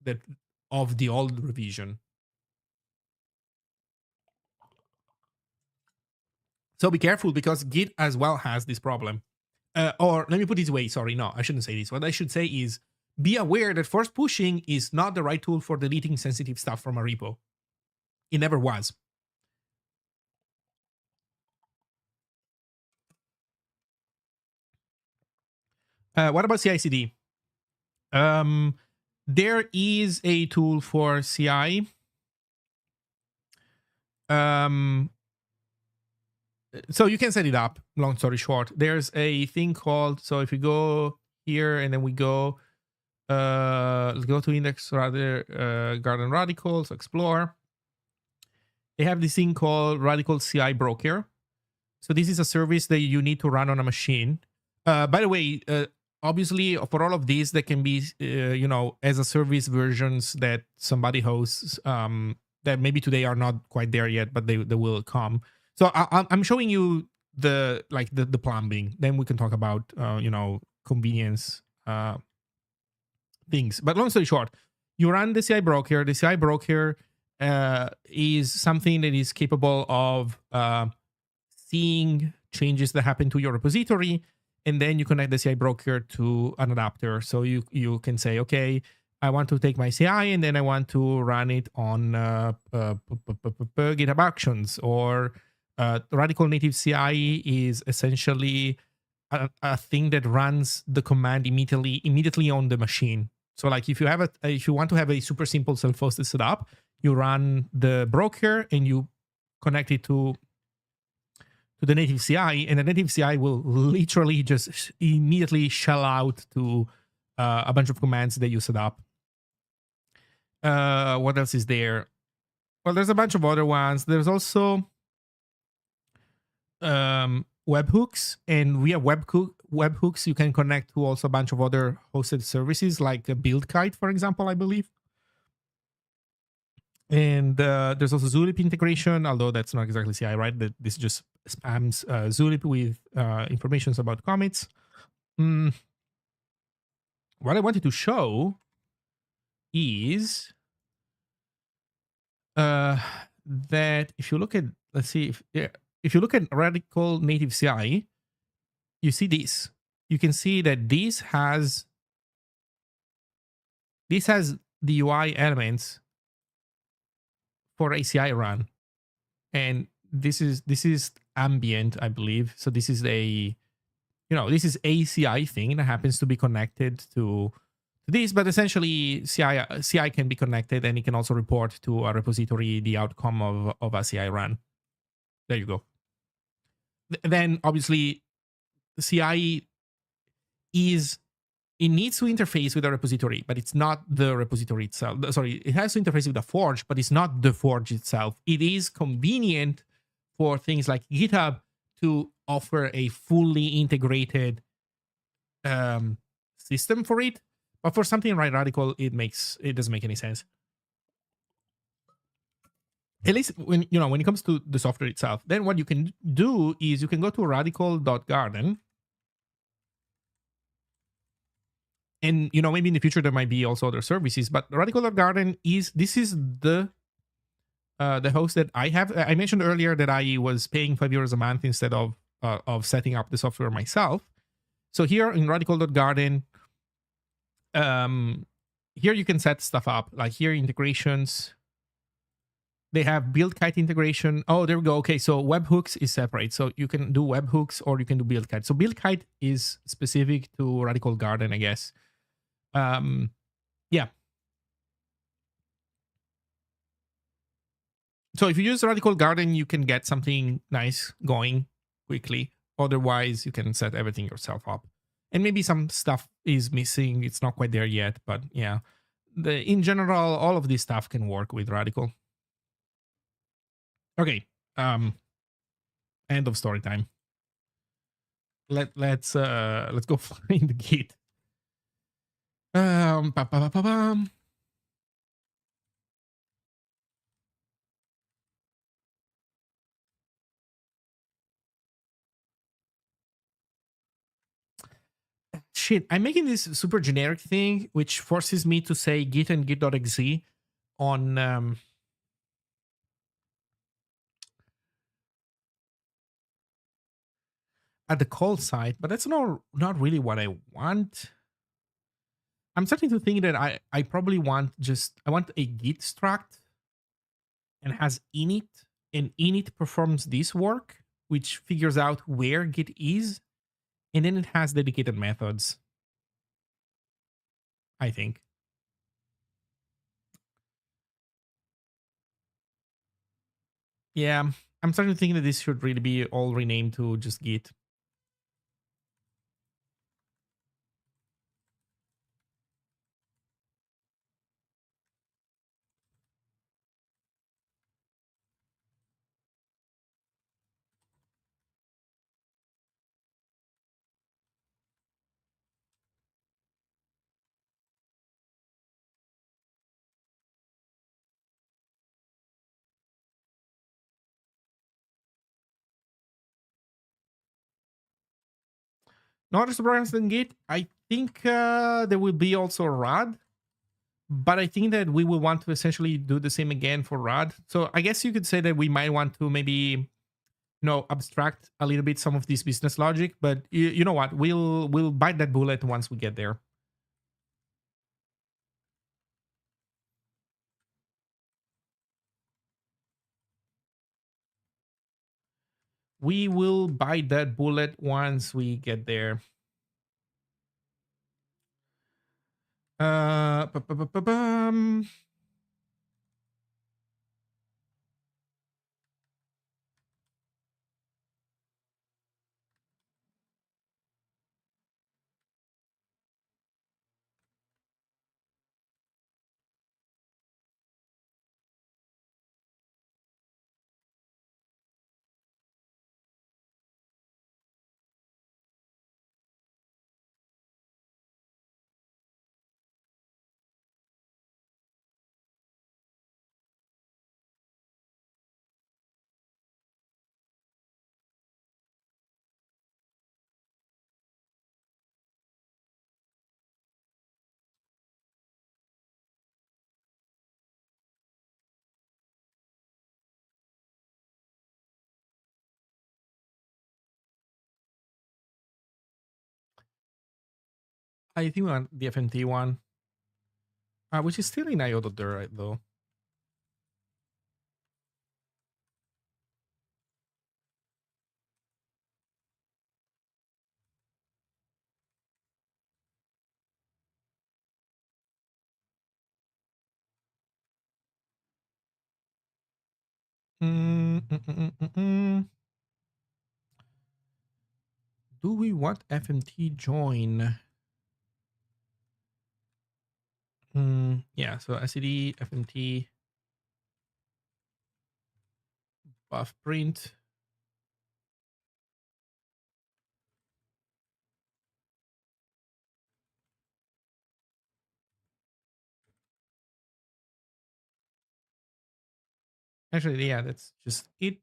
that of the old revision. So be careful, because Git as well has this problem. Or let me put it this way. Sorry, no, I shouldn't say this. What I should say is be aware that force pushing is not the right tool for deleting sensitive stuff from a repo. It never was. What about CI/CD? There is a tool for CI. So you can set it up. Long story short, there's a thing called. So if we go here and then we go, let's go to index garden radicals, explore. They have this thing called Radical CI Broker. So this is a service that you need to run on a machine. By the way, obviously for all of these, there can be, as a service versions that somebody hosts that maybe today are not quite there yet, but they will come. So I'm showing you the plumbing. Then we can talk about, convenience things. But long story short, you run the CI broker. The CI broker is something that is capable of seeing changes that happen to your repository, and then you connect the CI broker to an adapter. So you can say, okay, I want to take my CI and then I want to run it on GitHub Actions, or Radical Native CI is essentially a thing that runs the command immediately on the machine. So like if you want to have a super simple self-hosted setup, you run the broker and you connect it to the native CI, and the native CI will literally just immediately shell out to a bunch of commands that you set up. What else is there? Well, there's a bunch of other ones. There's also webhooks, and via webhooks you can connect to also a bunch of other hosted services, like BuildKite, for example, I believe. And there's also Zulip integration, although that's not exactly CI, right? This just spams Zulip with information about commits. What I wanted to show is that if you look at, let's see, if you look at Radical Native CI, you see this. You can see that this has the UI elements for a CI run, and this is ambient, I believe. So this is a CI thing that happens to be connected to this, but essentially CI can be connected, and it can also report to a repository the outcome of a CI run. There you go. Then obviously CI it needs to interface with a repository, but it's not the repository itself. Sorry, it has to interface with a forge, but it's not the forge itself. It is convenient for things like GitHub to offer a fully integrated um, system for it. But for something right radical, it doesn't make any sense. At least when it comes to the software itself. Then what you can do is you can go to radical.garden, and maybe in the future there might be also other services, but radical.garden is the host that I have. I mentioned earlier that I was paying €5 a month instead of setting up the software myself. So here in radical.garden, um, here you can set stuff up. Like here, integrations. They have BuildKite integration. Oh, there we go. Okay, so webhooks is separate. So you can do webhooks or you can do BuildKite. So BuildKite is specific to Radical Garden, I guess. Yeah. So if you use Radical Garden, you can get something nice going quickly. Otherwise, you can set everything yourself up. And maybe some stuff is missing. It's not quite there yet, but yeah. In general, all of this stuff can work with Radical. Okay. End of story time. Let's go find the Git. Ba, ba, ba, ba, bum. Shit, I'm making this super generic thing, which forces me to say git and git.exe on at the call site, but that's not really what I want. I'm starting to think that I probably I want a git struct and has init, and init performs this work, which figures out where git is, and then it has dedicated methods, I think. Yeah, I'm starting to think that this should really be all renamed to just git. No other programs than Git. I think there will be also RAD, but I think that we will want to essentially do the same again for RAD. So I guess you could say that we might want to maybe abstract a little bit some of this business logic, but you know what? We'll bite that bullet once we get there. We will bite that bullet once we get there. Bum. I think we want the FNT one, which is still in IO.dir though. Mm, mm, mm, mm, mm. Do we want FMT join? Yeah, so SCD, FMT, buff print. Actually, yeah, that's just it.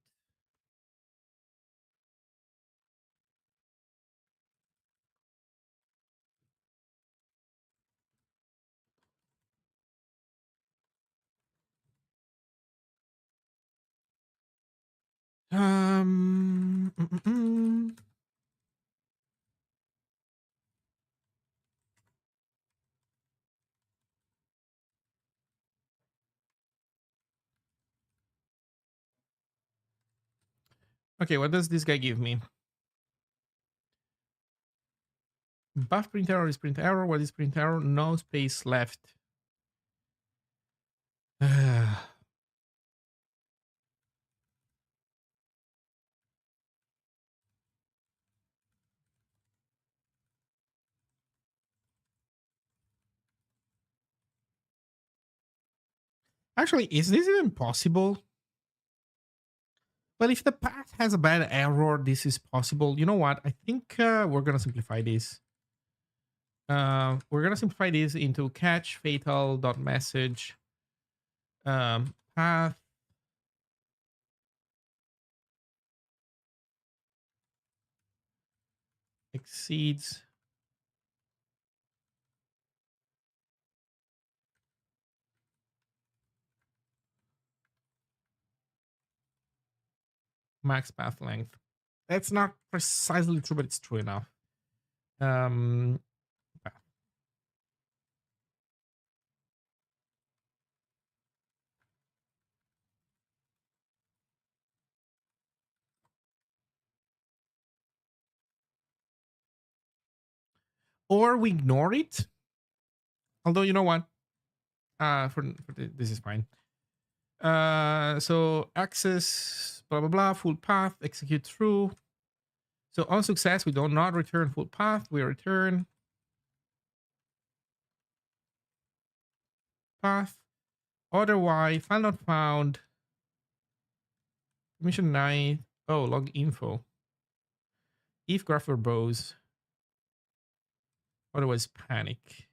Um, mm, mm, mm. Okay, what does this guy give me? Buff print error is print error. What is print error? No space left. Actually, is this even possible? Well, if the path has a bad error, this is possible. You know what? I think we're gonna simplify this. We're gonna simplify this into catch fatal dot message path exceeds max path length. That's not precisely true, but it's true enough. Um, or we ignore it. Although you know what, this is fine. So access blah blah blah full path execute through. So on success we do not return full path. We return path. Otherwise, file not found. Mission 9. Oh, log info. If graph verbose. Otherwise, panic.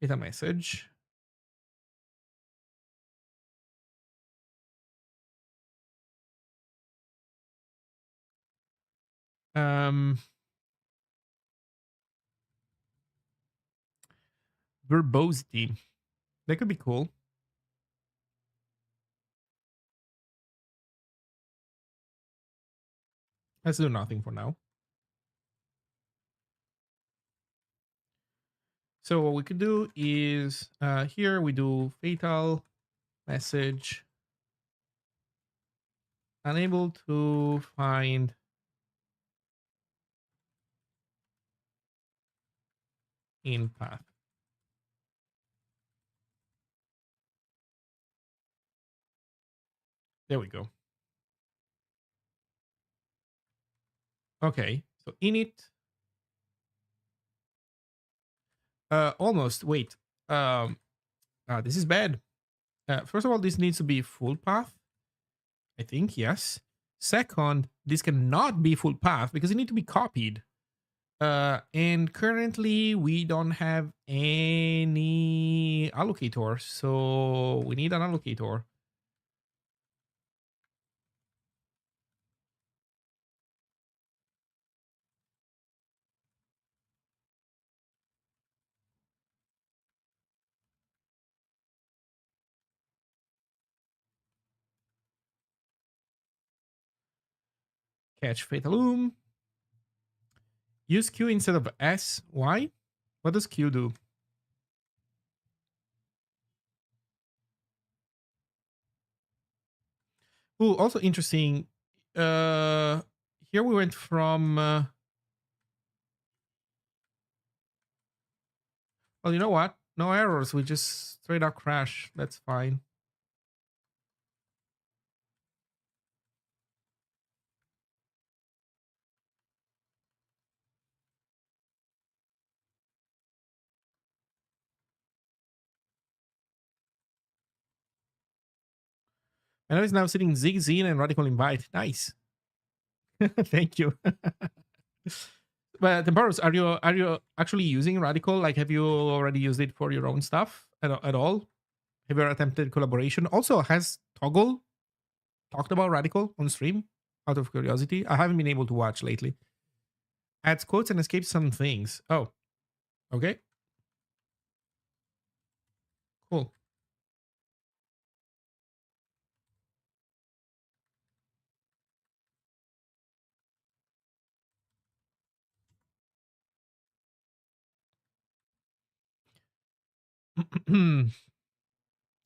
With a message. Um, verbosity. That could be cool. Let's do nothing for now. So what we could do is here we do fatal message unable to find in path. There we go. Okay, so init. Almost. Wait. This is bad. First of all, this needs to be full path. I think yes. Second, this cannot be full path because it need to be copied. And currently we don't have any allocator, so we need an allocator. Catch fatalum. Use Q instead of S. Why? What does Q do? Oh, also interesting. Here we went from. Well, you know what? No errors. We just straight up crash. That's fine. I know it's now sitting Ziggin and radical invite. Nice. Thank you. But Temporos, are you actually using Radical? Like, have you already used it for your own stuff at all? Have you ever attempted collaboration? Also, has Toggle talked about Radical on stream? Out of curiosity, I haven't been able to watch lately. Adds quotes and escapes some things. Oh, okay, cool.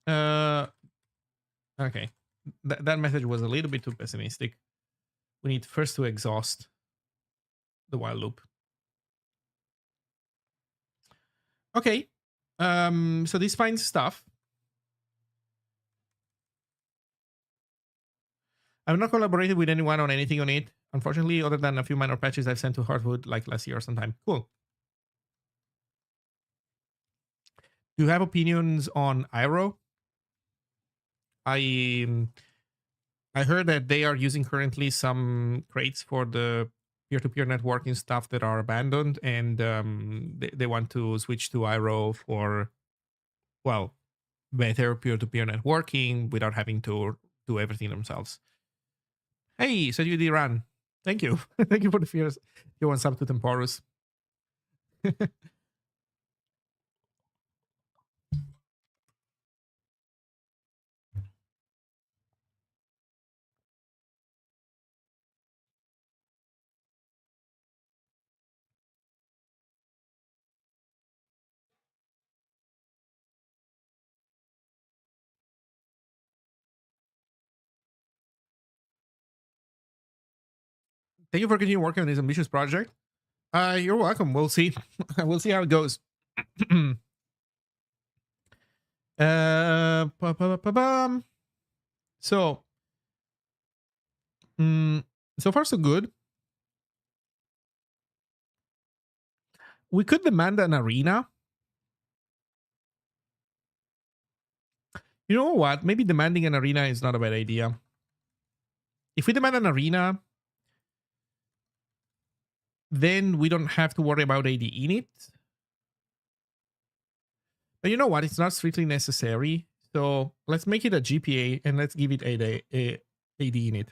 uh, okay, that message was a little bit too pessimistic. We need first to exhaust the while loop. Okay, so this finds stuff. I've not collaborated with anyone on anything on it, unfortunately, other than a few minor patches I've sent to Hardwood like last year or sometime. Cool. Do you have opinions on Iro? I I heard that they are using currently some crates for the peer-to-peer networking stuff that are abandoned, and they want to switch to Iro for, well, better peer-to-peer networking without having to do everything themselves. Hey, so you did run. Thank you. Thank you for the fears. You want sub to Temporus. Thank you for continuing working on this ambitious project. You're welcome. We'll see. We'll see how it goes. So, so far so good. We could demand an arena. You know what? Maybe demanding an arena is not a bad idea. If we demand an arena, then we don't have to worry about AD in it. But you know what? It's not strictly necessary. So let's make it a GPA and let's give it AD in it.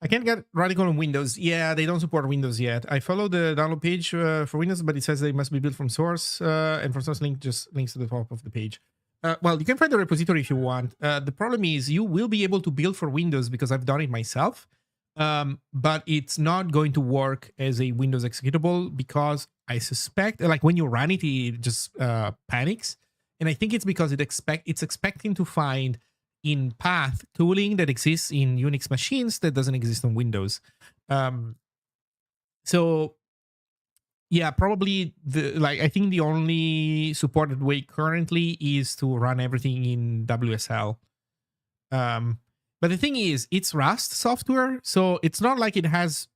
I can't get Radical on Windows. Yeah, they don't support Windows yet. I follow the download page for Windows, but it says they must be built from source, and from source link just links to the top of the page. Well, you can find the repository if you want. The problem is you will be able to build for Windows because I've done it myself, but it's not going to work as a Windows executable because I suspect, like when you run it, it just panics, and I think it's because it's expecting to find in path tooling that exists in Unix machines that doesn't exist on Windows. Um, so yeah, probably I think the only supported way currently is to run everything in WSL. But the thing is, it's Rust software, so it's not like it has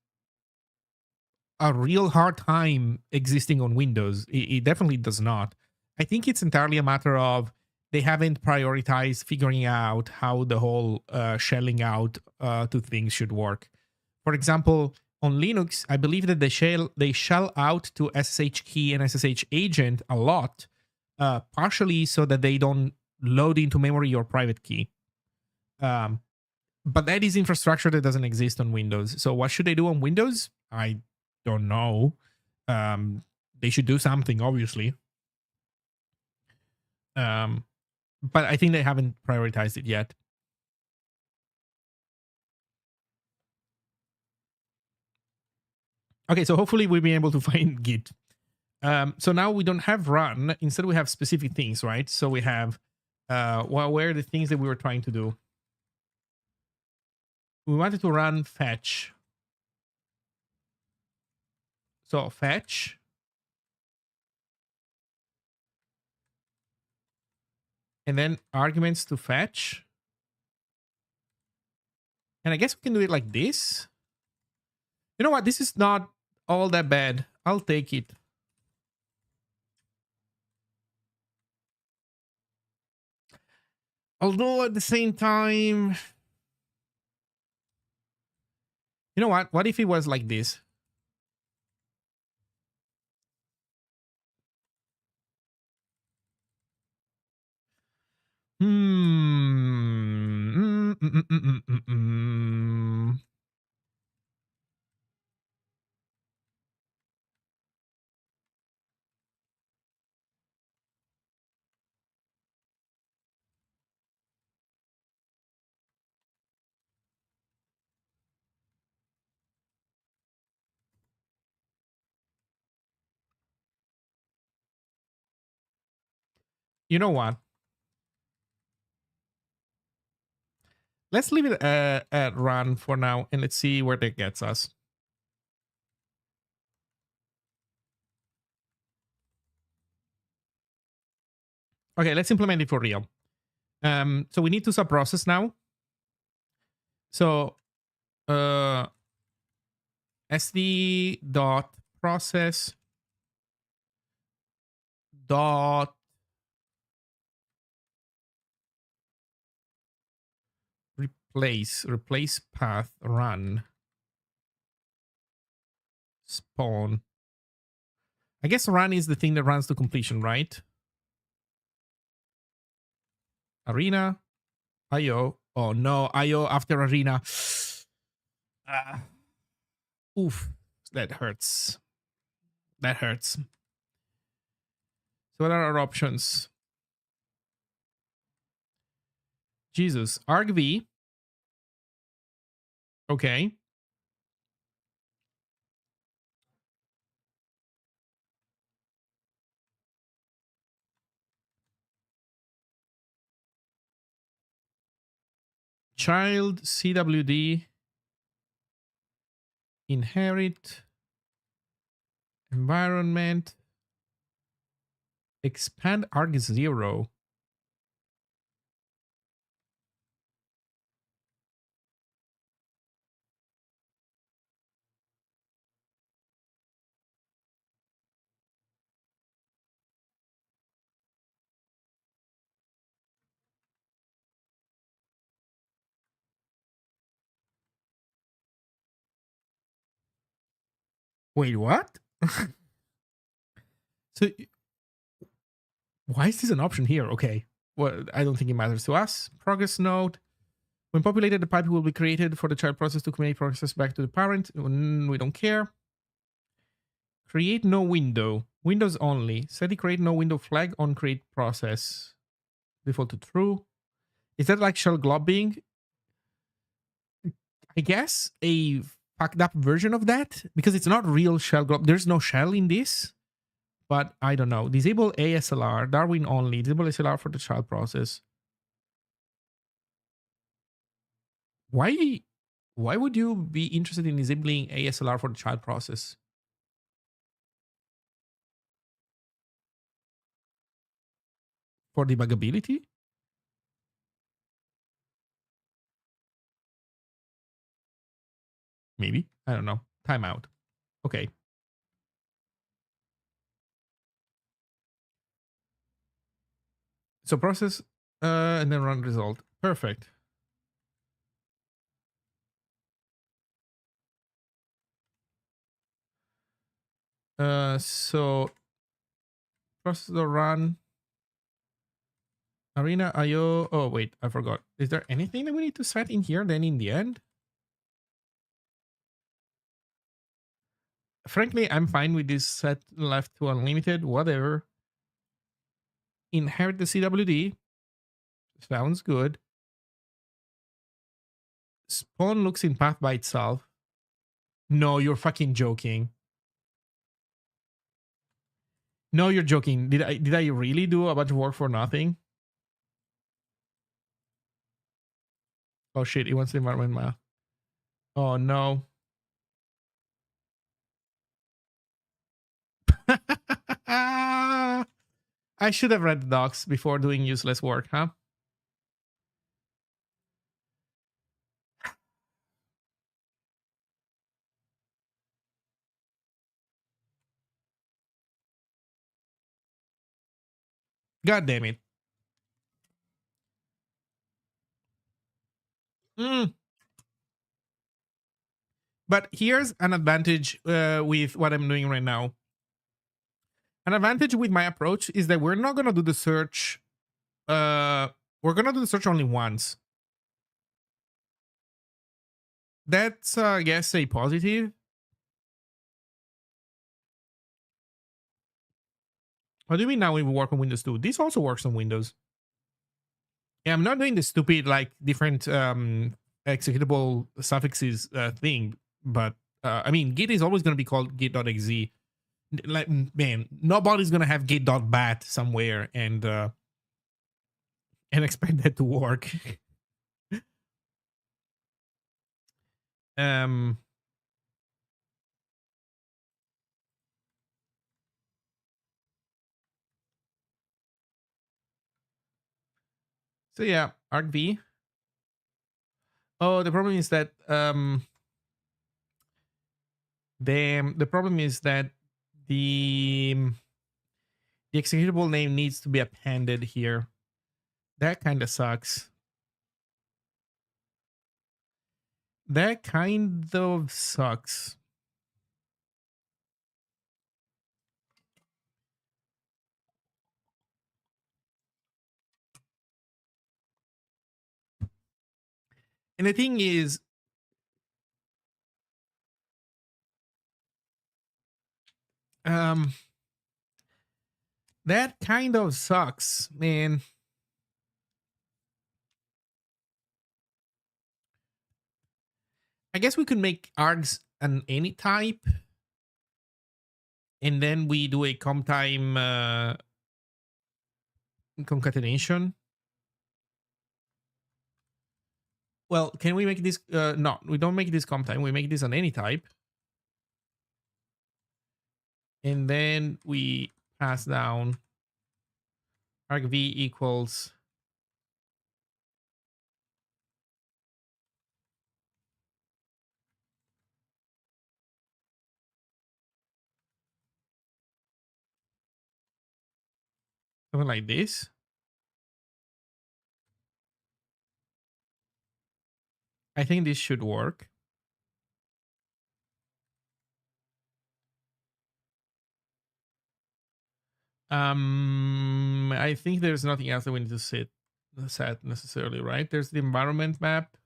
a real hard time existing on Windows. It definitely does not. I think it's entirely a matter of they haven't prioritized figuring out how the whole shelling out to things should work. For example, on Linux, I believe that they shell out to SSH key and SSH agent a lot, partially so that they don't load into memory your private key. But that is infrastructure that doesn't exist on Windows. So what should they do on Windows? I don't know. They should do something, obviously. But I think they haven't prioritized it yet. Okay, so hopefully we'll be able to find Git. So now we don't have run. Instead, we have specific things, right? So we have, where are the things that we were trying to do? We wanted to run fetch. So fetch. And then arguments to fetch. And I guess we can do it like this. You know what? This is not all that bad. I'll take it. Although at the same time, you know what? What if it was like this? Hmm. You know what? Let's leave it at run for now, and let's see where that gets us. Okay, let's implement it for real. So we need to subprocess now. So sd dot process dot replace path run spawn. I guess run is the thing that runs to completion, right? Arena, IO. Oh no, IO after arena. Oof, that hurts. That hurts. So what are our options? Jesus, argv. Okay. Child CWD inherit environment expand arg0. Wait, what? So why is this an option here? Okay. Well, I don't think it matters to us. Progress node. When populated, the pipe will be created for the child process to communicate process back to the parent. We don't care. Create no window. Windows only. Set the create no window flag on create process. Default to true. Is that like shell globbing? I guess a fucked up version of that because it's not real shell glob. There's no shell in this, but I don't know. Disable ASLR, Darwin only. Disable ASLR for the child process. Why? Why would you be interested in disabling ASLR for the child process? For debuggability? Maybe. I don't know. Timeout. Okay. So process and then run result. Perfect. So process the run. Arena IO. Oh, wait, I forgot. Is there anything that we need to set in here then in the end? Frankly, I'm fine with this set left to unlimited, whatever. Inherit the CWD. Sounds good. Spawn looks in path by itself. No, you're fucking joking. No, you're joking. Did I really do a bunch of work for nothing? Oh shit, it wants the environment map. Oh no. I should have read the docs before doing useless work, huh? God damn it. Mm. But here's an advantage with what I'm doing right now. An advantage with my approach is that we're not gonna do the search. We're gonna do the search only once. That's I guess a positive. What do you mean now we work on Windows 2? This also works on Windows. Yeah, I'm not doing the stupid like different executable suffixes thing, but I mean Git is always gonna be called git.exe. Like man, nobody's gonna have git.bat somewhere and expect that to work. um so yeah, argv. Oh, the problem is that the problem is that the the executable name needs to be appended here. That kind of sucks. That kind of sucks. And the thing is, um, that kind of sucks, man. I guess we could make args an any type, and then we do a comp time concatenation. Well, can we make this? No, we don't make this comp time. We make this an any type, and then we pass down argv equals something like this. I think this should work. I think there's nothing else that we need to set necessarily, right? There's the environment map.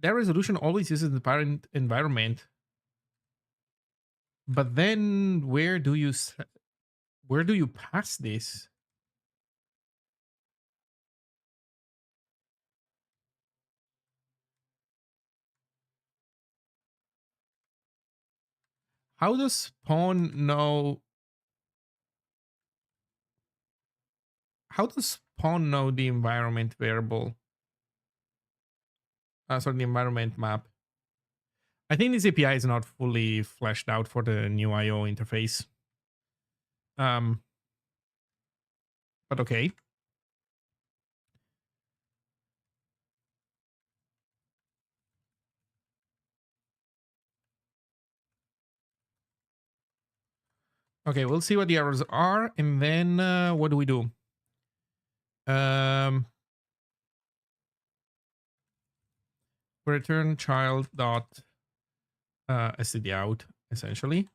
That resolution always uses the parent environment, but then where do you pass this? How does spawn know? How does spawn know the environment variable? Sorry, the environment map. I think this API is not fully fleshed out for the new IO interface. Um, but okay. Okay, we'll see what the errors are, and then what do we do? Um, we return child dot std out essentially.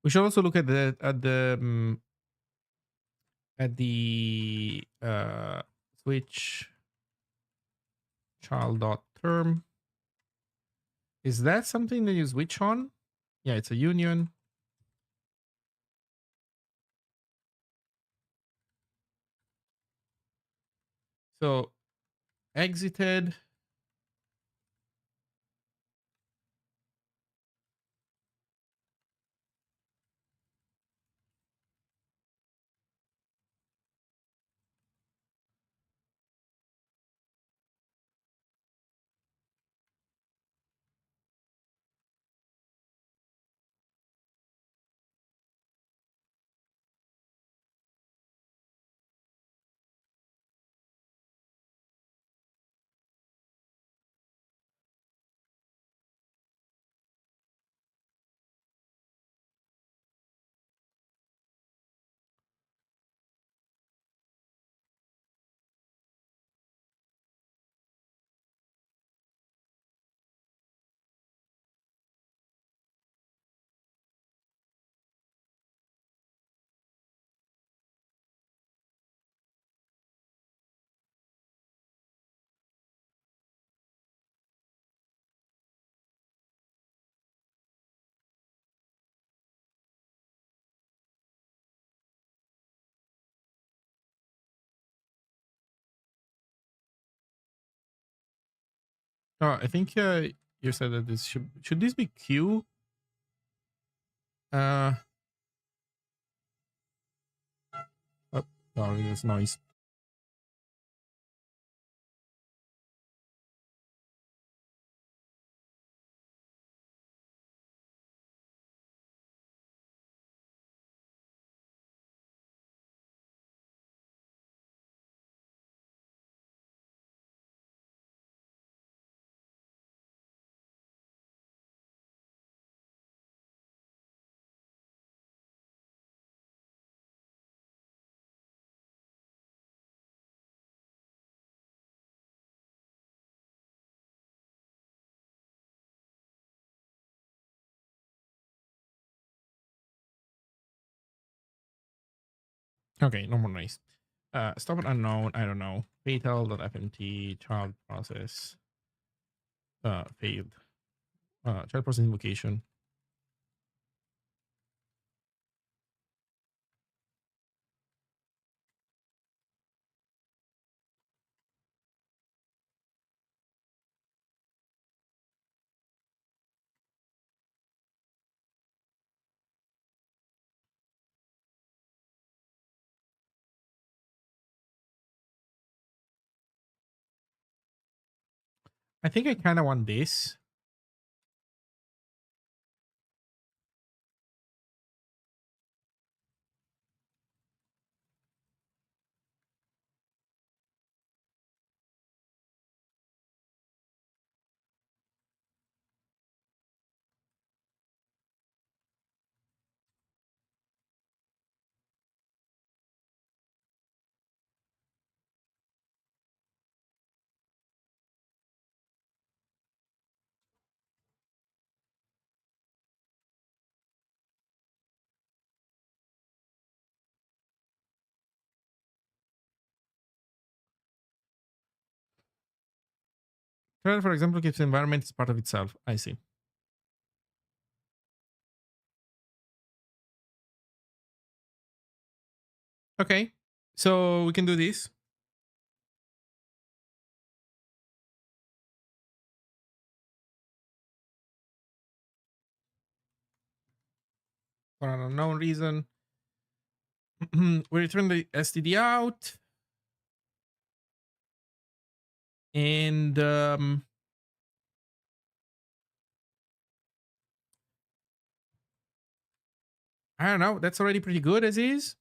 We should also look at the switch child dot term. Is that something that you switch on? Yeah, it's a union. So exited. Oh, I think you said that this should this be Q? Uh, oh, sorry, there's noise. Okay, no more noise. Stop at unknown. I don't know. Fatal.fmt child process failed. Child process invocation. I think I kind of want this. Thread, for example, keeps the environment as part of itself. I see. Okay, so we can do this. For an unknown reason. We return the STD out. And I don't know. That's already pretty good as is.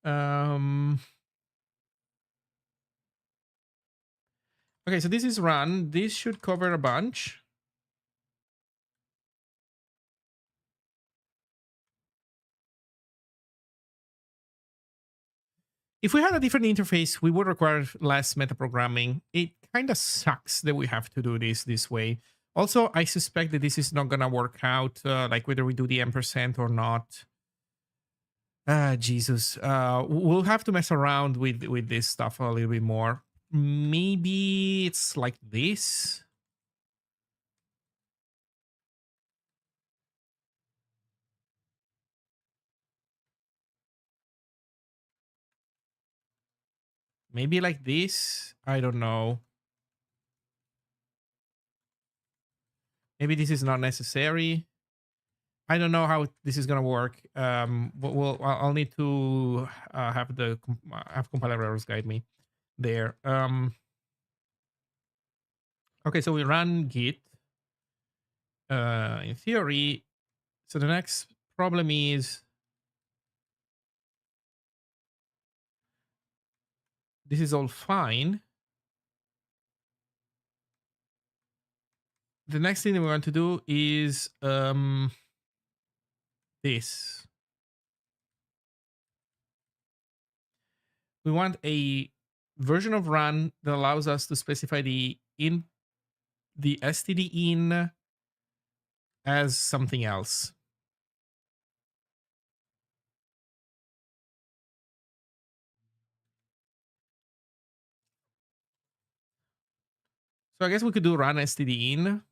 Um, okay, so this is run. This should cover a bunch. If we had a different interface, we would require less metaprogramming. It kind of sucks that we have to do this way. Also, I suspect that this is not gonna work out, like whether we do the ampersand or not. Ah, Jesus. We'll have to mess around with this stuff a little bit more. Maybe it's like this. Maybe like this. I don't know. Maybe this is not necessary. I don't know how this is gonna work. I'll need to have compiler errors guide me there. Okay, so we run Git. In theory, so the next problem is this is all fine. The next thing that we want to do is this. We want a version of run that allows us to specify the std in as something else. So I guess we could do run std in.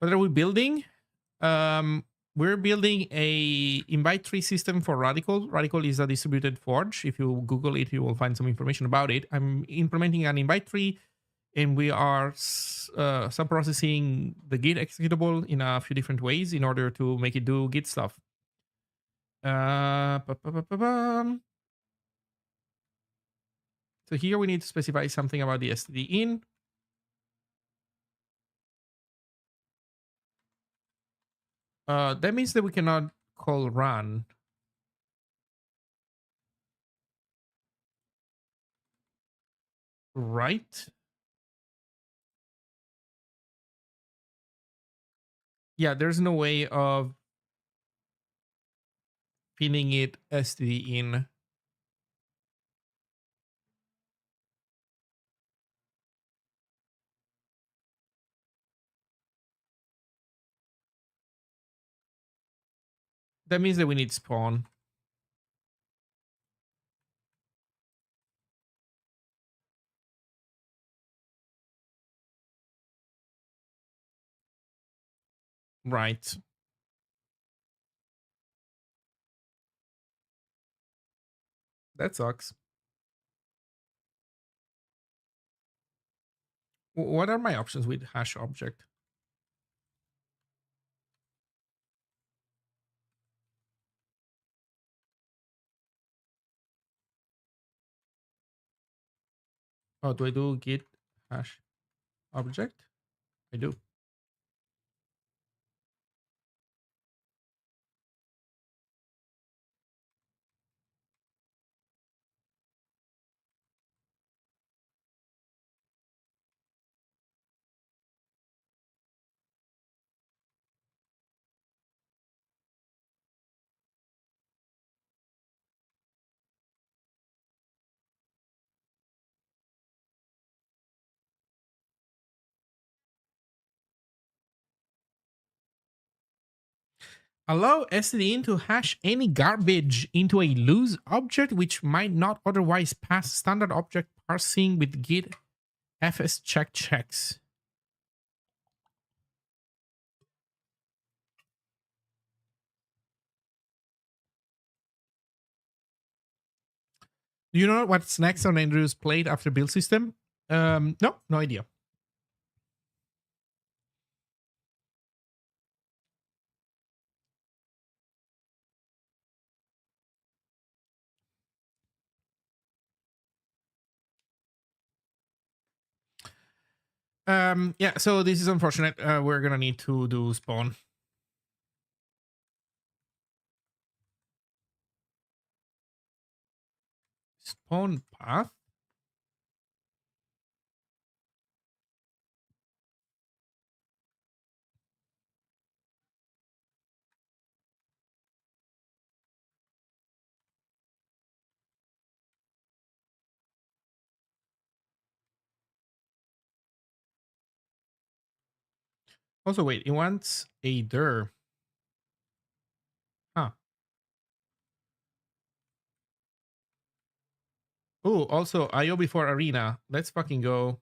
What are we building? We're building a invite tree system for Radical. Radical is a distributed forge. If you Google it, you will find some information about it. I'm implementing an invite tree, and we are sub-processing the Git executable in a few different ways in order to make it do Git stuff. So here we need to specify something about the std in. That means that we cannot call run. Right? Yeah, there's no way of pinning it std in. That means that we need spawn. Right. That sucks. What are my options with hash object? Oh, do I do git hash object? I do. Allow stdin to hash any garbage into a loose object which might not otherwise pass standard object parsing with git fs check checks. Do you know what's next on Andrew's plate after build system? No idea. Yeah, so this is unfortunate. We're gonna need to do spawn. Spawn path? Also, wait, it wants a dir. Huh. Oh, also IO before arena. Let's fucking go.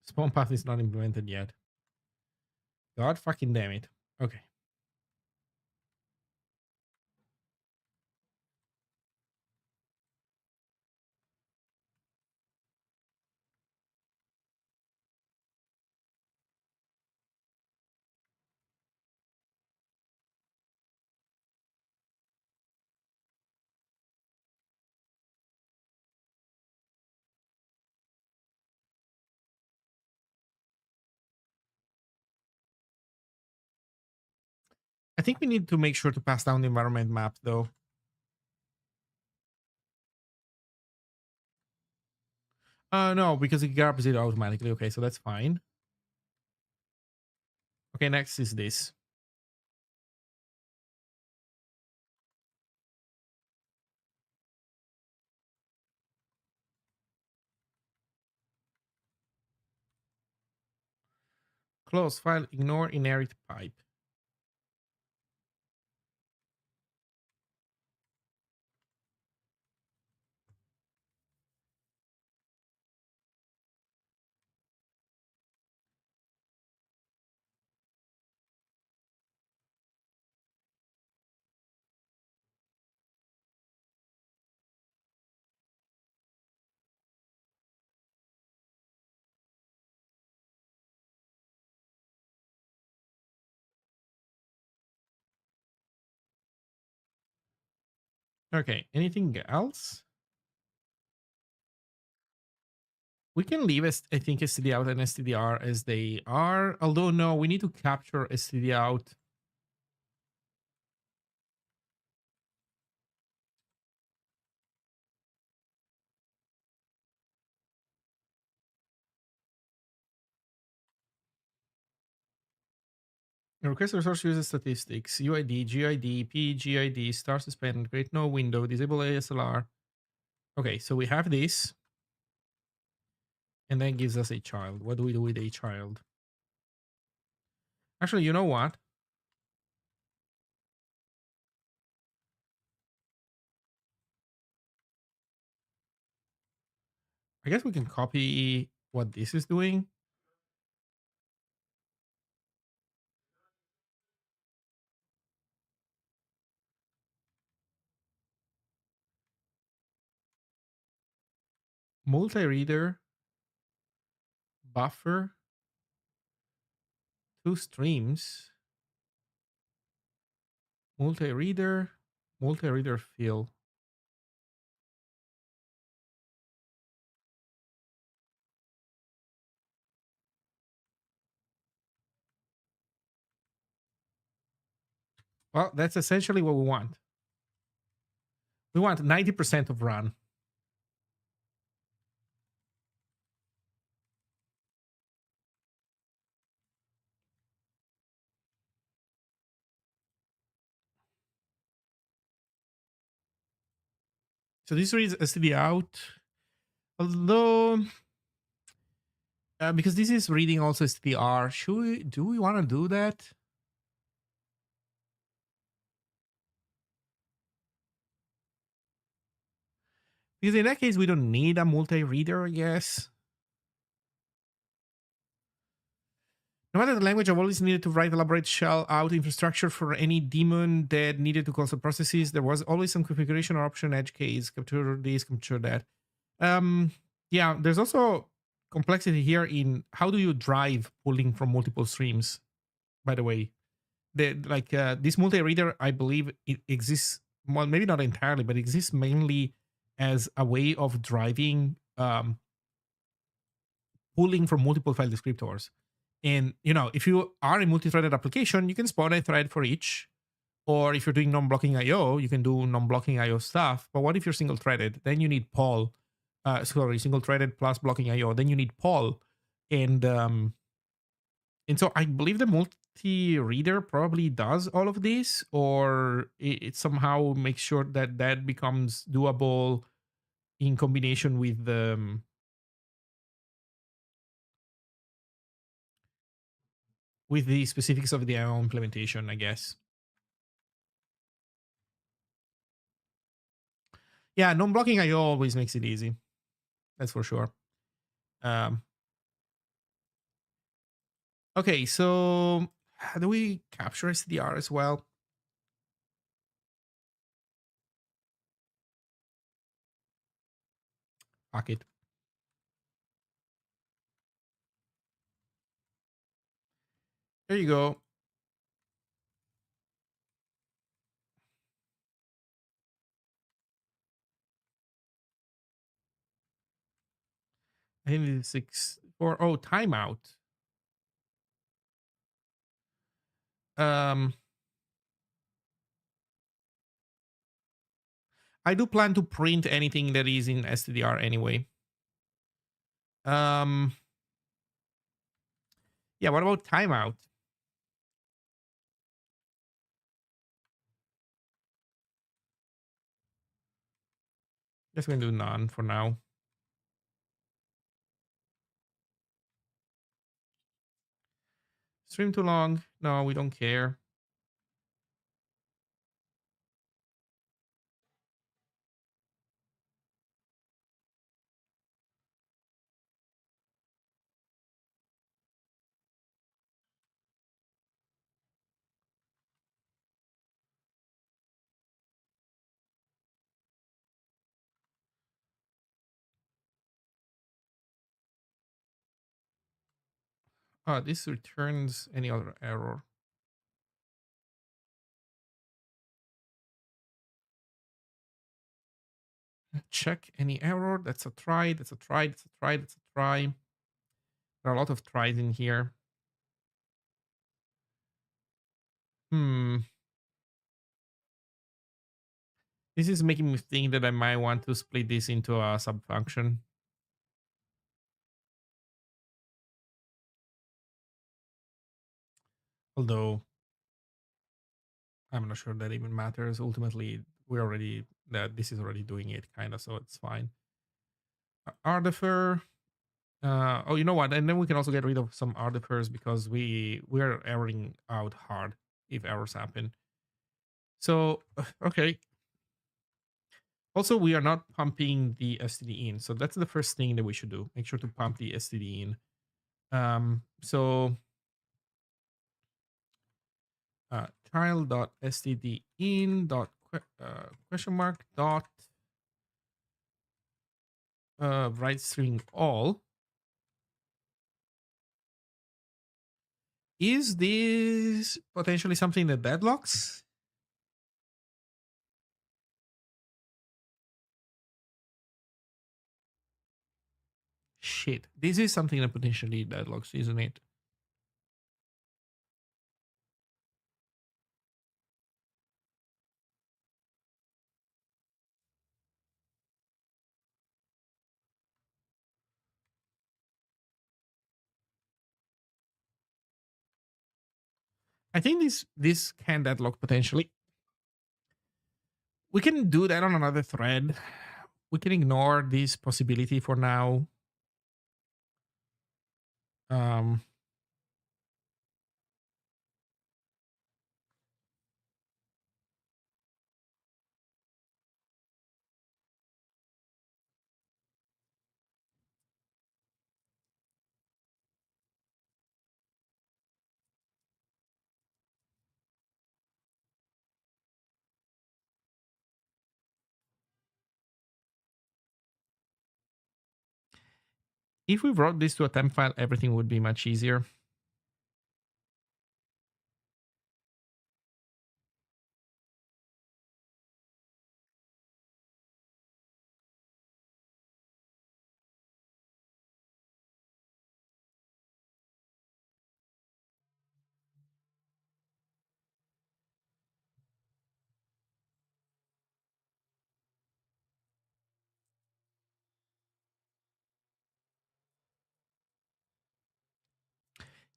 Spawn path is not implemented yet. God fucking damn it. Okay. I think we need to make sure to pass down the environment map though. No, because it grabs it automatically. Okay, so that's fine. Okay, next is this. Close file, ignore inherit pipe. Okay, anything else? We can leave, I think, STD out and STDR as they are. Although, no, we need to capture STD out. Request resource uses statistics, UID, GID, PGID, star suspend, create no window, disable ASLR. Okay, so we have this, and then gives us a child. What do we do with a child? Actually, you know what? I guess we can copy what this is doing. Multi-reader, buffer, two streams, multi-reader, multi-reader fill. Well, that's essentially what we want. We want 90% of run. So this reads std out. Although, because this is reading also stdr, do we want to do that? Because in that case, we don't need a multi-reader, I guess. No matter the language, I've always needed to write elaborate shell out infrastructure for any daemon that needed to call some processes. There was always some configuration or option edge case, capture this, capture that. Yeah, there's also complexity here in how do you drive pulling from multiple streams, by the way. This multi-reader, I believe it exists, well, maybe not entirely, but exists mainly as a way of driving pulling from multiple file descriptors. And if you are a multi-threaded application, you can spawn a thread for each. Or if you're doing non-blocking IO, you can do non-blocking IO stuff. But what if you're single-threaded? Then you need Paul. Single-threaded plus blocking IO. Then you need Paul, and so I believe the multi-reader probably does all of this, or it somehow makes sure that that becomes doable in combination with the specifics of the IO implementation, I guess. Yeah, non-blocking IO always makes it easy. That's for sure. Um, okay, so how do we capture SDR as well? Fuck it. There you go. I think it's 6 4. Oh, timeout. Um, I do plan to print anything that is in STDR anyway. Yeah, what about timeout? Just gonna do none for now. Stream too long? No, we don't care. Oh, this returns any other error. Check any error. That's a try. That's a try. That's a try. That's a try. There are a lot of tries in here. Hmm. This is making me think that I might want to split this into a sub-function. Although I'm not sure that even matters. Ultimately, this is already doing it kind of, so it's fine. Artifer. Oh, you know what? And then we can also get rid of some artifers because we're erroring out hard if errors happen. So okay. Also, we are not pumping the STD in, so that's the first thing that we should do. Make sure to pump the STD in. So child.std in dot question mark dot write string all. Is this potentially something that deadlocks? Shit, this is something that potentially deadlocks, isn't it? I think this can deadlock potentially. We can do that on another thread. We can ignore this possibility for now. Um, if we wrote this to a temp file, everything would be much easier.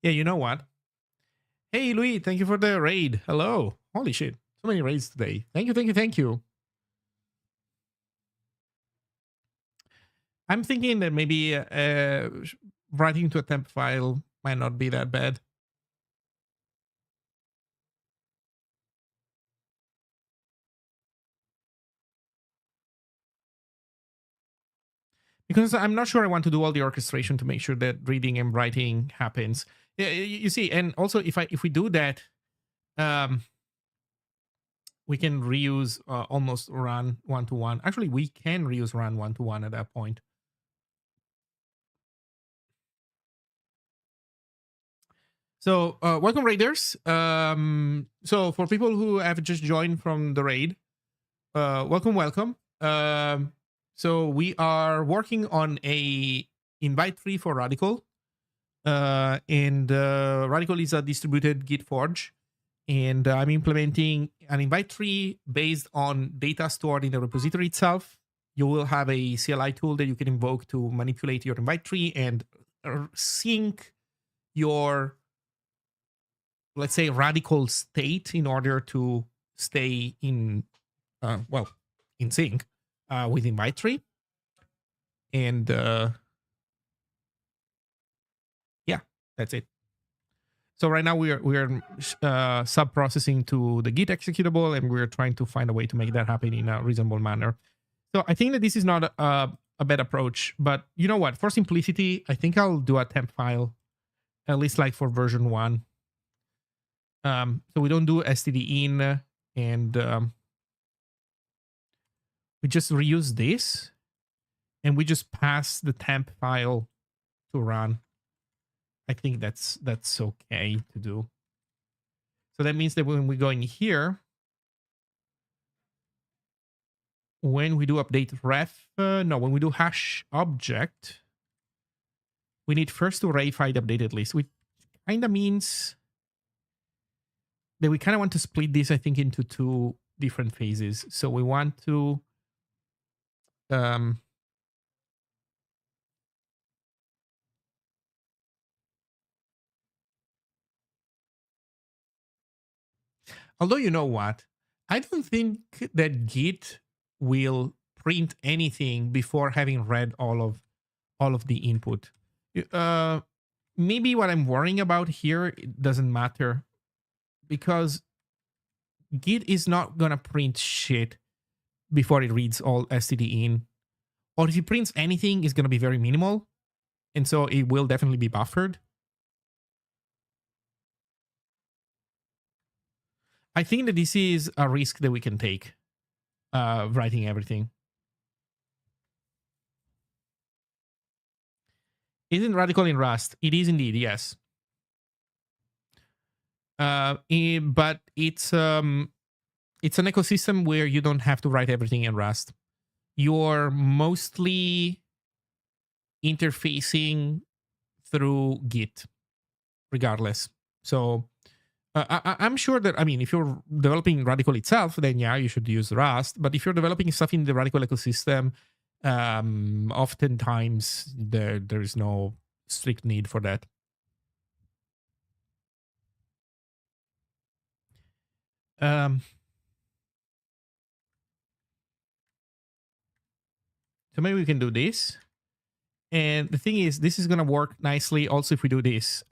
Yeah, you know what? Hey, Louis, thank you for the raid. Hello. Holy shit. So many raids today. Thank you, thank you, thank you. I'm thinking that maybe writing to a temp file might not be that bad. Because I'm not sure I want to do all the orchestration to make sure that reading and writing happens. Yeah, you see, and also if we do that, um, we can reuse almost run one to one. Actually, we can reuse run one to one at that point. So, welcome raiders. So for people who have just joined from the raid, welcome, welcome. So we are working on a invite tree for Radical, and Radical is a distributed Git forge, and I'm implementing an invite tree based on data stored in the repository itself. You will have a CLI tool that you can invoke to manipulate your invite tree and sync your, let's say, Radical state in order to stay in, in sync with invite tree. And yeah, that's it. So right now we are sub processing to the Git executable, and we're trying to find a way to make that happen in a reasonable manner. So I think that this is not a bad approach, but you know what? For simplicity, I think I'll do a temp file, at least like for version 1. So we don't do std in, and we just reuse this, and we just pass the temp file to run. I think that's okay to do. So that means that when we go in here, when we do update ref, no, when we do hash object, we need first to verify the updated list, which kind of means that we kind of want to split this, I think, into two different phases. So we want to, um, although you know what, I don't think that Git will print anything before having read all of the input. Uh, maybe what I'm worrying about here, it doesn't matter because Git is not gonna print shit before it reads all std in, or if it prints anything, it's gonna be very minimal, and so it will definitely be buffered. I think that this is a risk that we can take, writing everything. Isn't radical in Rust? It is indeed, yes. But it's an ecosystem where you don't have to write everything in Rust. You're mostly interfacing through Git, regardless. So I'm sure that, I mean, if you're developing Radical itself, then yeah, you should use Rust. But if you're developing stuff in the Radical ecosystem, oftentimes there is no strict need for that. Um, so maybe we can do this. And the thing is, this is going to work nicely also if we do this.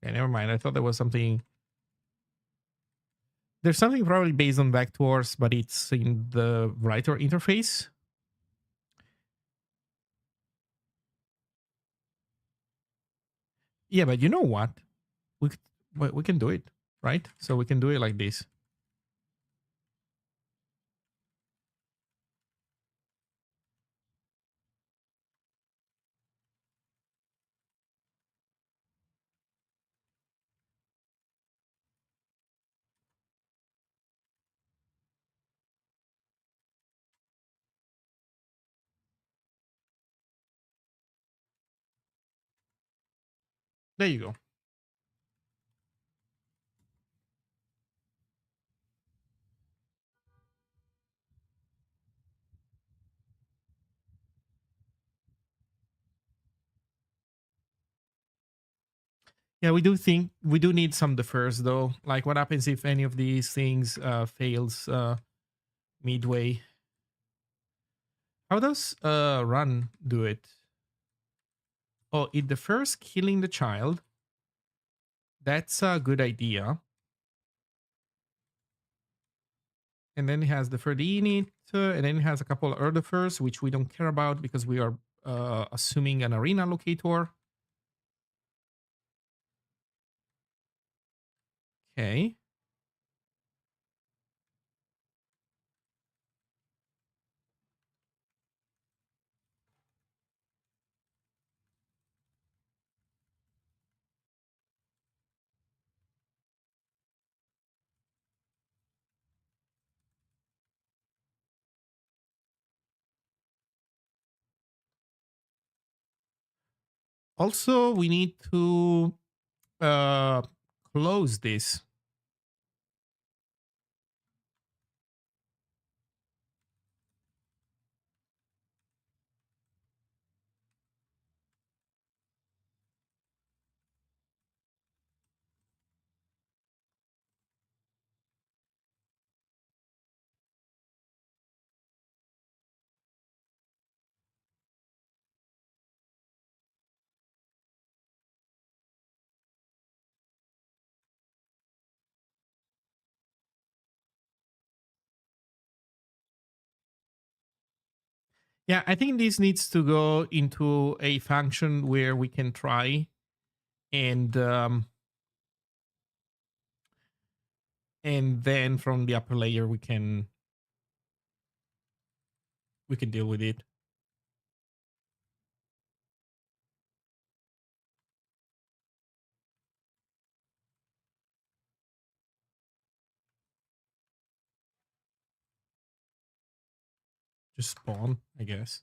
Okay, never mind. I thought there was something. There's something probably based on vectors, but it's in the writer interface. Yeah, but you know what? We we can do it, right? So we can do it like this. There you go. Yeah, we do think we do need some defers though. Like, what happens if any of these things fails midway? How does run do it? Oh, it defers killing the child. That's a good idea. And then it has deferred init, and then it has a couple of defers, which we don't care about because we are assuming an arena locator. Okay. Also, we need to uh, close this. Yeah, I think this needs to go into a function where we can try and and then from the upper layer we can deal with it. Just spawn, I guess.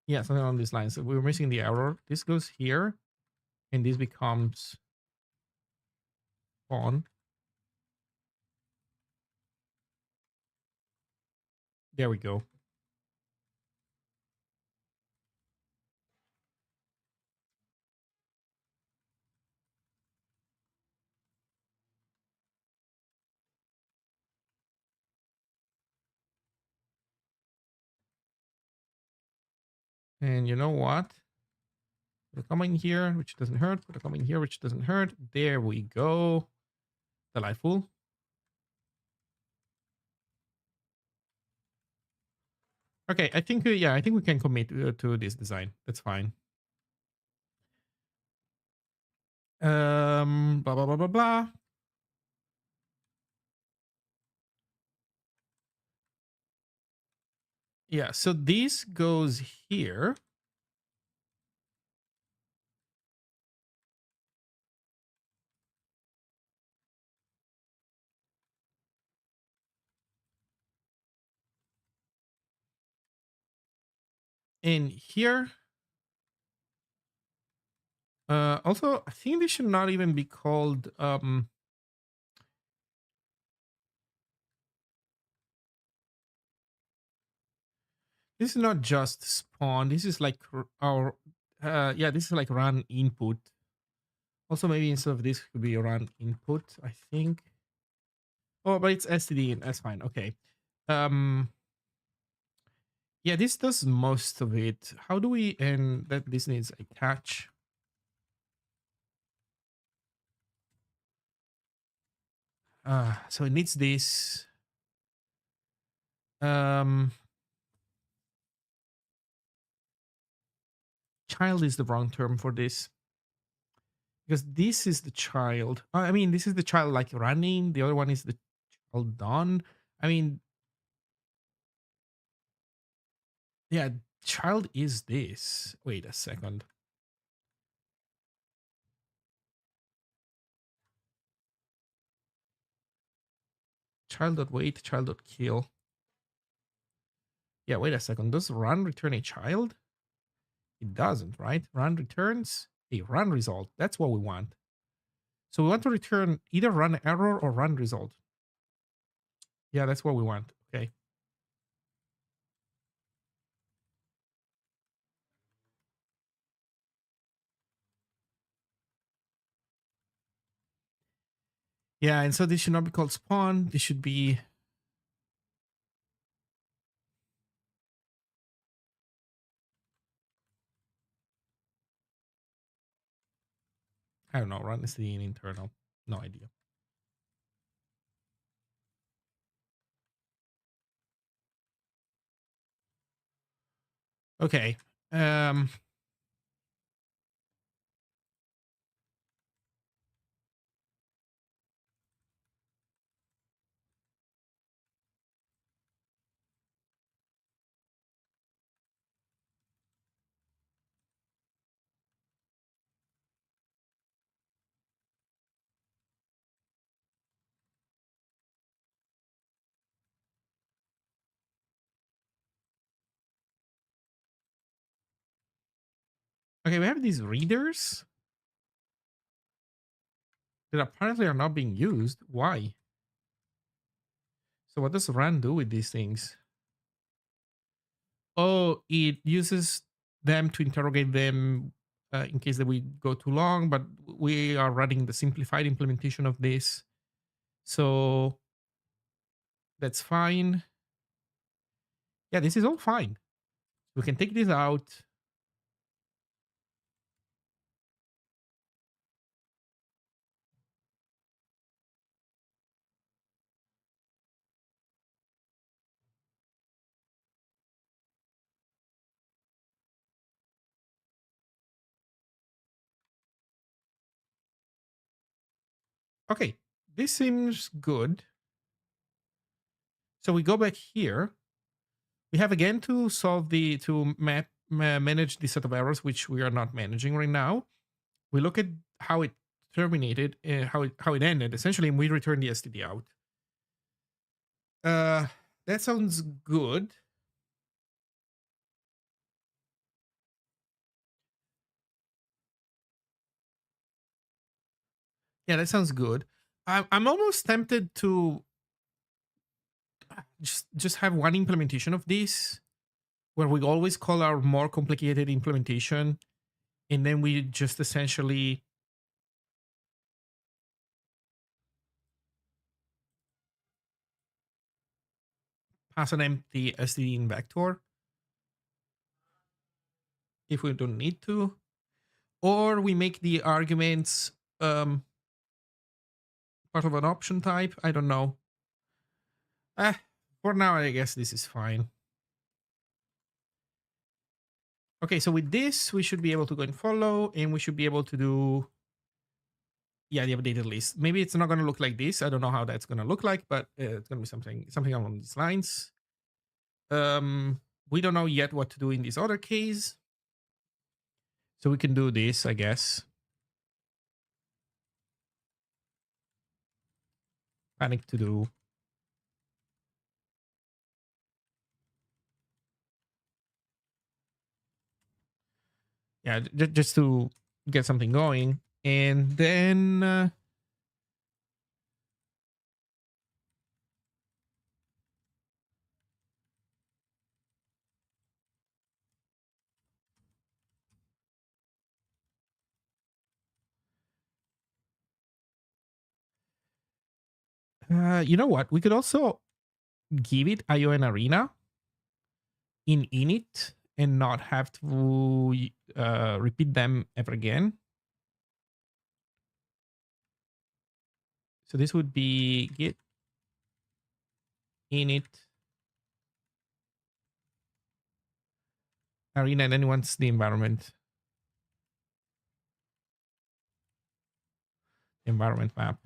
Yeah, something along these lines. So we were missing the error. This goes here, and this becomes spawn. There we go. And you know what? Put a comma in here, which doesn't hurt. Put a comma in here, which doesn't hurt. There we go. Delightful. Okay, I think yeah, I think we can commit to this design. That's fine. Blah blah blah blah blah. Yeah, so this goes here. And here. Also, I think this should not even be called this is not just spawn. This is like our yeah, this is like run input. Also, maybe instead of this could be run input, I think. Oh, but it's std and that's fine. Okay. Um yeah, this does most of it. How do we and that this needs a catch? So it needs this. Um Child is the wrong term for this. Because this is the child. I mean, this is the child like running. The other one is the child done. I mean, yeah, child is this. Wait a second. Child dot wait, child dot kill. Yeah, wait a second. Does run return a child? It doesn't, right? Run returns a run result. That's what we want. So we want to return either run error or run result. Yeah, that's what we want. Okay. Yeah, and so this should not be called spawn. This should be I don't know. Run is the internal. No idea. Okay. Um okay, we have these readers that apparently are not being used. Why? So what does run do with these things? Oh, it uses them to interrogate them in case that we go too long, but we are running the simplified implementation of this. So that's fine. Yeah, this is all fine. We can take this out. Okay, this seems good. So we go back here. We have again to solve to manage the set of errors, which we are not managing right now. We look at how it terminated, how it ended essentially, and we return the STD out. Uh, that sounds good. Yeah, that sounds good. I'm almost tempted to just have one implementation of this where we always call our more complicated implementation, and then we just essentially pass an empty STD in vector if we don't need to, or we make the arguments part of an option type. I don't know. Eh, for now, I guess this is fine. Okay, so with this, we should be able to go and follow, and we should be able to do, yeah, the updated list. Maybe it's not going to look like this. I don't know how that's going to look like, but it's going to be something along these lines. We don't know yet what to do in this other case, so we can do this, I guess. Panic to do. Yeah, just to get something going, and then you know what? We could also give it ION Arena in init and not have to repeat them ever again. So this would be git init arena, and then once the environment map.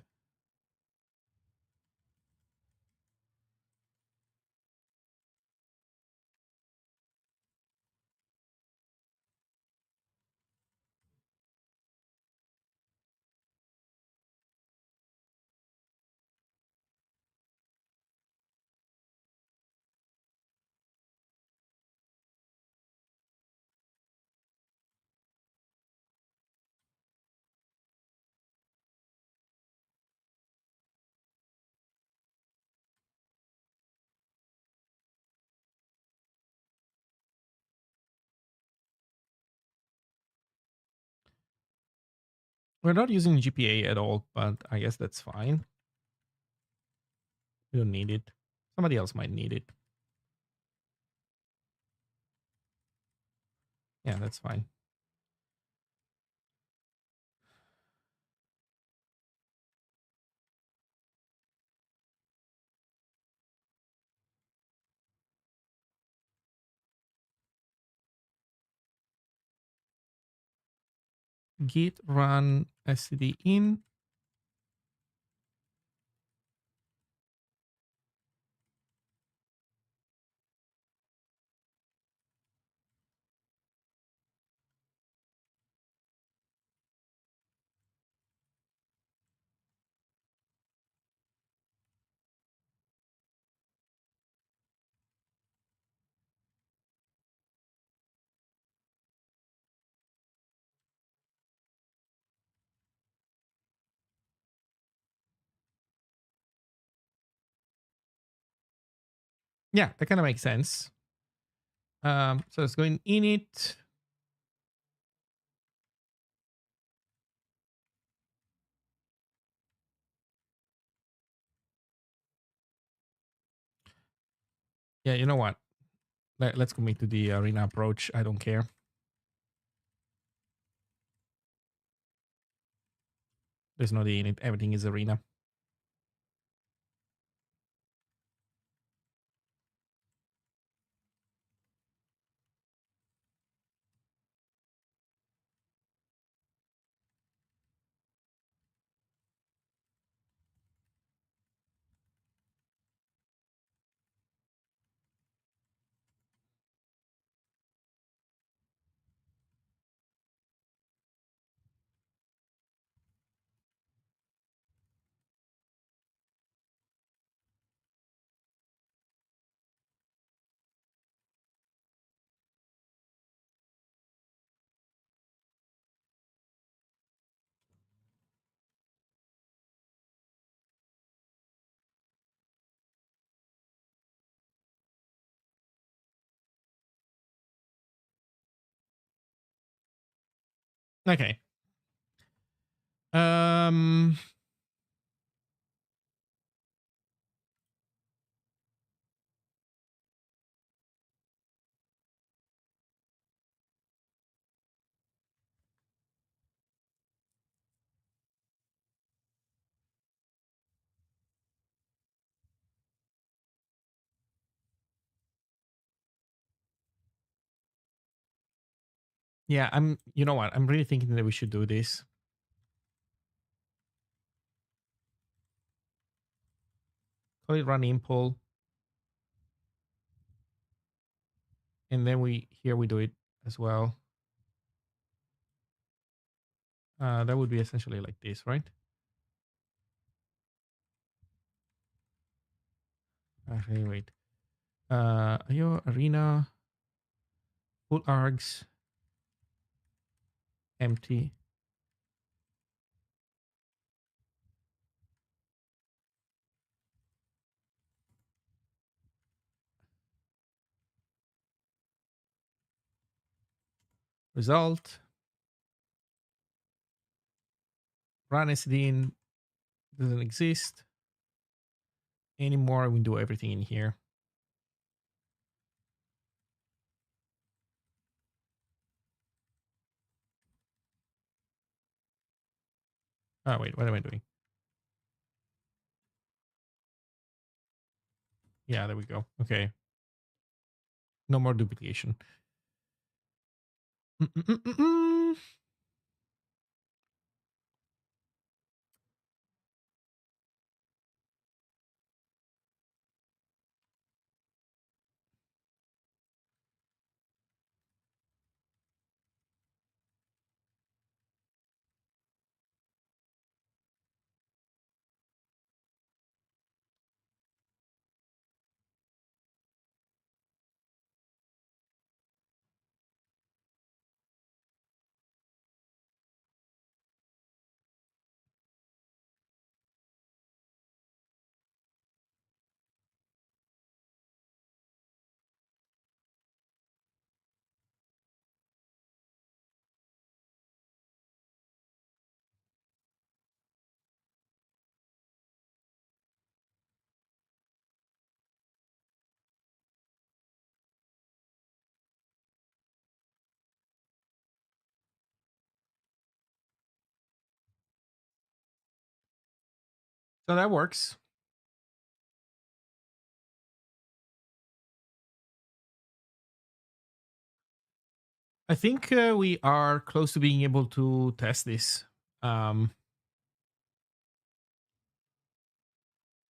We're not using GPA at all, but I guess that's fine. We don't need it. Somebody else might need it. Yeah, that's fine. Git run std in. Yeah, that kind of makes sense. So let's go in init. Yeah, you know what? Let's commit to the arena approach. I don't care. There's no the init. Everything is arena. Okay. Um. Yeah, I'm. You know what? I'm really thinking that we should do this. Call it run impl, and then we do it as well. That would be essentially like this, right? Actually, wait. Your arena full args empty result. Run SDN doesn't exist anymore. We do everything in here. Oh wait, what am I doing? Yeah, there we go. Okay, no more duplication. Mm-mm-mm-mm. So that works. I think we are close to being able to test this. Um,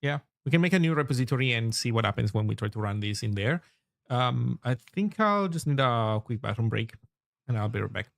yeah, we can make a new repository and see what happens when we try to run this in there. I think I'll just need a quick bathroom break, and I'll be right back.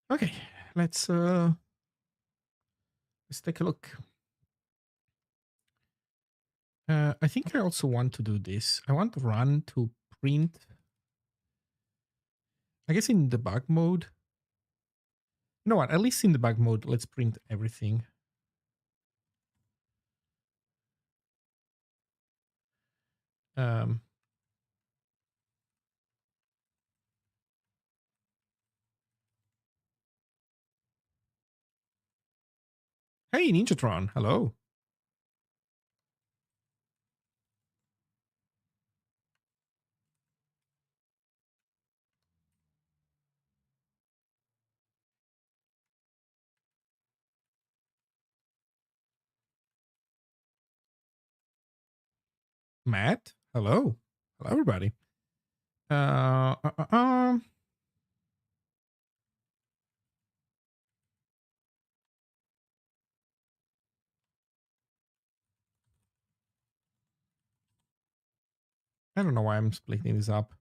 Okay, let's take a look. I think I also want to do this. I want to run to print. I guess in debug mode. You know what? At least in debug mode, let's print everything. Um, hey, Ninjatron, hello. Matt, hello. Hello, everybody. Uh, uh, uh, um, I don't know why I'm splitting this up.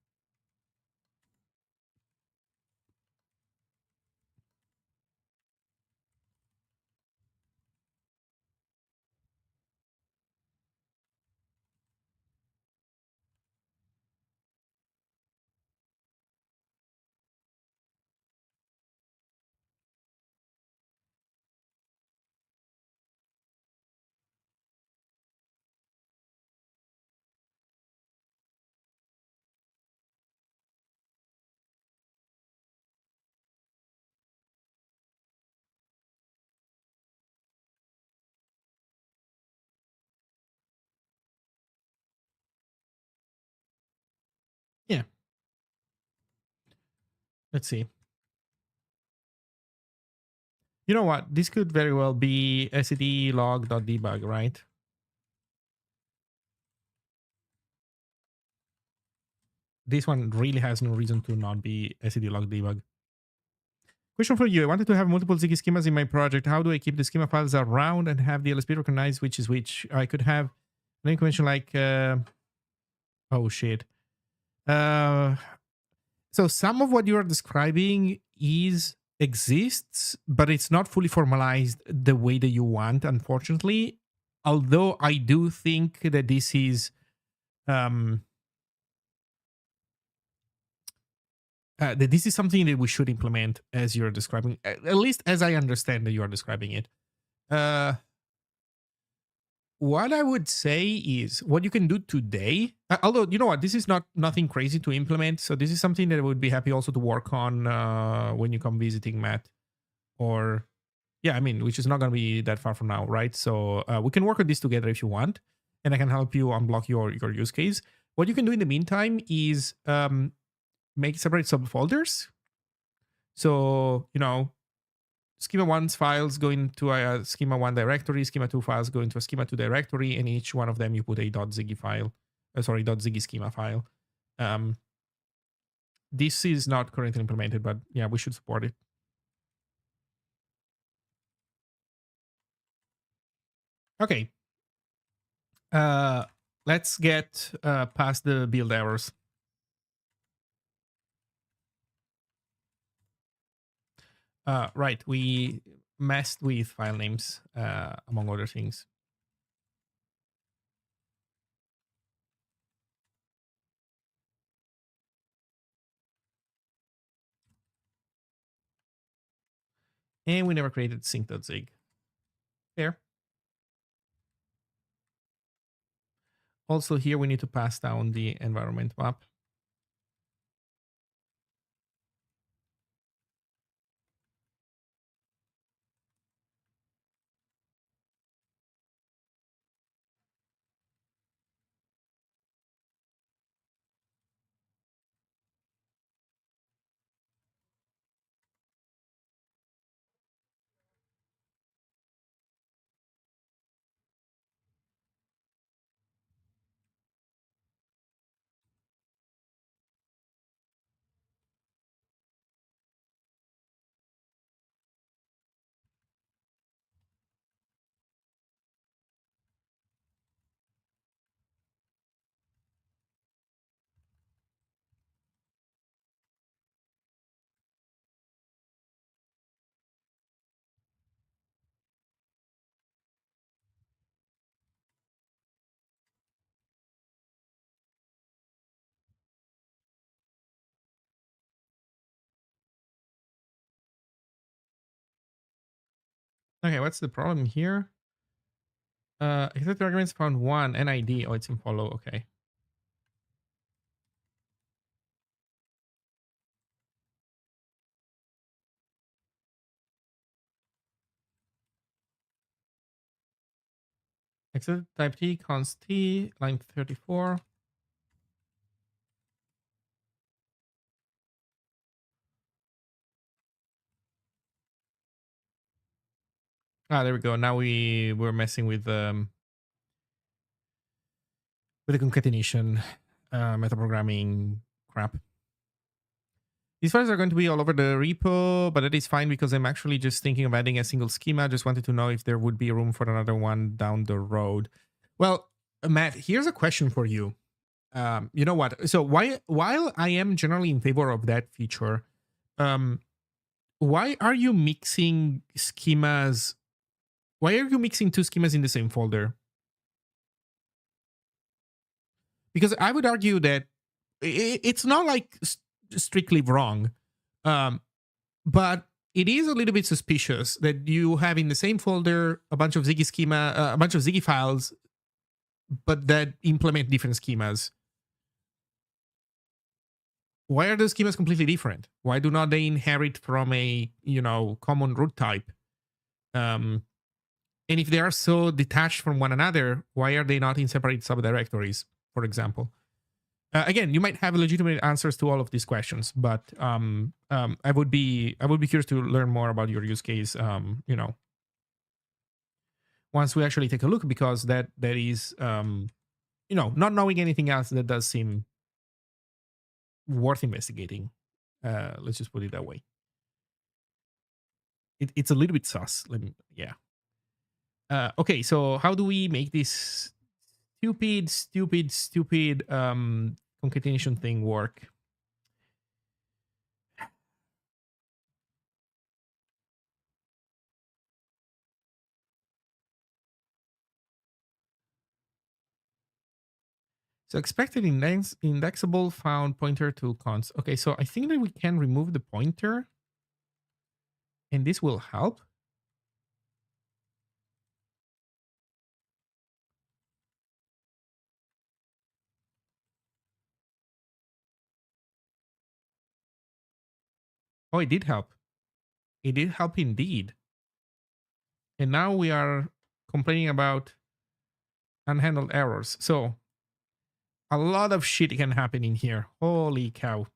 Yeah, let's see. You know what? This could very well be SED log.debug, right? This one really has no reason to not be SED log debug. Question for you. I wanted to have multiple Ziggy schemas in my project. How do I keep the schema files around and have the LSP recognize which is which? I could have an information like, oh shit. Uh, so some of what you are describing exists, but it's not fully formalized the way that you want, unfortunately. Although I do think that this is um, that this is something that we should implement as you're describing, at least as I understand that you are describing it. Uh, what I would say is what you can do today. Although you know what, this is not nothing crazy to implement, so this is something that I would be happy also to work on when you come visiting, Matt. Or yeah, I mean, which is not going to be that far from now, right? So we can work on this together if you want, and I can help you unblock your use case. What you can do in the meantime is make separate subfolders. So you know, schema one's files go into a schema one directory, schema two files go into a schema two directory, and each one of them you put a .ziggy file, .ziggy schema file. Um, this is not currently implemented, but yeah, we should support it. Okay. Uh, let's get past the build errors. Right, we messed with file names, among other things. And we never created sync.zig. There. Also here we need to pass down the environment map. Okay, what's the problem here? Exact arguments found one, NID. Oh, it's in follow. Okay. Exit type T, const T, line 34. Ah, there we go. Now we're messing with the concatenation metaprogramming crap. These files are going to be all over the repo, but that is fine because I'm actually just thinking of adding a single schema. Just wanted to know if there would be room for another one down the road. Well, Matt, here's a question for you. You know what? So while I am generally in favor of that feature, um, why are you mixing schemas? Why are you mixing two schemas in the same folder? Because I would argue that it's not like strictly wrong, um, but it is a little bit suspicious that you have in the same folder a bunch of Ziggy schema, a bunch of Ziggy files, but that implement different schemas. Why are those schemas completely different? Why do not they inherit from a common root type? Um, and if they are so detached from one another, why are they not in separate subdirectories, for example? Again, you might have legitimate answers to all of these questions, but I would be curious to learn more about your use case. Once we actually take a look, because that is not knowing anything else, that does seem worth investigating. Let's just put it that way. It's a little bit sus. Yeah. Okay, so how do we make this stupid concatenation thing work? So expected indexable found pointer to const. Okay, so I think that we can remove the pointer, and this will help. Oh, it did help. It did help indeed. And now we are complaining about unhandled errors. So a lot of shit can happen in here. Holy cow.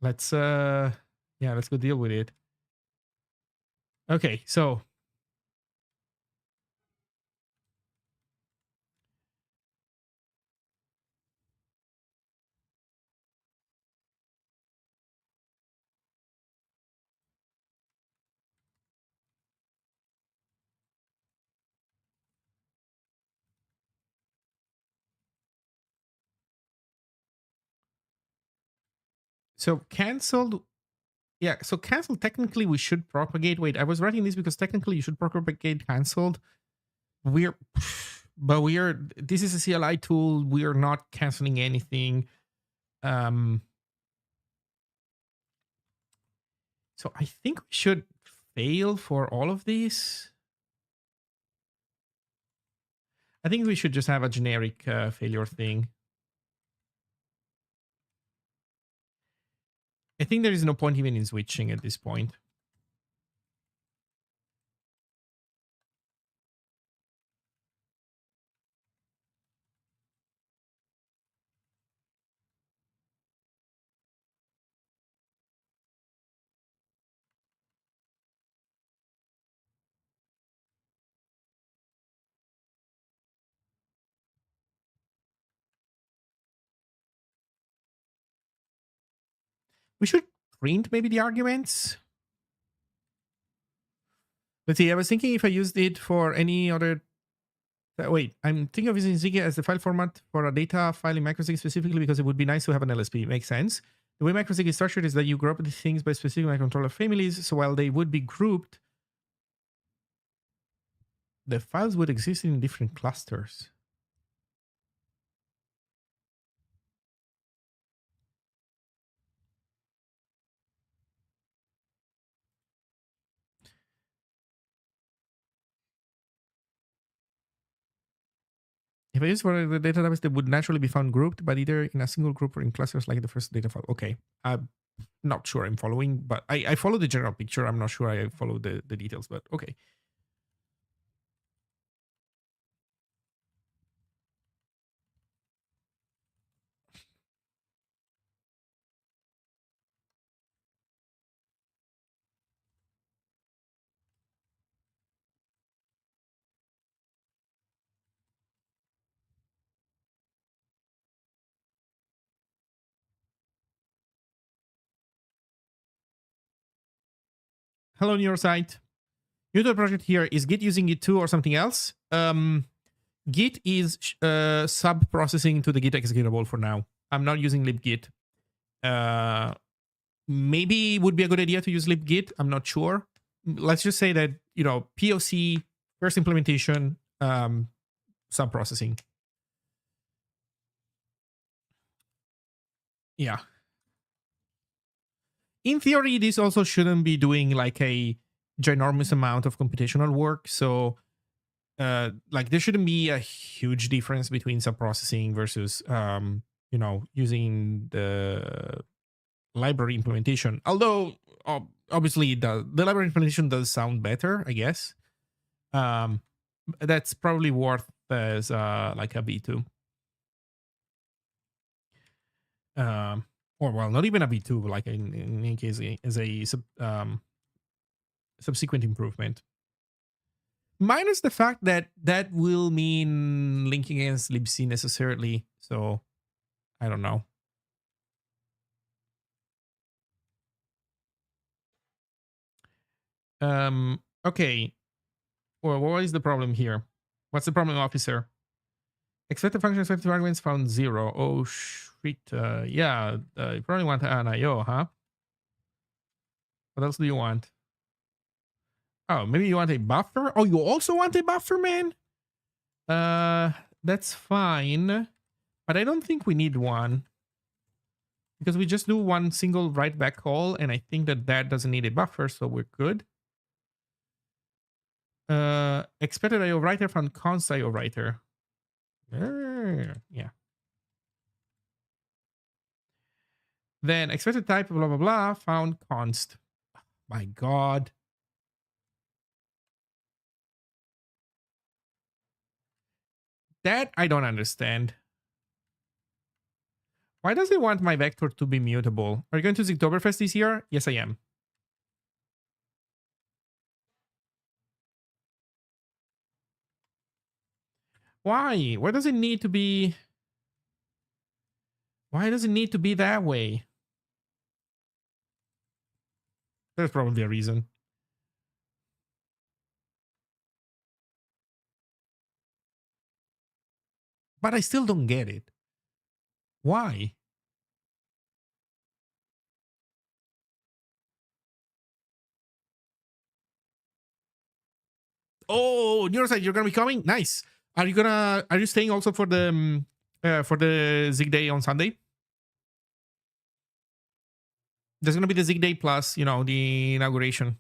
Let's let's go deal with it. Okay, so canceled. Yeah, so canceled, technically we should propagate. Wait, I was writing this because technically you should propagate canceled. This is a CLI tool. We are not canceling anything. Um, so I think we should fail for all of these. I think we should just have a generic failure thing. I think there is no point even in switching at this point. We should print maybe the arguments. Let's see. I was thinking if I used it for any other. Wait, I'm thinking of using Ziggin as the file format for a data file in microsig specifically because it would be nice to have an LSP. Makes sense. The way microsig is structured is that you group the things by specific microcontroller families. So while they would be grouped, the files would exist in different clusters. If I use for the database, they would naturally be found grouped, but either in a single group or in clusters like the first data file. Okay. I'm not sure I'm following, but I follow the general picture. I'm not sure I follow the details, but okay. Hello, on your side. User project here. Is Git using Git 2 or something else? Git is sub-processing to the Git executable for now. I'm not using libgit. Maybe it would be a good idea to use libgit. I'm not sure. Let's just say that, POC, first implementation, sub-processing. Yeah. In theory, this also shouldn't be doing like a ginormous amount of computational work. So like there shouldn't be a huge difference between sub-processing versus using the library implementation. Although obviously the library implementation does sound better, I guess. That's probably worth as like a V2. Or well, not even a V2, like in any case as a subsequent improvement. Minus the fact that that will mean linking against libc necessarily. So I don't know. Okay. Well, what is the problem here? What's the problem, officer? Expected function, expected arguments found 0. Oh, shit. Yeah, you probably want an IO, huh? What else do you want? Oh, maybe you want a buffer? Oh, you also want a buffer, man? That's fine. But I don't think we need one. Because we just do one single write back call, and I think that that doesn't need a buffer, so we're good. Expected IO writer found const IO writer. Yeah. Then expected type, blah, blah, blah, found const. My God. That I don't understand. Why does it want my vector to be mutable? Are you going to Zigtoberfest this year? Yes, I am. Why? Why does it need to be... Why does it need to be that way? There's probably a reason. But I still don't get it. Why? Oh, Neuroside, you're gonna be coming? Nice. Are you staying also for the Zig Day on Sunday? There's gonna be the Zig Day plus, the inauguration.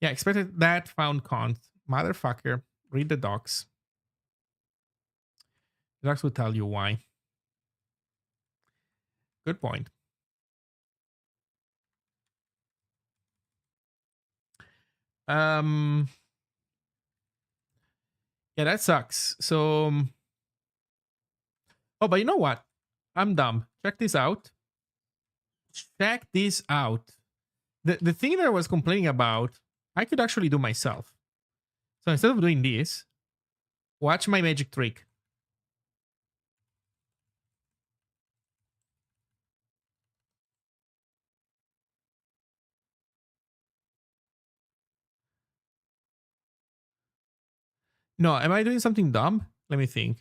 Yeah, expected that, found const. Motherfucker. Read the docs. The docs will tell you why. Good point. Yeah, that sucks. So, oh, but you know what? I'm dumb. Check this out. Check this out. The thing that I was complaining about, I could actually do myself. So instead of doing this, watch my magic trick. No, am I doing something dumb? Let me think.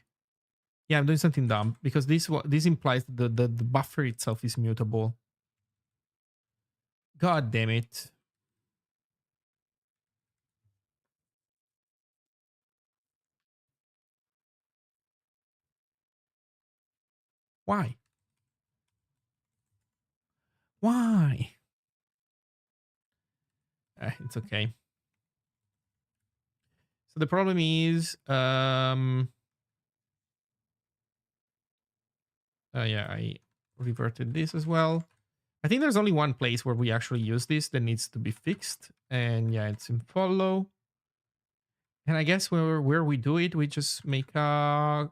Yeah, I'm doing something dumb because this implies the buffer itself is mutable. God damn it. Why? Why? It's okay. So the problem is, yeah, I reverted this as well. I think there's only one place where we actually use this that needs to be fixed. And yeah, it's in follow. And I guess where we do it, we just make a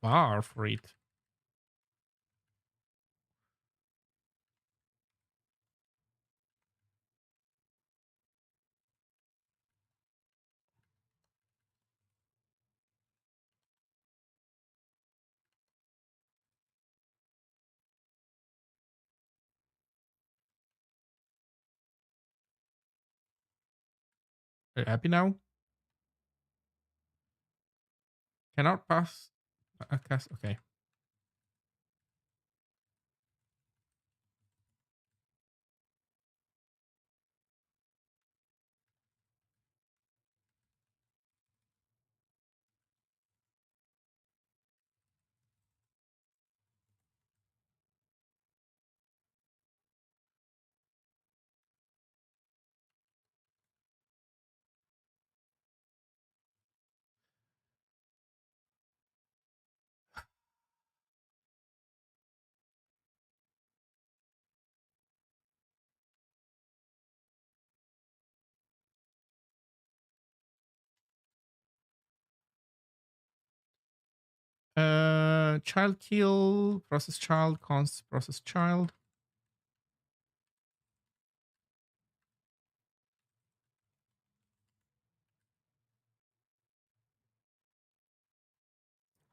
bar for it. Are you happy now? Cannot pass a cast. Okay. Child kill, process child, const process child.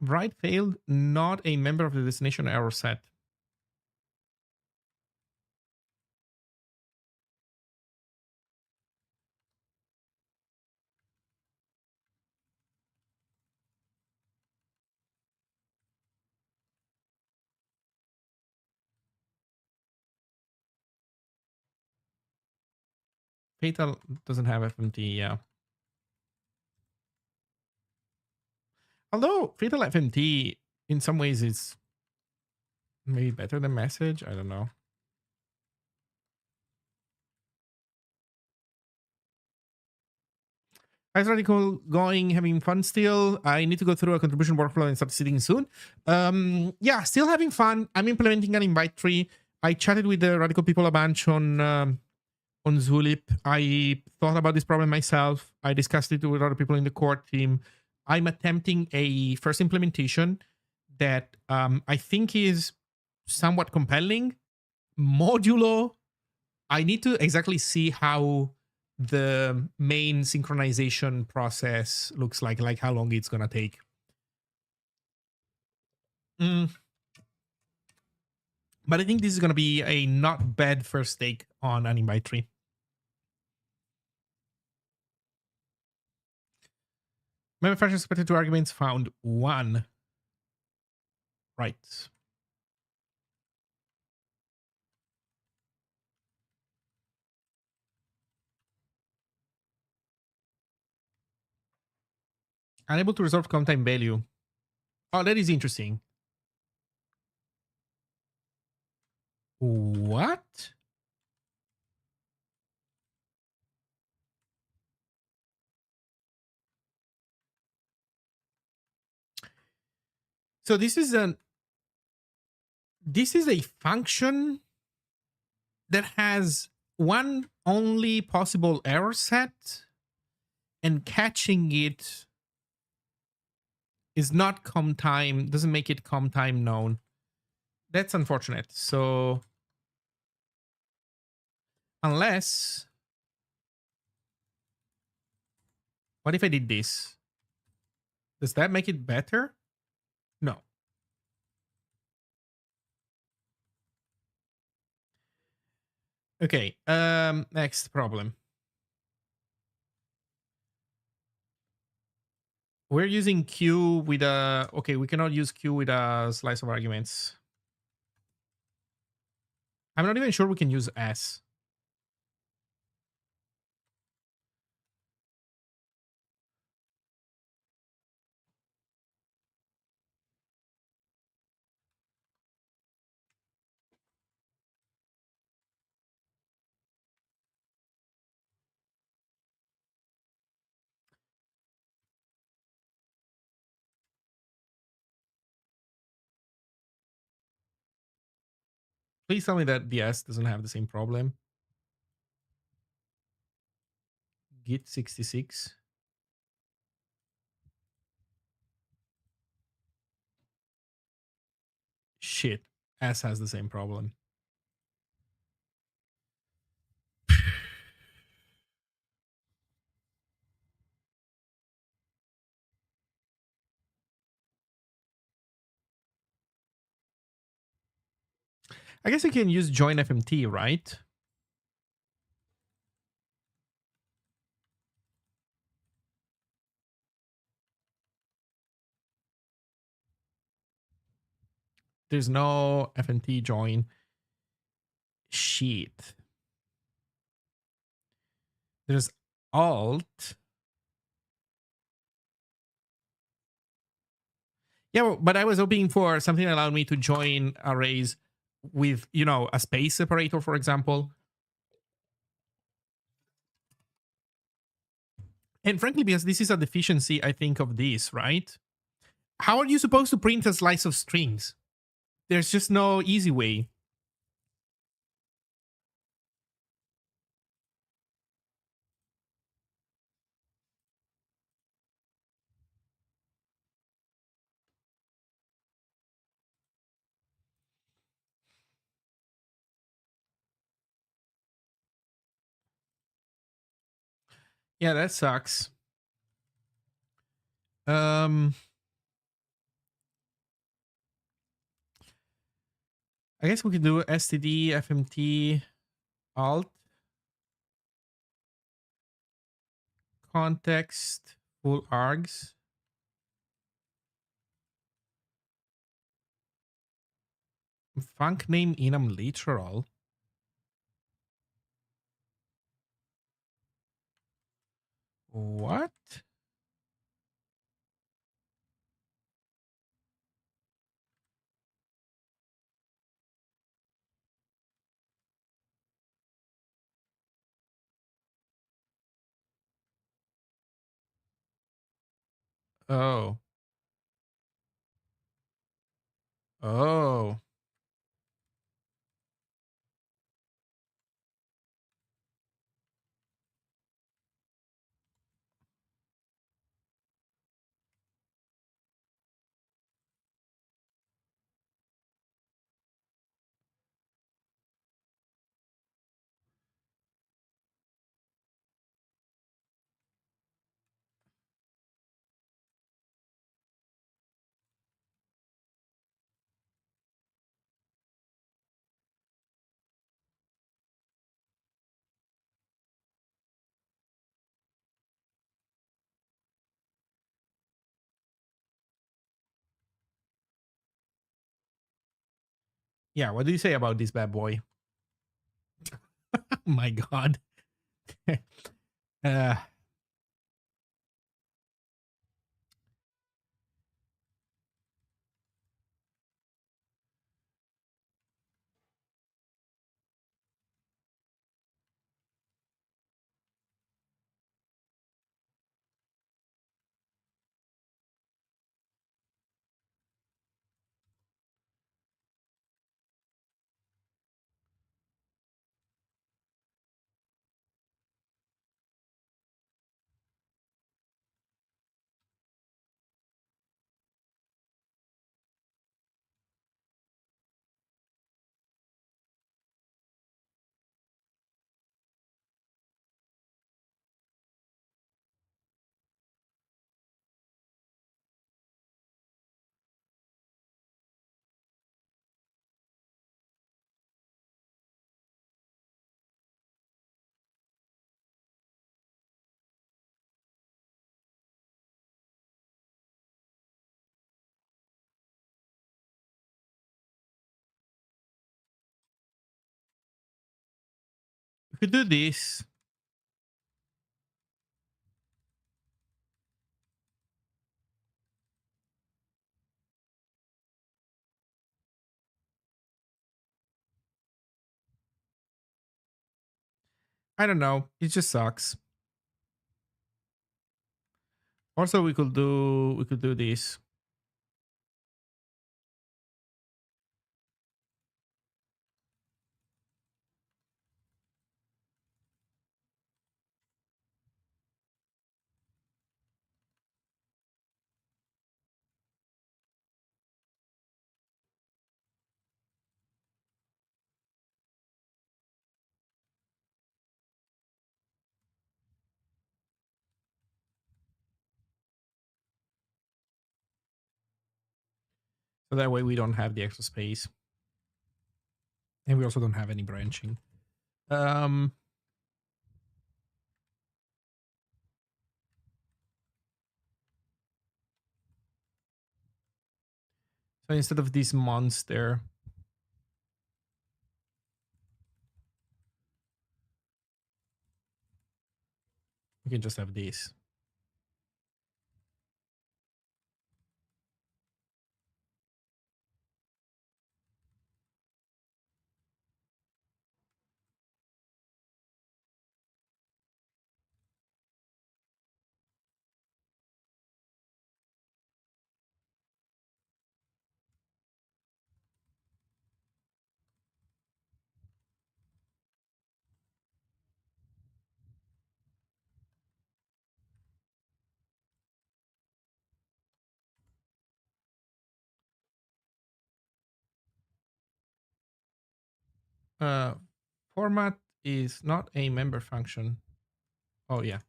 Write failed, not a member of the destination error set. Fatal doesn't have FMT, yeah. Although Fatal FMT in some ways is maybe better than message. I don't know. How's Radical going? Having fun still? I need to go through a contribution workflow and start sitting soon. Yeah, still having fun. I'm implementing an invite tree. I chatted with the Radical people a bunch on Zulip. I thought about this problem myself. I discussed it with other people in the core team. I'm attempting a first implementation that I think is somewhat compelling. Modulo. I need to exactly see how the main synchronization process looks like how long it's gonna take. Mm, but I think this is gonna be a not bad first take on an invite tree. Manufacturer expected two arguments found one. Right. Unable to resolve count time value. Oh, that is interesting. What? So this is a function that has one only possible error set, and catching it is not com time, doesn't make it com time known. That's unfortunate. So unless, what if I did this? Does that make it better? No. Okay. Next problem. We're using Q with a, okay, we cannot use Q with a slice of arguments. I'm not even sure we can use S. Please tell me that the S doesn't have the same problem. Git 66. Shit. S has the same problem. I guess I can use join FMT, right? There's no FMT join. Shit. There's alt. Yeah, but I was hoping for something that allowed me to join arrays with, a space separator, for example. And frankly, because this is a deficiency, I think, of this, right? How are you supposed to print a slice of strings? There's just no easy way. Yeah, that sucks. I guess we could do std fmt alt context full args. Func name enum literal. What? Oh. Oh. Yeah, what do you say about this bad boy? Oh my god. uh, we could do this. I don't know. It just sucks. Also, we could do this. So that way we don't have the extra space. And we also don't have any branching. So instead of this monster, we can just have this. Uh, format is not a member function. Oh yeah.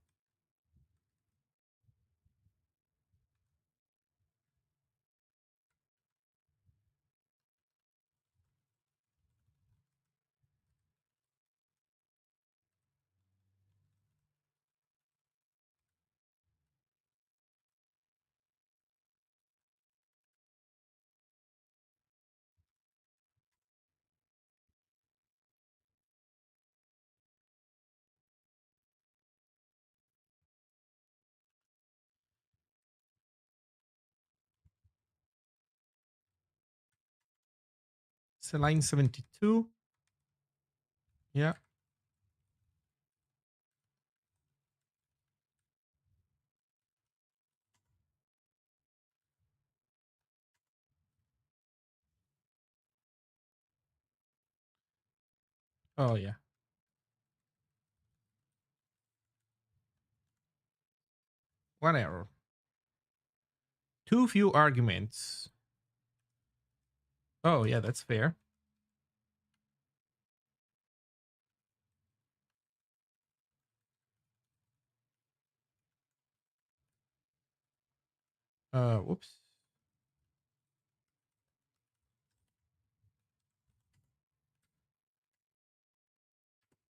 It's line 72. Yeah. Oh yeah. One error. Too few arguments. Oh yeah, that's fair. Whoops.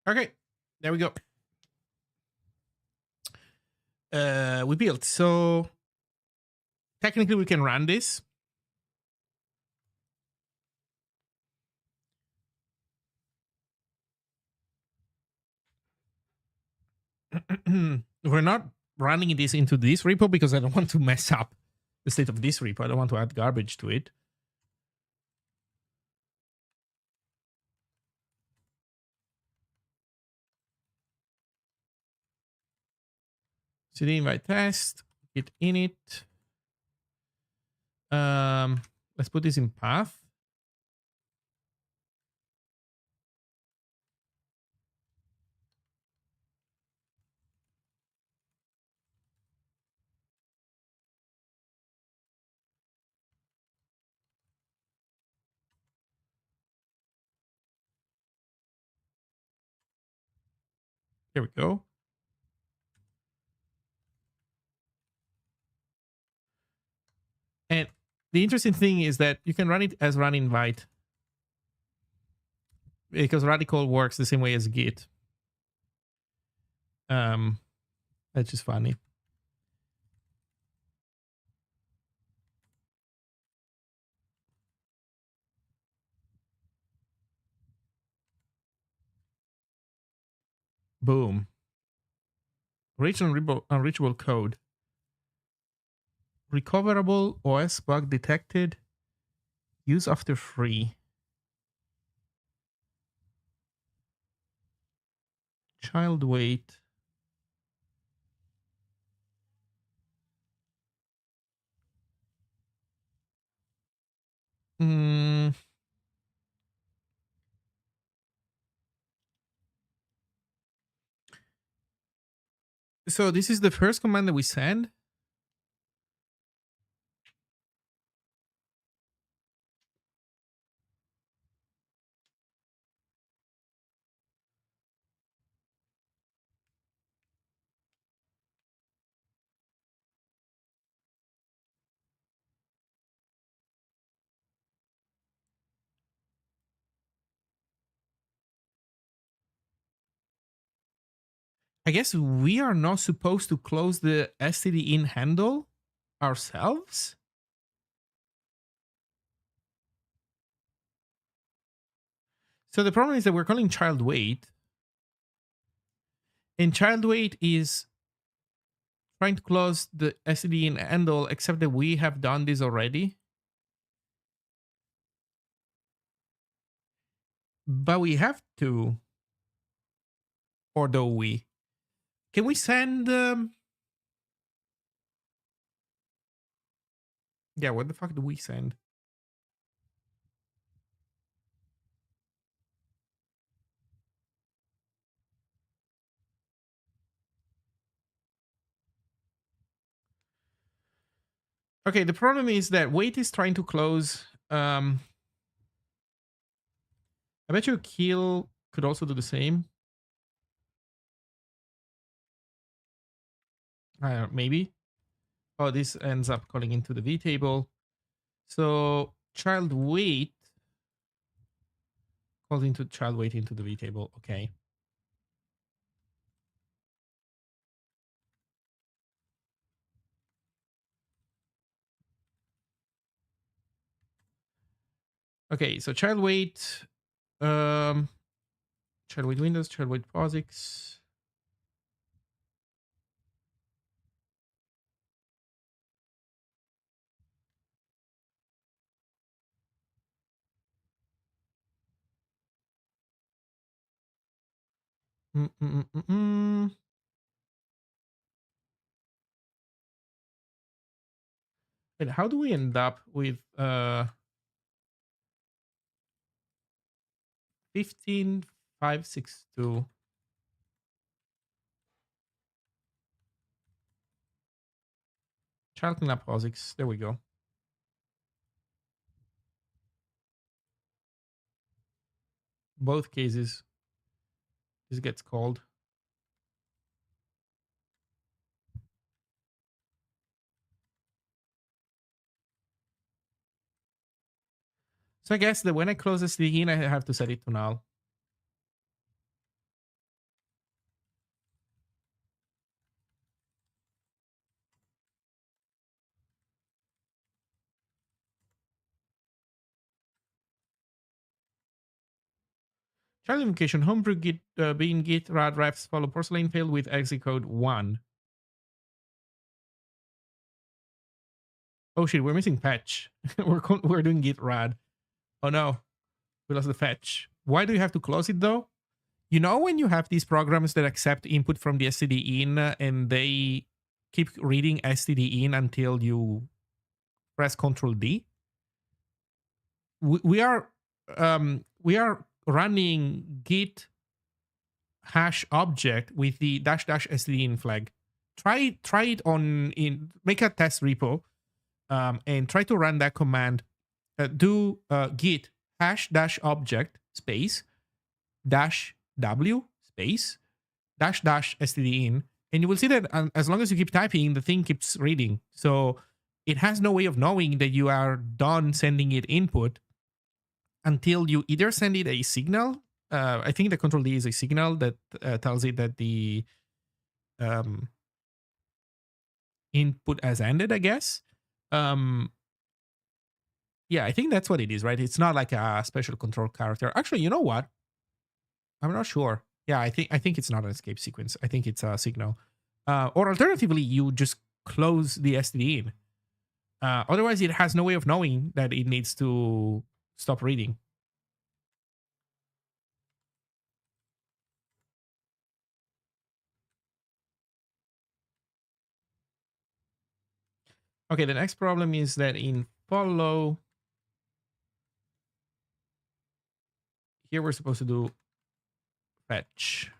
Okay, there we go. We built. So technically we can run this. We're not running this into this repo because I don't want to mess up the state of this repo. I don't want to add garbage to it. Cd invite test, git init. Let's put this in path. Here we go. And the interesting thing is that you can run it as run invite because radical works the same way as git. That's just funny. Boom. Rich and unreachable code. Recoverable OS bug detected. Use after free. Child weight. So this is the first command that we send. I guess we are not supposed to close the std in handle ourselves. So the problem is that we're calling child wait, and child wait is trying to close the std in handle, except that we have done this already. But we have to, or do we? Can we send? Yeah, what the fuck do we send? Okay, the problem is that wait is trying to close. I bet you kill could also do the same. Maybe. Oh, this ends up calling into the v table. So child wait calls into child wait into the v table. Okay. Okay, so child wait, child wait Windows, child wait POSIX. Wait, how do we end up with 15562? Child cleanup POSIX. There we go. Both cases, this gets called. So I guess that when I close SDE in, I have to set it to null. Child invocation, homebrew git bean git rad refs follow porcelain failed with exit code 1. Oh shit, we're missing fetch. we're doing git rad. Oh no, we lost the fetch. Why do you have to close it though? You know when you have these programs that accept input from the std in and they keep reading std in until you press Control D? We are running git hash object with the dash dash std in flag. Try it on in make a test repo and try to run that command. Do git hash dash object space dash w space dash dash std in, and you will see that as long as you keep typing, the thing keeps reading. So it has no way of knowing that you are done sending it input until you either send it a signal. I think the Control D is a signal that tells it that the um, input has ended, I guess. Um, yeah, I think that's what it is, right? It's not like a special control character. Actually, you know what? I'm not sure. Yeah, I think it's not an escape sequence. I think it's a signal. Or alternatively, you just close the STD in. Otherwise, it has no way of knowing that it needs to stop reading. Okay, the next problem is that in follow, here we're supposed to do fetch.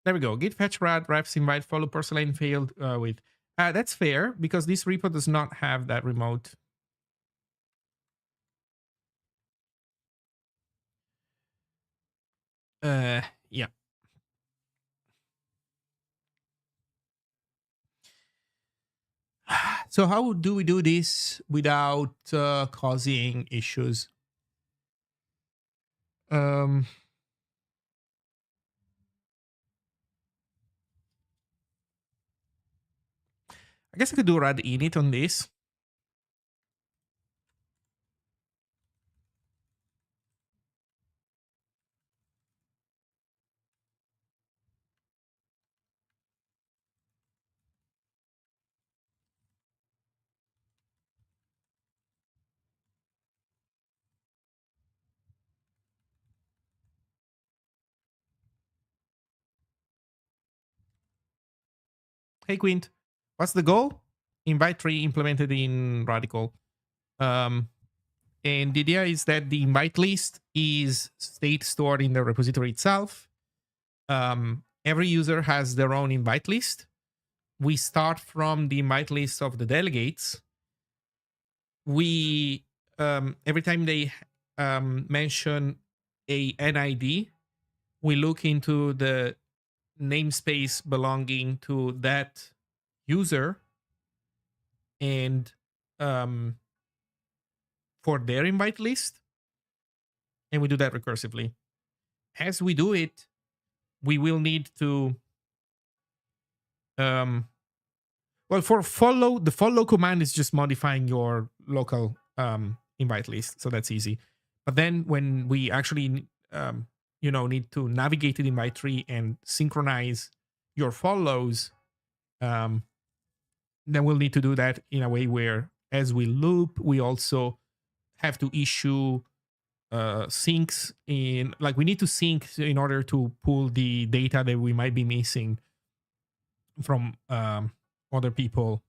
There we go. Git fetch rad refs invite follow porcelain failed with. That's fair because this repo does not have that remote. Yeah. So how do we do this without causing issues? Um, I guess I could do rad init on this. Hey Quint, what's the goal? Invite tree implemented in Radical. Um, and the idea is that the invite list is state stored in the repository itself. Every user has their own invite list. We start from the invite list of the delegates. We every time they mention a NID, we look into the namespace belonging to that user and um, for their invite list, and we do that recursively. As we do it, we will need to um, well, for follow, the follow command is just modifying your local invite list, so that's easy. But then when we actually need to navigate the invite tree and synchronize your follows, um, then we'll need to do that in a way where as we loop, we also have to issue syncs in, like, we need to sync in order to pull the data that we might be missing from other people.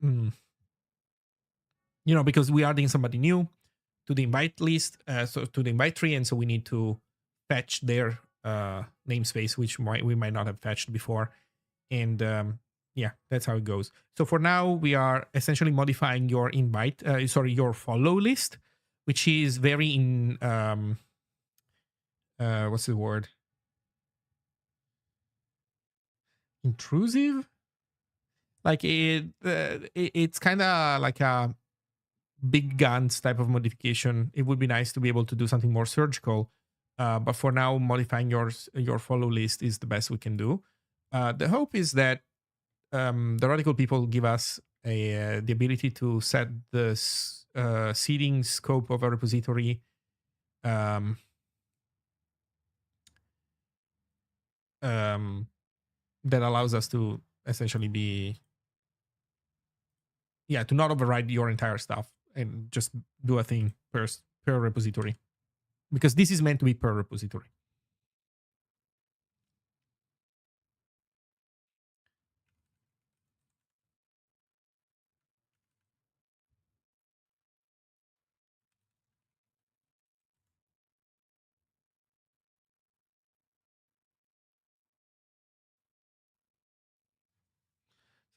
Mm. Because we are adding somebody new to the invite list, so to the invite tree, and so we need to fetch their namespace, which we might not have fetched before. And yeah, that's how it goes. So for now, we are essentially modifying your your follow list, which is very what's the word? Intrusive. Like it's kind of like a big guns type of modification. It would be nice to be able to do something more surgical, but for now, modifying your follow list is the best we can do. The hope is that the radical people give us the ability to set the seeding scope of a repository um, um, that allows us to essentially to not override your entire stuff and just do a thing per repository, because this is meant to be per repository.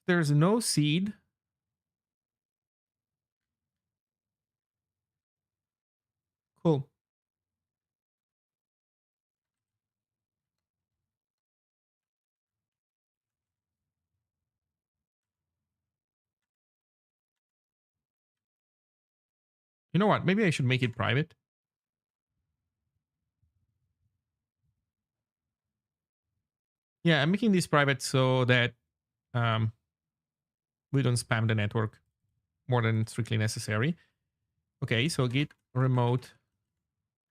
There's no seed. Cool. You know what? Maybe I should make it private. Yeah, I'm making this private so that um, we don't spam the network more than strictly necessary. Okay, so git remote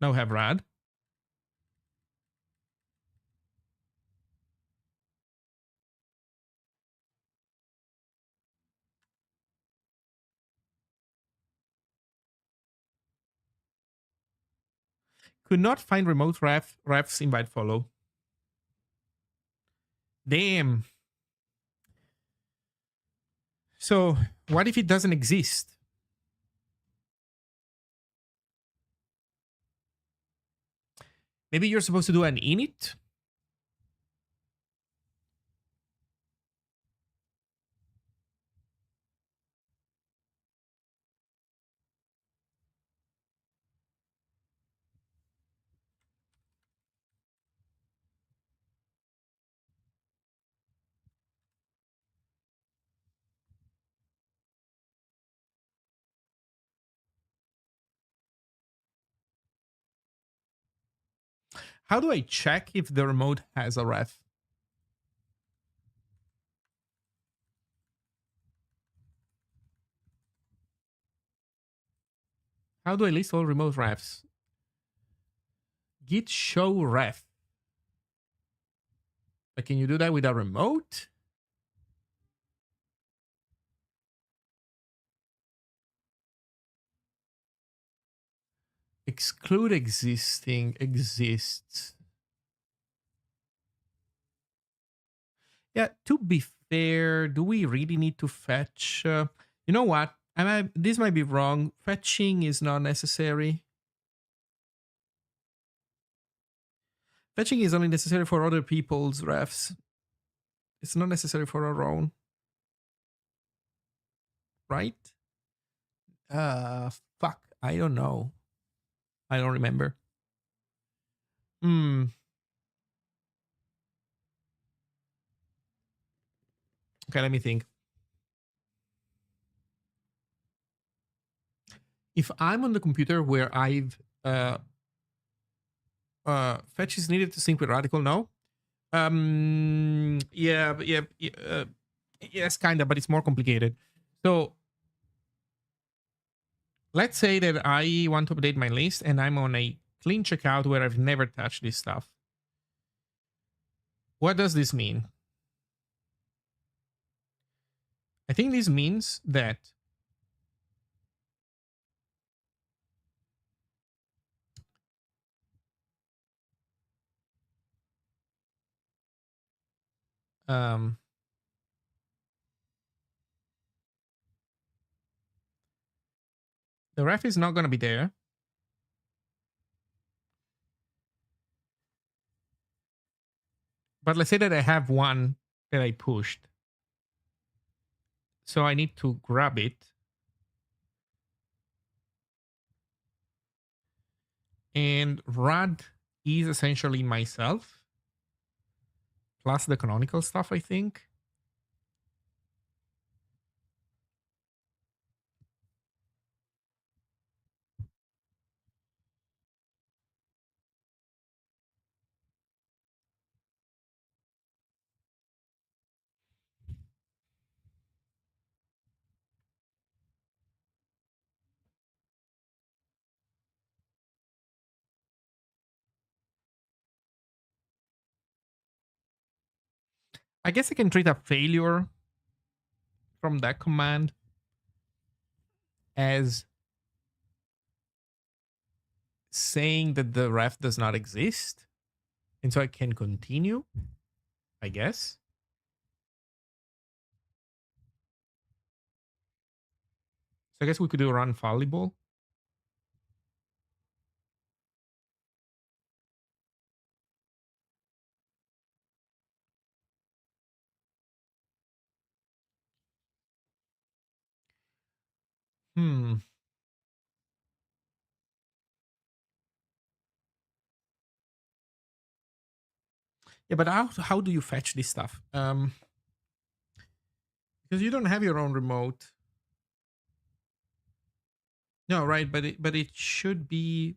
now have rad. Could not find remote refs invite follow. Damn. So what if it doesn't exist? Maybe you're supposed to do an init. How do I check if the remote has a ref? How do I list all remote refs? Git show ref. Like, can you do that with a remote? Exclude existing exists. Yeah, to be fair, do we really need to fetch? You know what? This might be wrong. Fetching is not necessary. Fetching is only necessary for other people's refs. It's not necessary for our own. Right? Fuck. I don't know. I don't remember. Hmm. Okay, let me think. If I'm on the computer where I've fetch is needed to sync with radical, no. Yes, kinda, but it's more complicated. So let's say that I want to update my list and I'm on a clean checkout where I've never touched this stuff. What does this mean? I think this means that um, the ref is not going to be there. But let's say that I have one that I pushed. So I need to grab it. And rad is essentially myself plus the canonical stuff, I think. I guess I can treat a failure from that command as saying that the ref does not exist. And so I can continue, I guess. So I guess we could do run fallible. Hmm. Yeah, but how do you fetch this stuff? Because you don't have your own remote. No, right? But it should be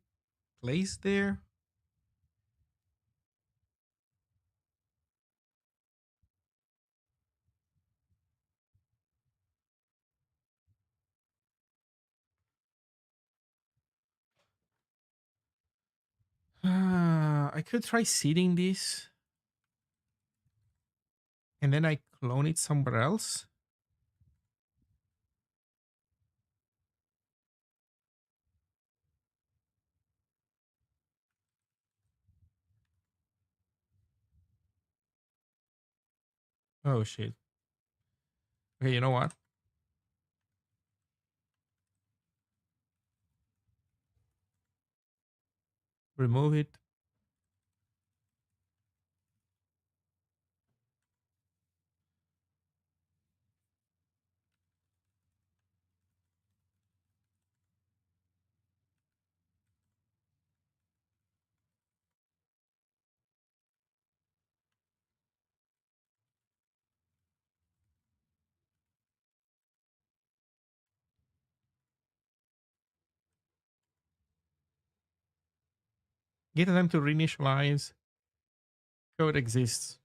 placed there. I could try seeding this, and then I clone it somewhere else. Oh shit. Okay, you know what? Remove it. Get them to reinitialize. Code exists.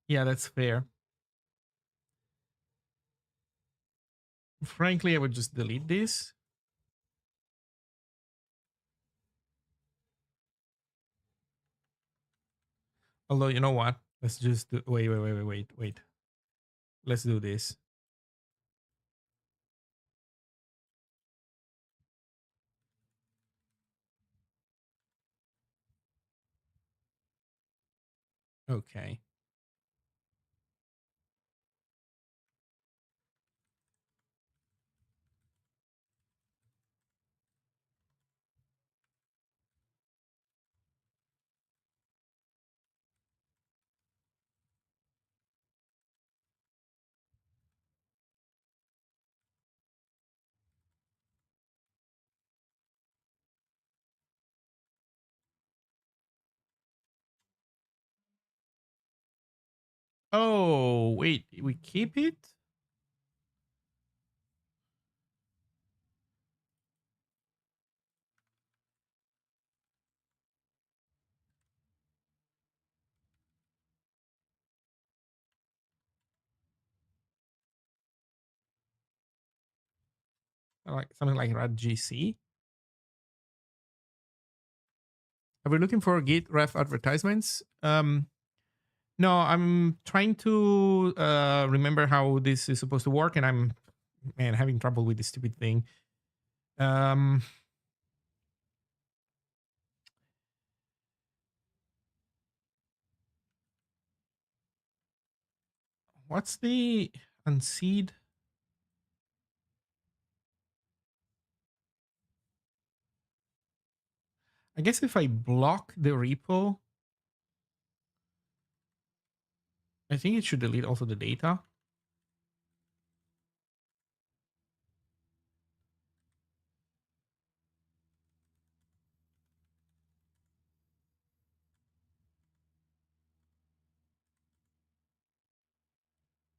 Yeah, that's fair. Frankly, I would just delete this. Although, you know what? Let's just do, wait. Let's do this. Okay. Oh, wait. We keep it? Like something like RAD-GC? Are we looking for Git ref advertisements? No, I'm trying to remember how this is supposed to work, and I'm having trouble with this stupid thing. Um, what's the unseed? I guess if I block the repo, I think it should delete also the data.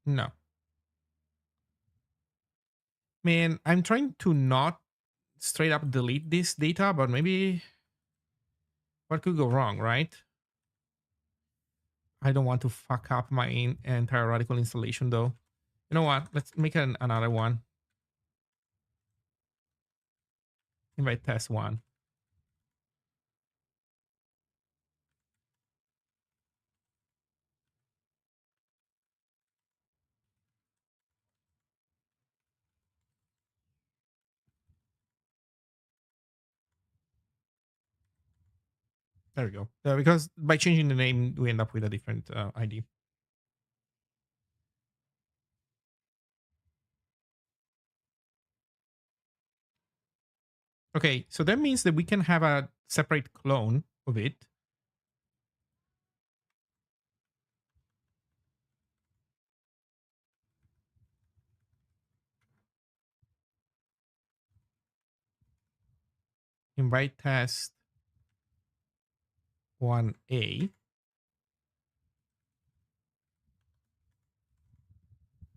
No. Man, I'm trying to not straight up delete this data, but maybe what could go wrong, right? I don't want to fuck up my entire radical installation though. You know what? Let's make another one. Invite test one. There we go. Because by changing the name, we end up with a different ID. Okay, so that means that we can have a separate clone of it. Invite test 1A.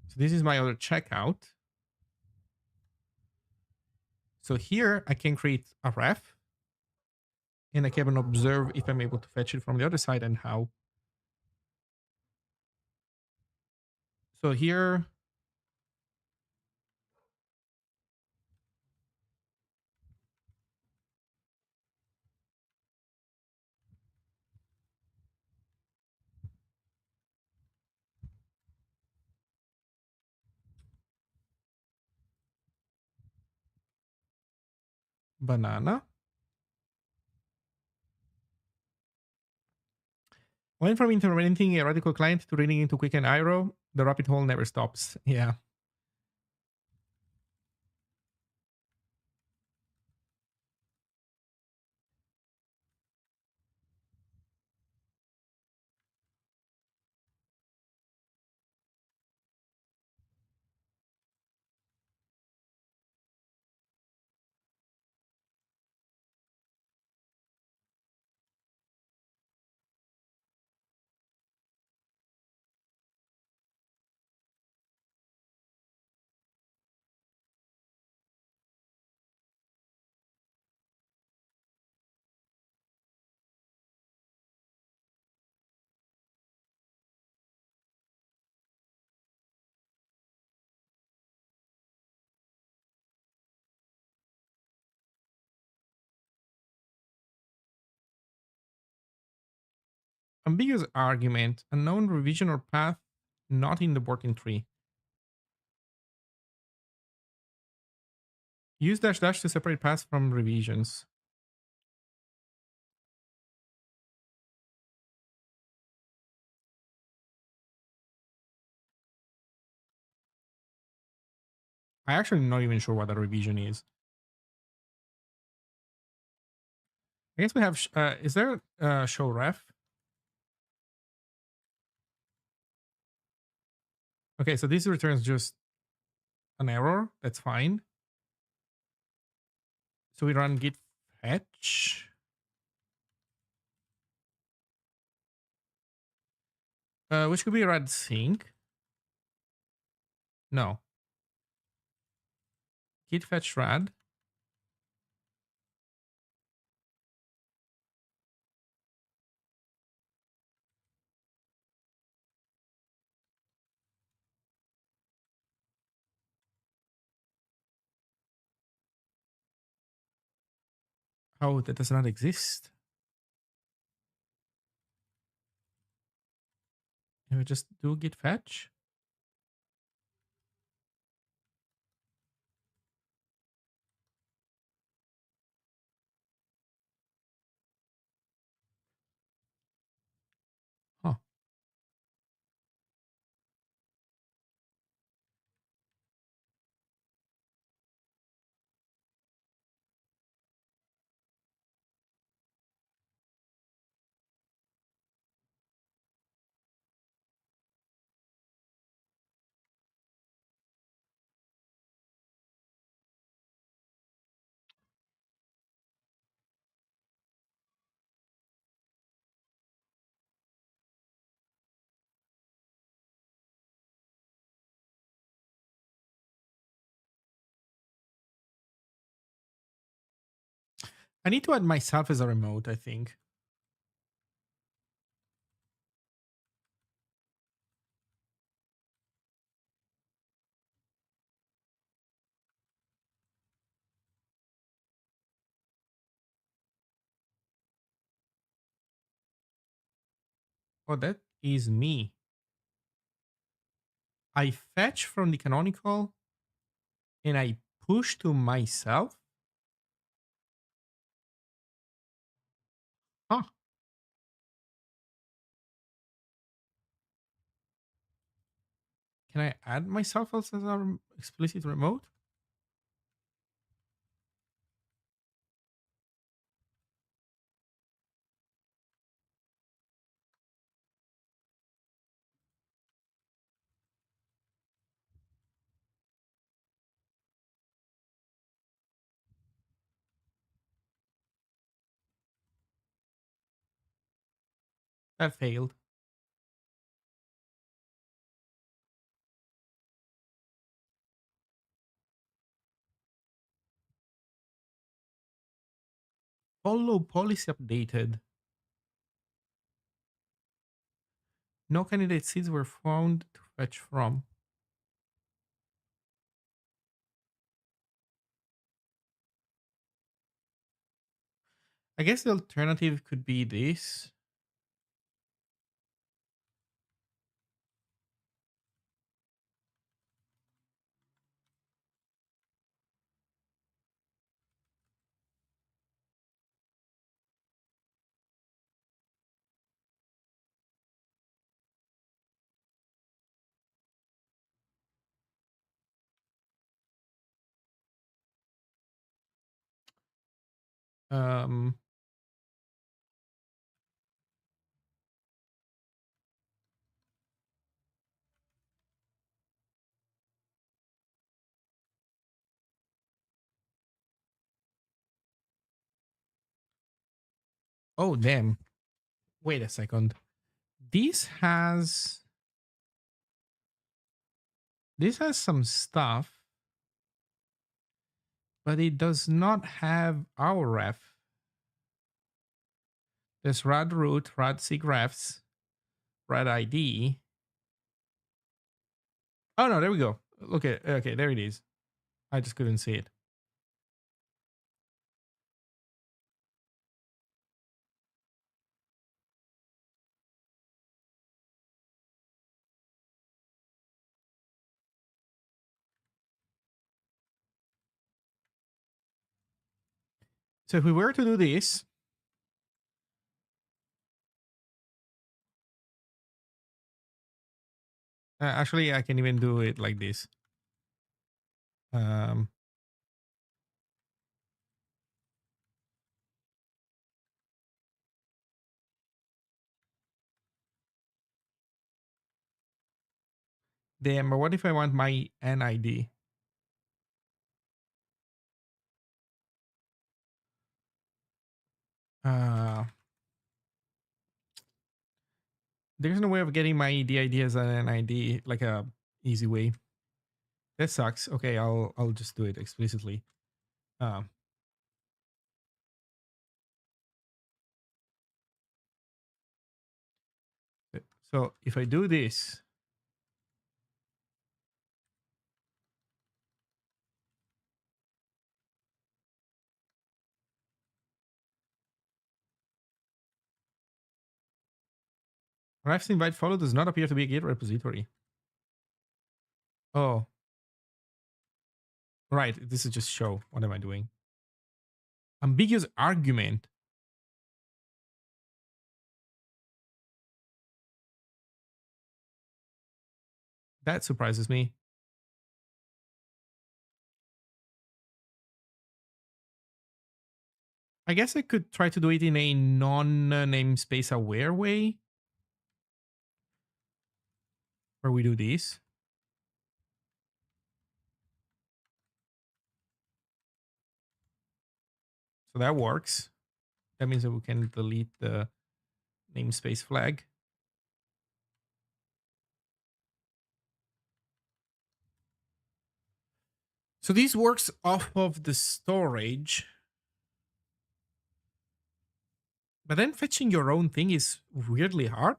So this is my other checkout. So here I can create a ref and I can observe if I'm able to fetch it from the other side and how. So here, banana. Went from implementing a radical client to reading into quick and IRO. The rabbit hole never stops. Yeah. Ambiguous argument, unknown revision or path not in the working tree. Use dash dash to separate paths from revisions. I actually not even sure what a revision is. I guess we have. Is there show ref? Okay, so this returns just an error. That's fine. So we run git fetch. Which could be rad sync. No. Git fetch rad. Oh, that does not exist. Can we just do git fetch? Huh. I need to add myself as a remote, I think. Oh, that is me. I fetch from the canonical and I push to myself. Huh. Can I add myself as a explicit remote? That failed. Follow policy updated. No candidate seeds were found to fetch from. I guess the alternative could be this. Um, oh, damn. Wait a second. This has this has some stuff, but it does not have our ref. There's rad root, rad sig refs, rad ID. Oh no, there we go. Okay, there it is. I just couldn't see it. So if we were to do this, actually, I can even do it like this. Um, Damn, but what if I want my NID? Uh, there's no way of getting my DID as an NID, like a easy way. That sucks. Okay, I'll just do it explicitly. Um, so if I do this, refs invite follow does not appear to be a Git repository. Oh, right. This is just show. What am I doing? Ambiguous argument. That surprises me. I guess I could try to do it in a non namespace aware way where we do this. So that works. That means that we can delete the namespace flag. So this works off of the storage. But then fetching your own thing is weirdly hard.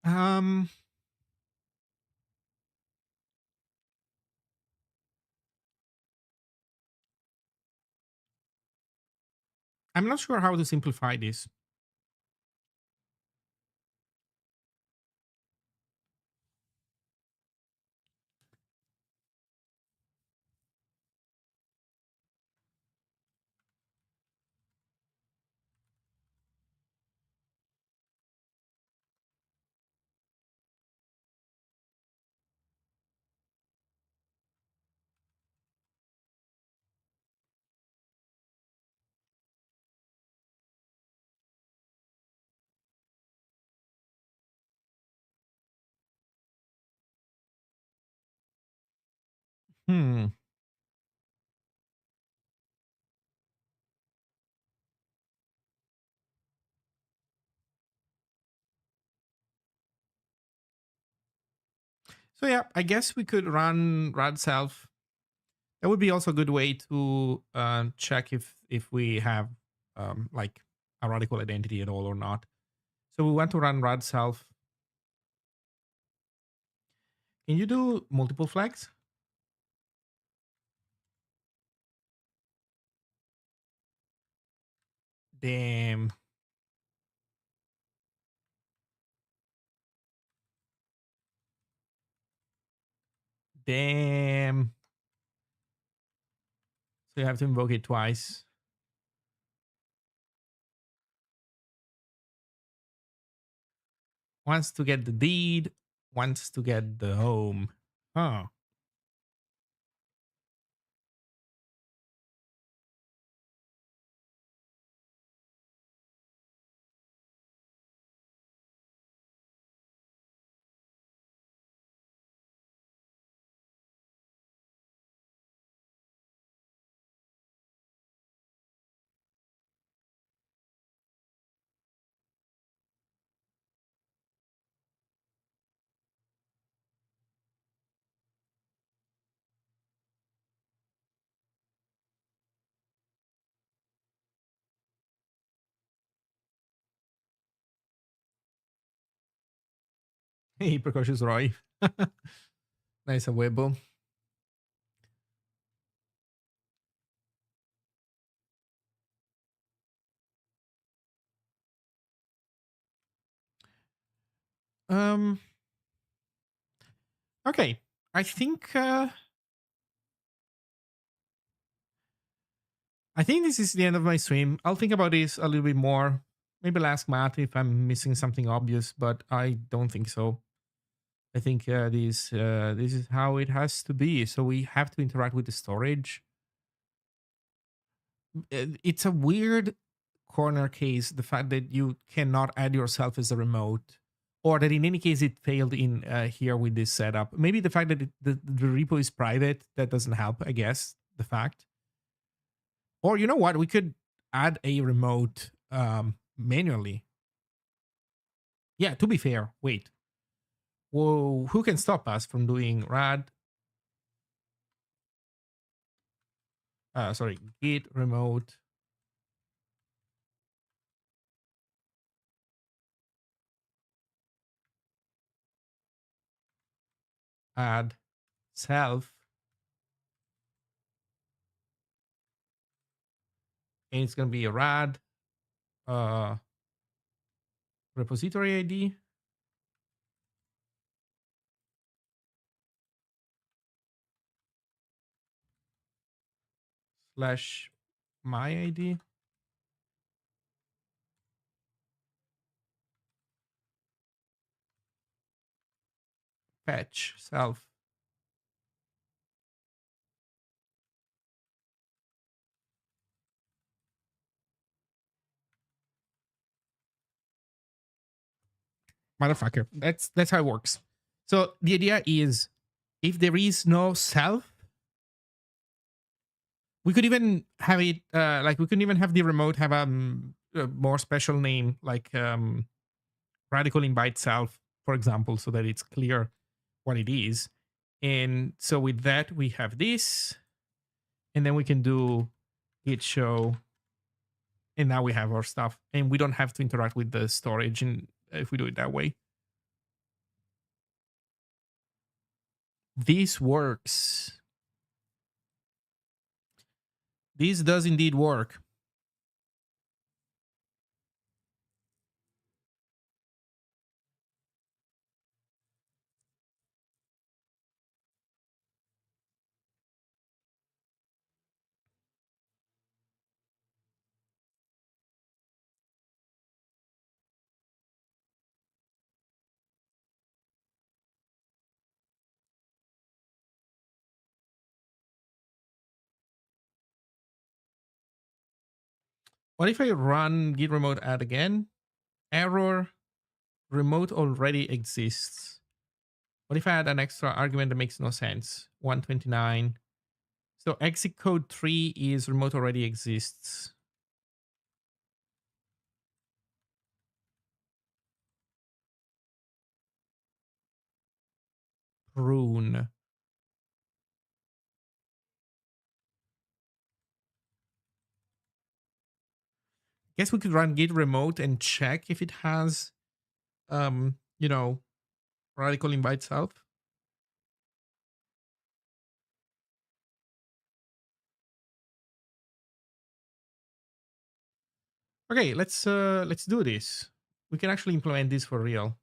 Um, I'm not sure how to simplify this. Hmm. So yeah, I guess we could run rad self. That would be also a good way to check if we have like a radical identity at all or not. So we want to run rad self. Can you do multiple flags? Damn. Damn. So you have to invoke it twice. Once to get the deed, once to get the home. Huh. Hey, precocious Roy. Nice a huevo. Um. Okay. I think. I think this is the end of my stream. I'll think about this a little bit more. Maybe I'll ask Matt if I'm missing something obvious, but I don't think so. I think this is how it has to be. So we have to interact with the storage. It's a weird corner case. The fact that you cannot add yourself as a remote, or that in any case it failed in here with this setup. Maybe the fact that the repo is private, that doesn't help. I guess the fact. Or you know what? We could add a remote manually. Yeah. To be fair, wait. Whoa, who can stop us from doing rad? Sorry, git remote add self, and it's gonna be a rad uh, repository ID slash my ID fetch self. Motherfucker. That's how it works. So the idea is, if there is no self, we could even have it like we could even have the remote have a more special name, like radical invite self, for example, so that it's clear what it is. And so with that, we have this, and then we can do git show, and now we have our stuff, and we don't have to interact with the storage. And if we do it that way, this works. This does indeed work. What if I run git remote add again? Error, remote already exists. What if I add an extra argument that makes no sense? 129. So exit code 3 is remote already exists. Prune. Guess we could run git remote and check if it has you know, radical invite self. Okay, let's do this. We can actually implement this for real.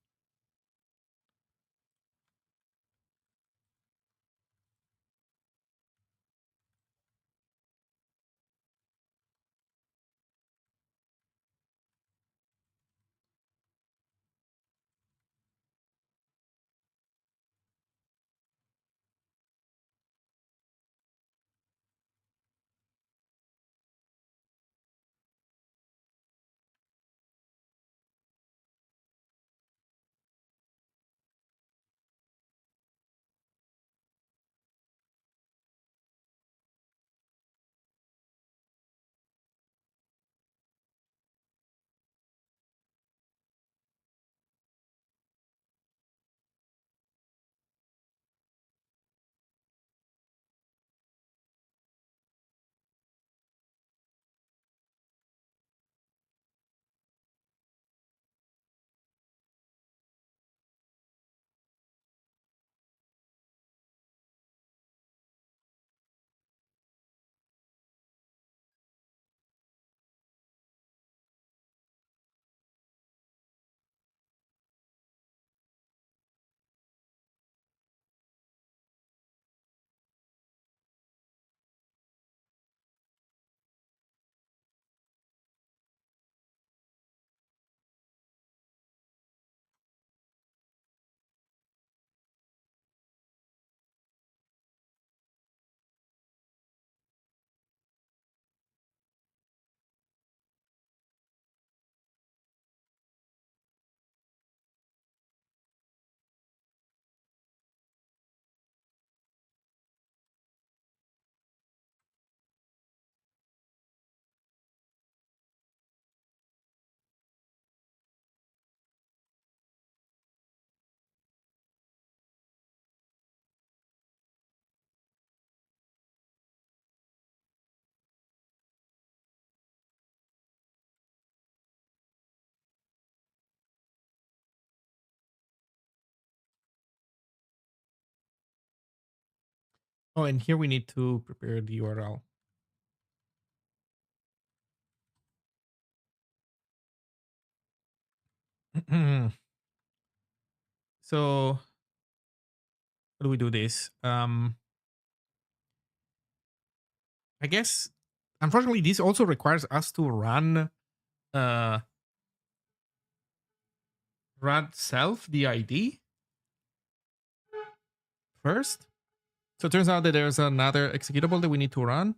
Oh, and here we need to prepare the URL. So how do we do this? I guess unfortunately this also requires us to uh run self the ID first. So it turns out that there's another executable that we need to run,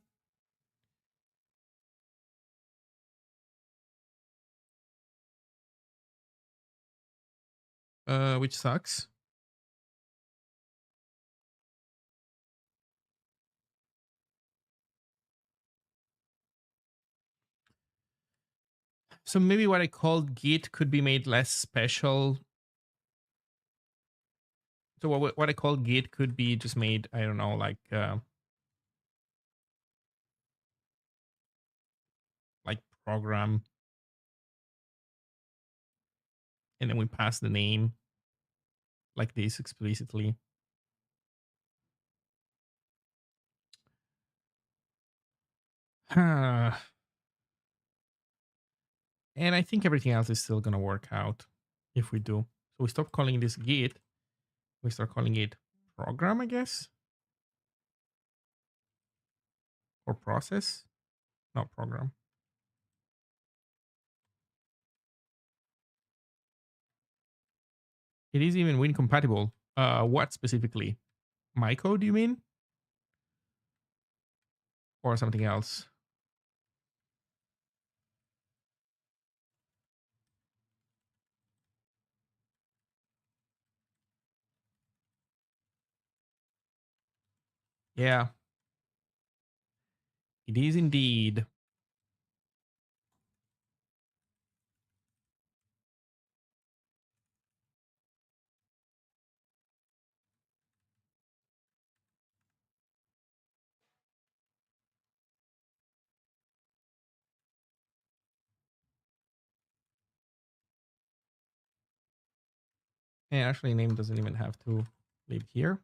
which sucks. So maybe what I called Git could be made less special. So what I call Git could be just made, I don't know, like program, and then we pass the name like this explicitly. And I think everything else is still gonna work out if we do. So we stop calling this Git. We start calling it program, I guess, or process, not program. It is even Win compatible. What specifically? My code, you mean, or something else? Yeah, it is indeed. And actually, name doesn't even have to live here.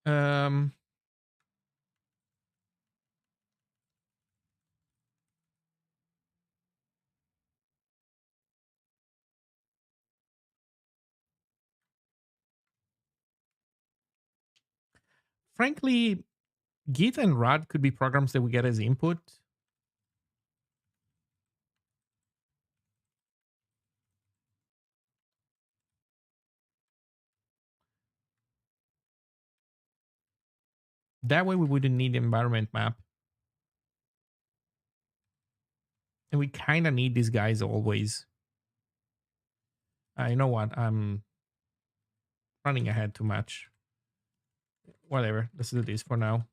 Um, Frankly, Git and rad could be programs that we get as input. That way we wouldn't need the environment map. And we kind of need these guys always. You know what? I'm running ahead too much. Whatever. Let's do this for now.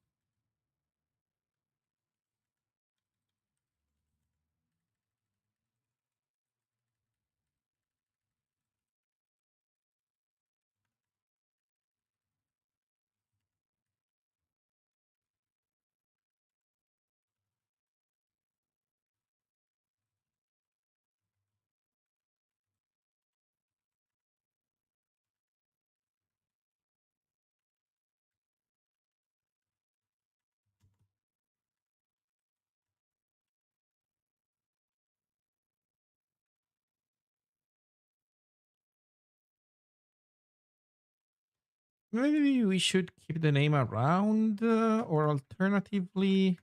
Maybe we should keep the name around, or alternatively,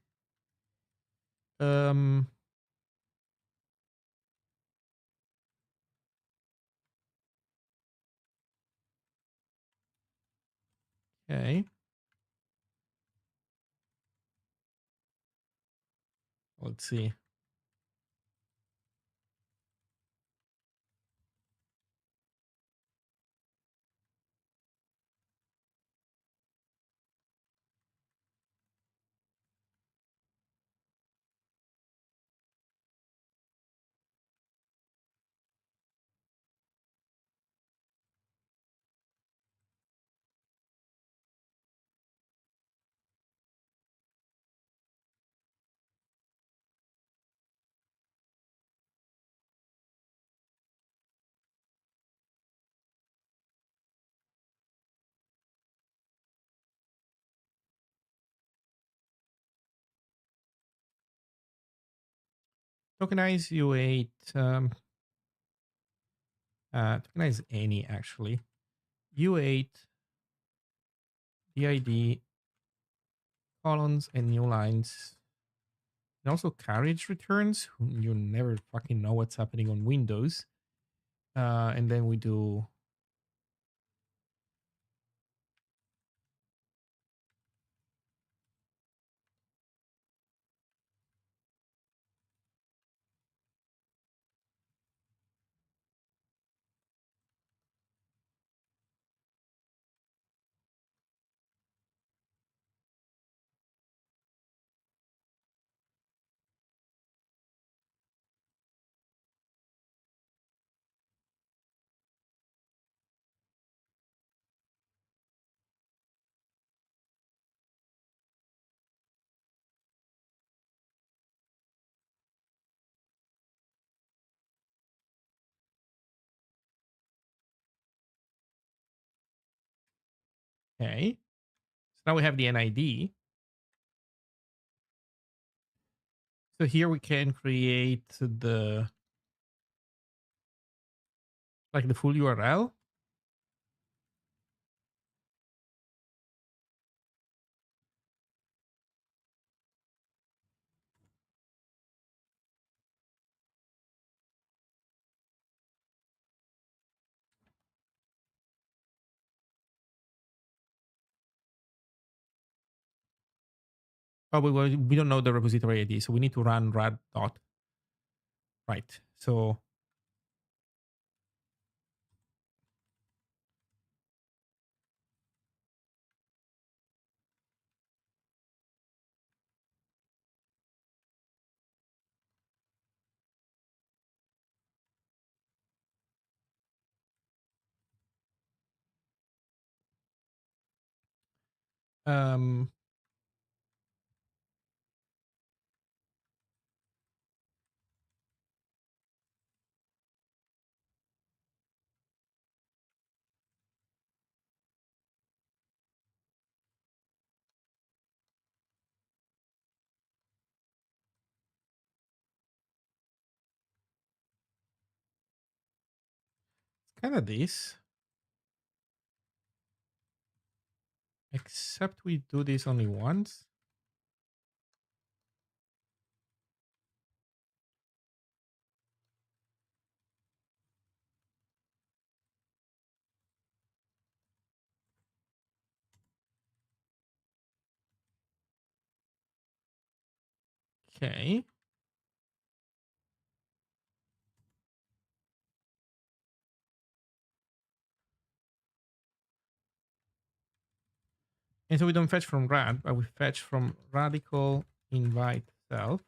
um, okay. Let's see. tokenize U8, tokenize any actually. U8, DID, colons, and new lines. And also carriage returns. You never fucking know what's happening on Windows. And then we do okay. So now we have the NID. So here we can create the like the full URL. Oh, we don't know the repository ID, so we need to run rad dot. Right. So um, it's kind of this, except we do this only once. Okay. And so we don't fetch from rad, but we fetch from radical invite self.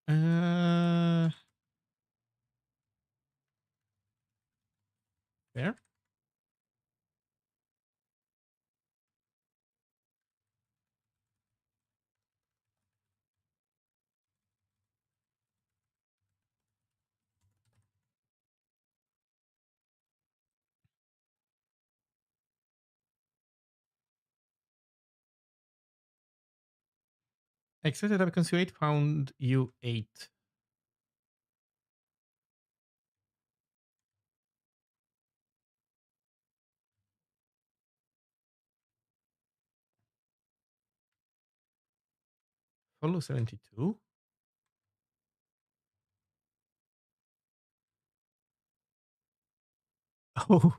Uh, there. Accepted application 8 found U8. Follow 72. Oh,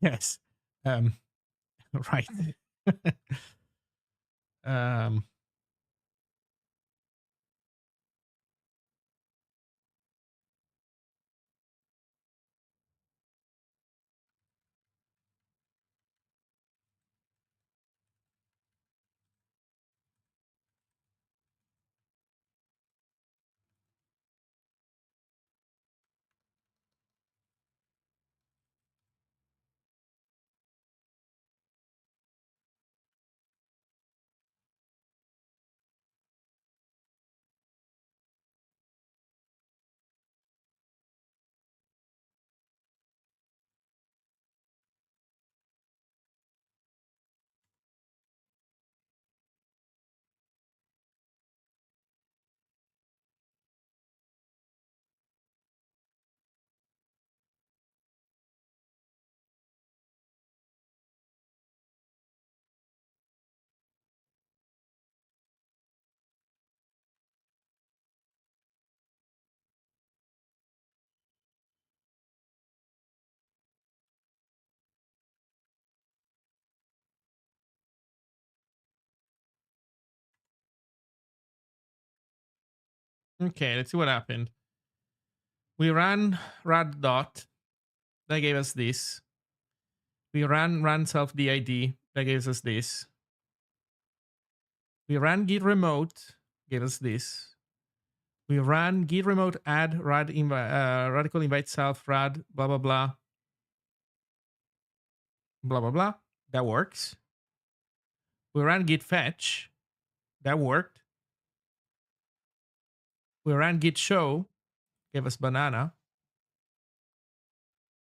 yes. Um, Right. um, okay, let's see what happened. We ran rad dot. That gave us this. We ran self did. That gives us this. We ran git remote. Gave us this. We ran git remote add radical invite self rad blah blah blah blah blah blah. That works. We ran git fetch. That worked. We ran git show. Gave us banana.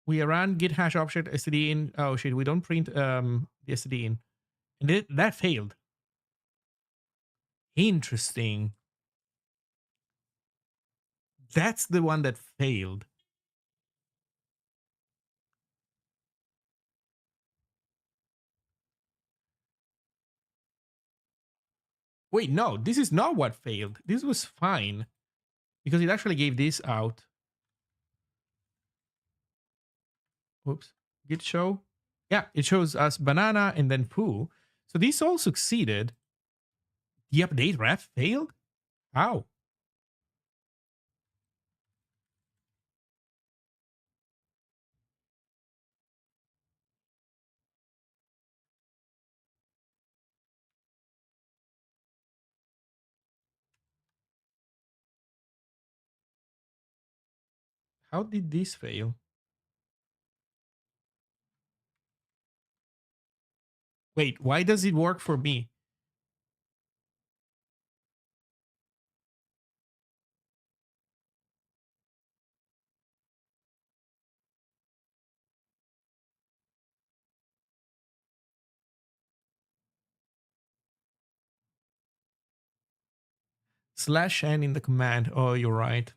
We ran git hash object std in. Oh shit, we don't print the std in. And that failed. Interesting. That's the one that failed. Wait, no, this is not what failed. This was fine because it actually gave this out. Oops. Git show. Yeah, it shows us banana and then poo. So this all succeeded. The update ref failed? How? How did this fail? Wait, why does it work for me? /n in the command. Oh, you're right.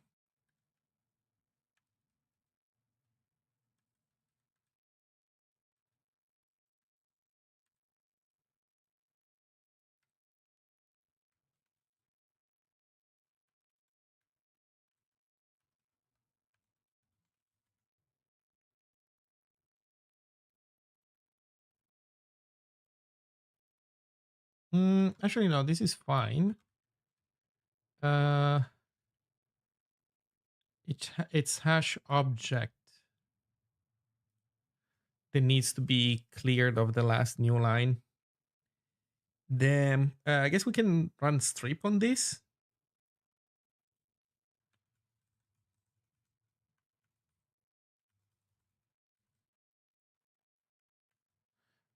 Actually, no, this is fine. Uh, it's hash object that needs to be cleared of the last new line. Then I guess we can run strip on this.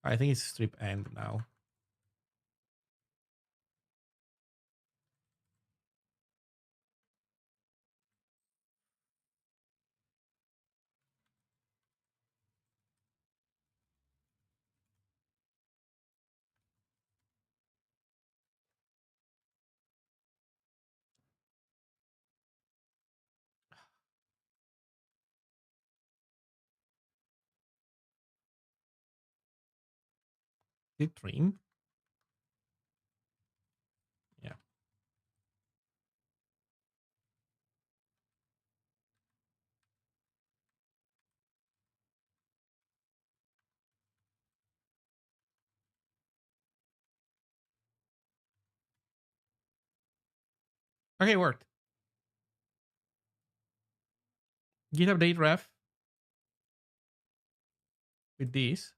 I think it's strip end now. Did trim? Yeah. Okay, it worked. Git update ref with this.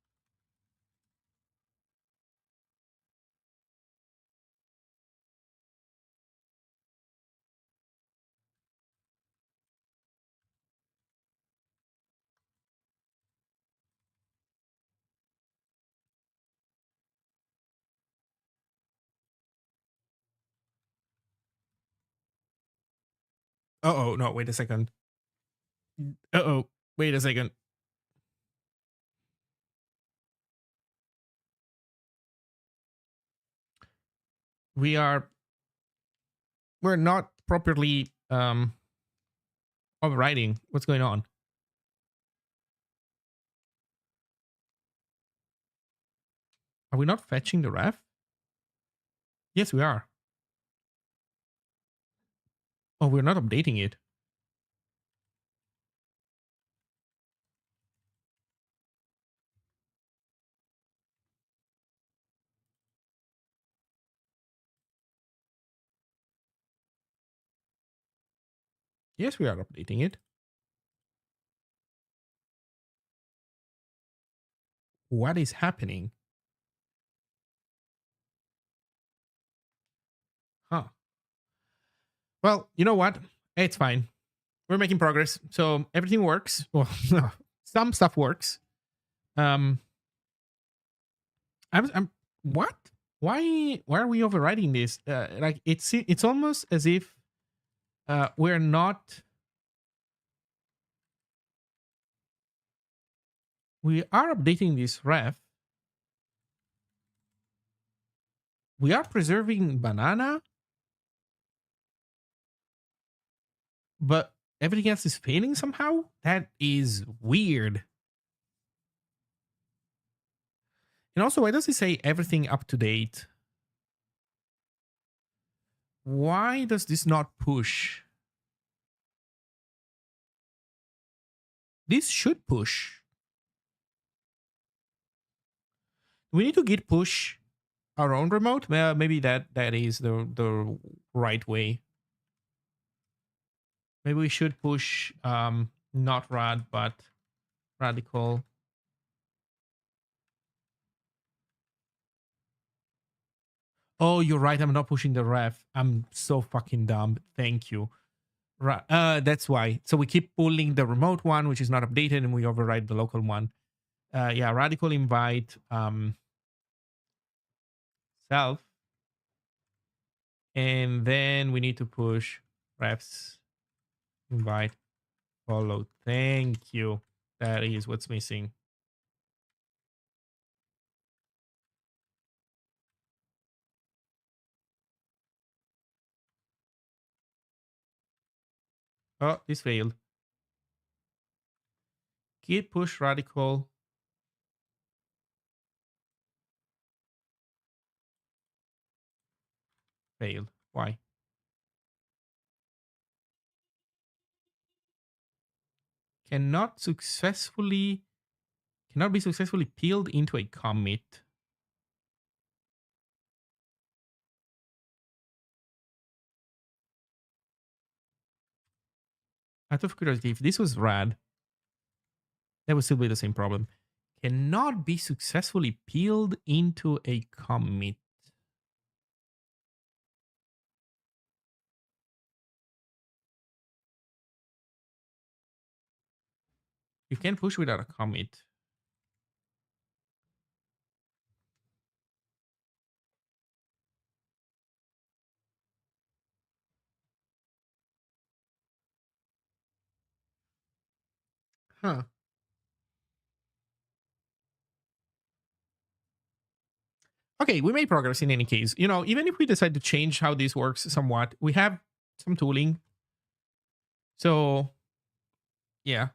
Oh, no, wait a second. Oh, wait a second. We are we're not properly overriding. What's going on? Are we not fetching the ref? Yes, we are. Oh, we're not updating it. Yes, we are updating it. What is happening? Huh. Well, you know what? It's fine. We're making progress. So everything works. Well, some stuff works. Um, I'm what? Why are we overriding this? Like it's almost as if we're not. We are updating this ref. We are preserving banana, but everything else is failing somehow. That is weird. And also, why does it say everything up to date? Why does this not push? This should push. We need to git push our own remote. Well, maybe that is the right way. Maybe we should push not rad but radical. Oh, you're right. I'm not pushing the ref. I'm so fucking dumb. Thank you. Right. That's why. So we keep pulling the remote one, which is not updated, and we override the local one. Yeah, radical invite self, and then we need to push refs invite follow. Thank you. That is what's missing. Oh, this failed. Git push radical failed. Why? Cannot successfully cannot be successfully peeled into a commit. Out of curiosity, if this was rad, that would still be the same problem. Cannot be successfully peeled into a commit. You can push without a commit. Huh. Okay, we made progress in any case. You know, even if we decide to change how this works somewhat, we have some tooling. So, yeah.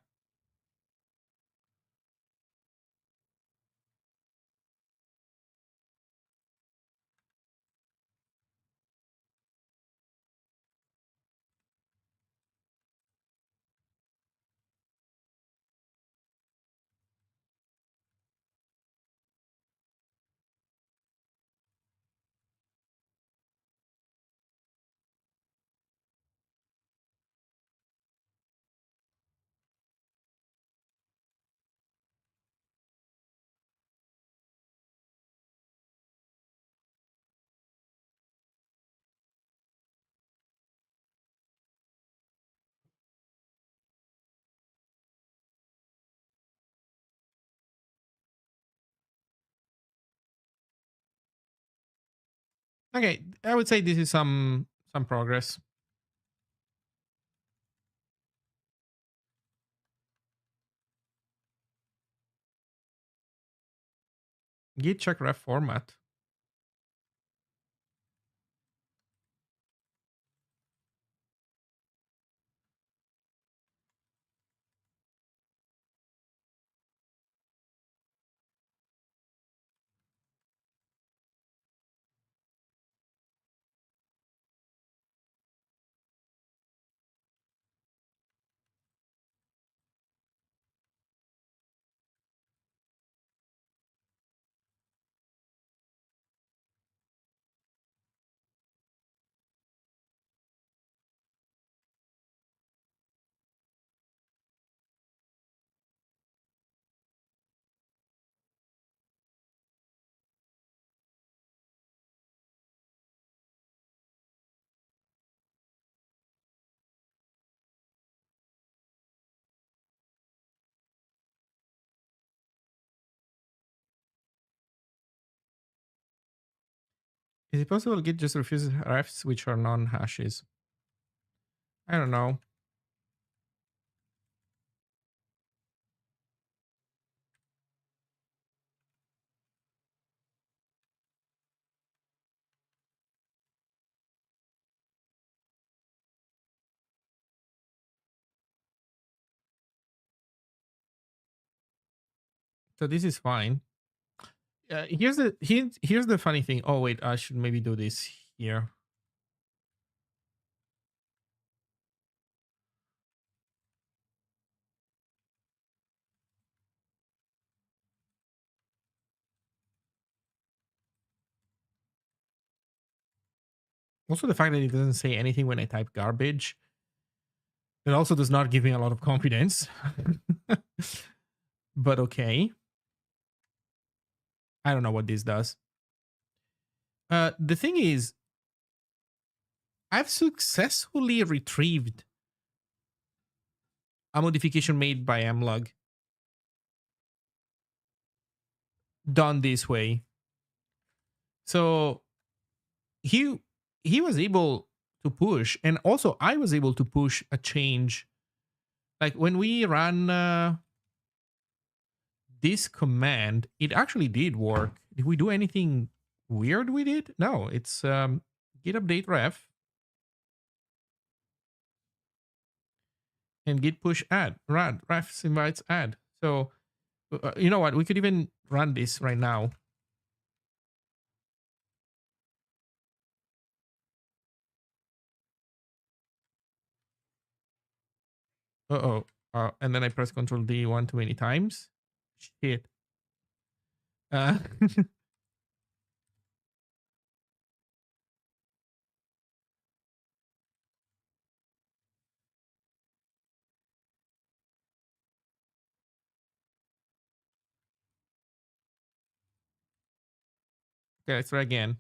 Okay, I would say this is some progress. Git check ref format. Is it possible Git just refuses refs which are non-hashes? I don't know. So this is fine. Here's the funny thing. Oh wait, I should maybe do this here. Also, the fact that it doesn't say anything when I type garbage, it also does not give me a lot of confidence. But okay, I don't know what this does. The thing is, I've successfully retrieved a modification made by mlog done this way. So he he was able to push, and also I was able to push a change. Like when we ran this command, it actually did work. Did we do anything weird with it? No, it's git update ref and git push add rad refs invites add. So you know what? We could even run this right now. Uh-oh. And then I press Control D one too many times. Shit. Okay, let's try again.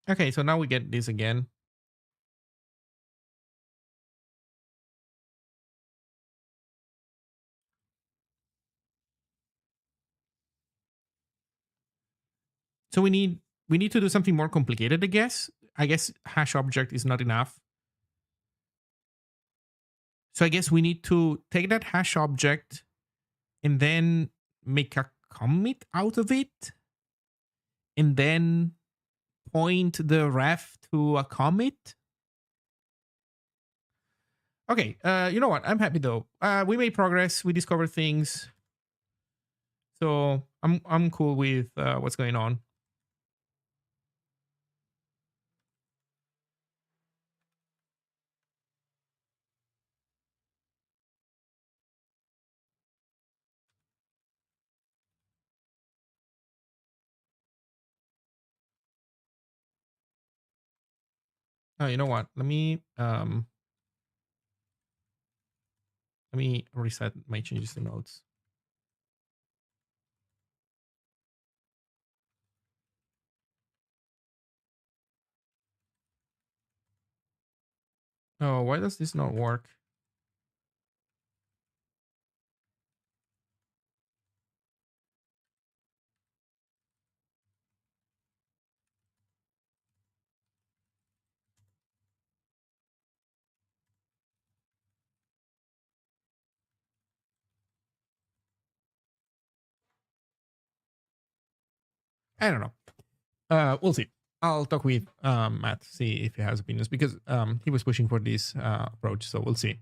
Okay, so now we get this again. So we need to do something more complicated, I guess. I guess hash object is not enough. So I guess we need to take that hash object and then make a commit out of it and then point the ref to a commit. Okay, you know what? I'm happy though. We made progress. We discovered things. So I'm cool with what's going on. You know what? Let me reset my changes to notes. Oh, why does this not work? I don't know. We'll see. I'll talk with Matt, see if he has opinions, because he was pushing for this approach. So we'll see.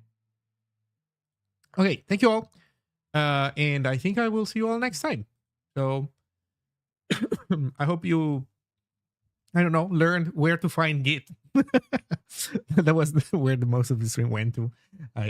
Okay, thank you all. And I think I will see you all next time. So I hope you, I don't know, learned where to find Git. That was where the most of the stream went to. I